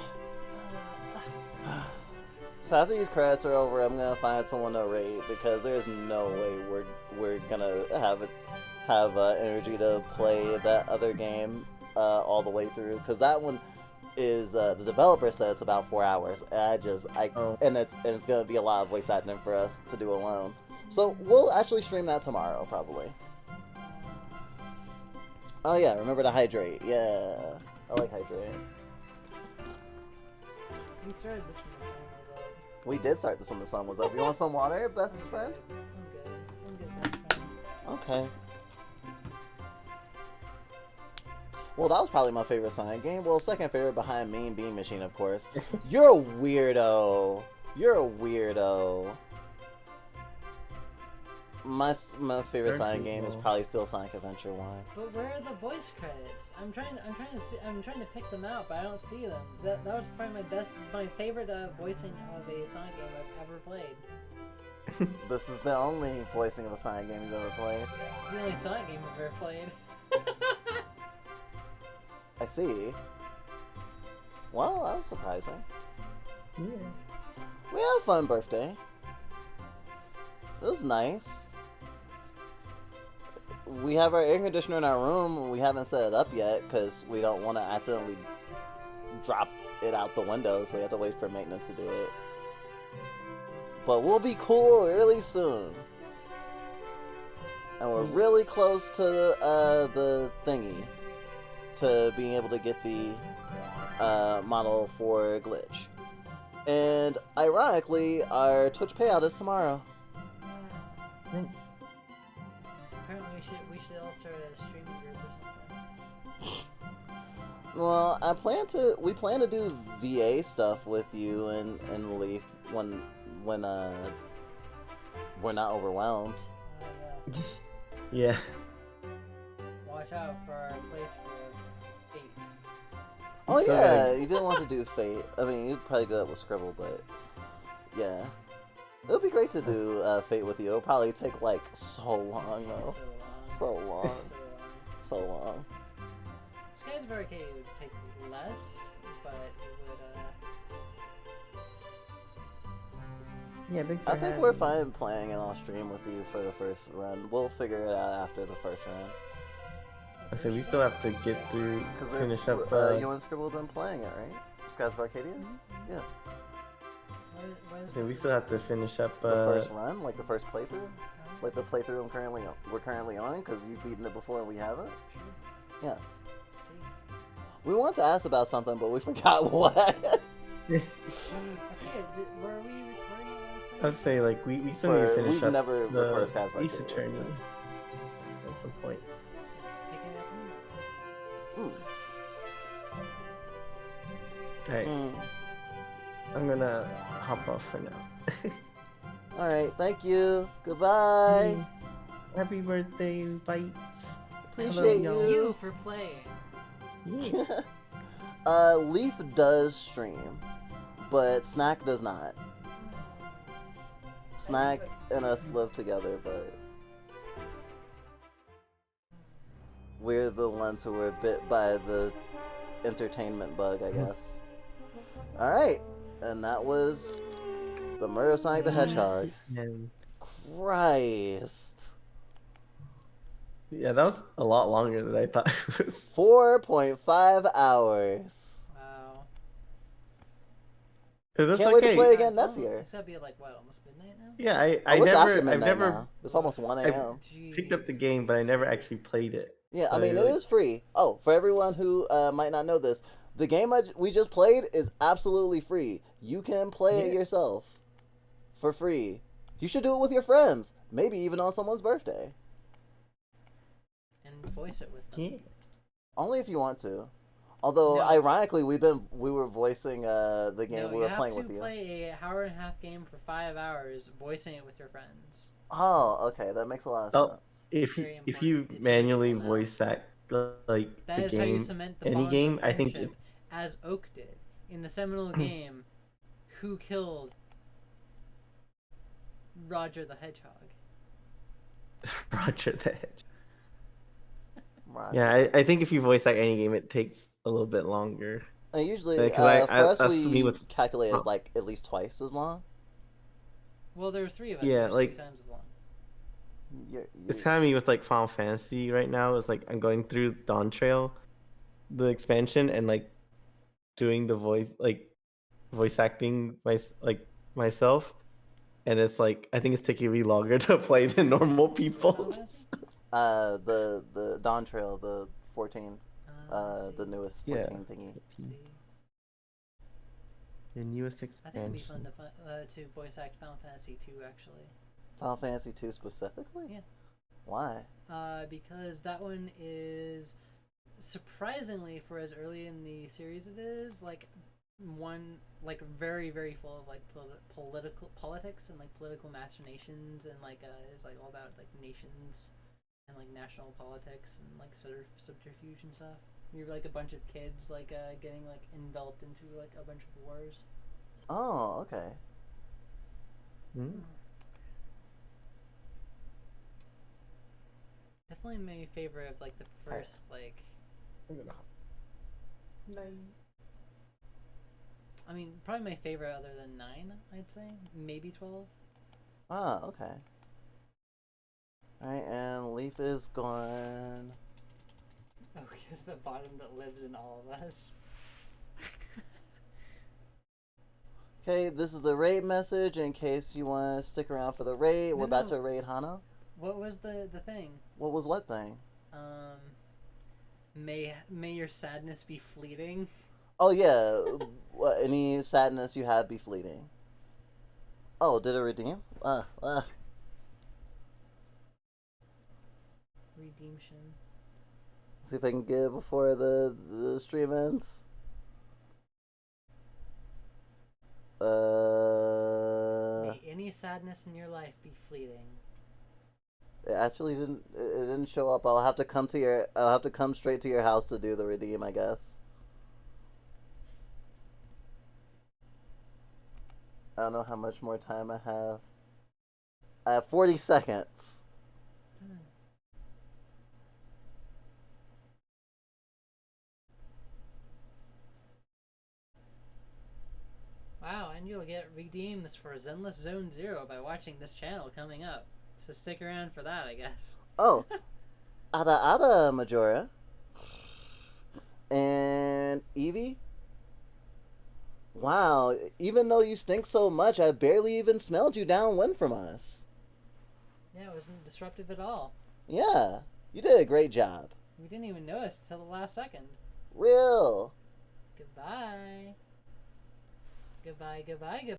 So after these credits are over, I'm gonna find someone to rate because there's no way we're gonna have energy to play that other game all the way through, because that one is the developer said it's about 4 hours, and and it's gonna be a lot of voice acting for us to do alone. So we'll actually stream that tomorrow probably. Oh yeah, remember to hydrate. Yeah, I like hydrate. We started this from the sun was up. We did start this when the sun was up. You want some water, best friend? I'm good, best friend. Okay. Well, that was probably my favorite Sonic game. Well, second favorite behind Mean Bean Machine, of course. You're a weirdo. You're a weirdo. My favorite Sonic game is probably still Sonic Adventure 1. But where are the voice credits? I'm trying to pick them out, but I don't see them. That was probably my favorite voicing of a Sonic game I've ever played. This is the only voicing of a Sonic game you've ever played. It's the only Sonic game I've ever played. I see. Well, that was surprising. Yeah. We had a fun birthday. It was nice. We have our air conditioner in our room. We haven't set it up yet because we don't want to accidentally drop it out the window, so we have to wait for maintenance to do it. But we'll be cool really soon. And we're really close to the thingy, to being able to get the model for Glitch. And ironically, our Twitch payout is tomorrow. Apparently we should all start a streaming group or something. Well, we plan to do VA stuff with you and Leif when we're not overwhelmed. Yeah. Watch out for our playthrough of Fate. Oh Sorry. yeah, you didn't want to do Fate. I mean, you'd probably do that with Scribble, but yeah. It would be great to do Fate with you. It'll probably take like so long though. So long. So long. Skies of Arcade would take less, but it would Yeah, thanks for I think having we're me. fine playing it on stream with you for the first run. We'll figure it out after the first run. I said we still have to get through, finish up. You and Scribble have been playing it, right? Skies of Arcadia? Yeah. So we still have to finish up. The first run, like the first playthrough, like the playthrough we're currently on, because you've beaten it before and we haven't. Yes. see. We wanted to ask about something, but we forgot what. Okay, were we recording last time? I'd say like we still need to finish We've up never recorded the Skies of Ace Arcadia. Attorney at some point. Let's pick it up Mm. Alright, Mm. I'm gonna hop off for now. Alright, thank you. Goodbye. Happy birthday, Bites. Appreciate Hello, you you. for playing. Yeah. Leif does stream, but Snack does not. Snack and us live together, but we're the ones who were bit by the entertainment bug, I guess. Alright, and that was the murder of Sonic the Hedgehog. And Christ. yeah, that was a lot longer than I thought it was. 4.5 hours. Wow. That's Can't wait to okay. play again It's next almost- year. It's gotta be like what, almost midnight now? Yeah, Oh, I've it's after never midnight now. It's almost 1 a.m. picked up the game, but I never actually played it. Yeah, I So, mean, it like- is free. Oh, for everyone who might not know this, the game we just played is absolutely free. You can play it Yeah. yourself for free. You should do it with your friends. Maybe even on someone's birthday. And voice it with them. Yeah. Only if you want to. Although, No. ironically, we were voicing the game No, we you were have playing to with you. play a hour and a half game for 5 hours, voicing it with your friends. Oh, okay, that makes a lot of Oh, sense. if you Very if you important. It's manually ritual now. voice act like That the is how you game, cement the any bonds game, of I think friendship, as Oak did in the seminal game, Who Killed Roger the Hedgehog? Roger the Hedge. Right. Yeah, I think if you voice act any game, it takes a little bit longer. And usually, Because I for us, that's me we with calculate as like at least twice as long. Well, there are 3 of us, Yeah, so it's like- 3 times as long. it's kind of me with like Final Fantasy right now. It's like I'm going through Dawn Trail, the expansion, and like doing the voice acting myself, and it's like I think it's taking me longer to play than normal people. The Dawn Trail, the 14, the newest 14 Yeah. thingy. See, The newest I think it'd be fun expansion. to voice act Final Fantasy 2 actually. Final Fantasy 2 specifically? Yeah. Why? Because that one is surprisingly, for as early in the series it is, like very very full of like politics and like political machinations, and like is like all about like nations and like national politics and like subterfuge and stuff. You're like a bunch of kids like getting like enveloped into like a bunch of wars. Oh, okay. Hmm? Definitely my favorite of like the first like. I mean, probably my favorite other than 9, I'd say. Maybe 12. Ah, okay. Alright, and Leaf is gone. Oh, he's the bottom that lives in all of us. Okay, this is the raid message in case you want to stick around for the raid. We're about to raid Hano. What was the thing? What was what thing? May your sadness be fleeting. Oh yeah, any sadness you have be fleeting. Oh, did it redeem? Redemption. See if I can get it before the stream ends. May any sadness in your life be fleeting. It actually didn't. It didn't show up. I'll have to come to your. I'll have to come straight to your house to do the redeem, I guess. I don't know how much more time I have. I have 40 seconds. Wow, and you'll get redeems for Zenless Zone 0 by watching this channel coming up. So stick around for that, I guess. Oh, Ada Majora. And Evie? Wow, even though you stink so much, I barely even smelled you downwind from us. Yeah, it wasn't disruptive at all. Yeah, you did a great job. We didn't even notice till the last second. Real. Goodbye. Goodbye, goodbye, goodbye.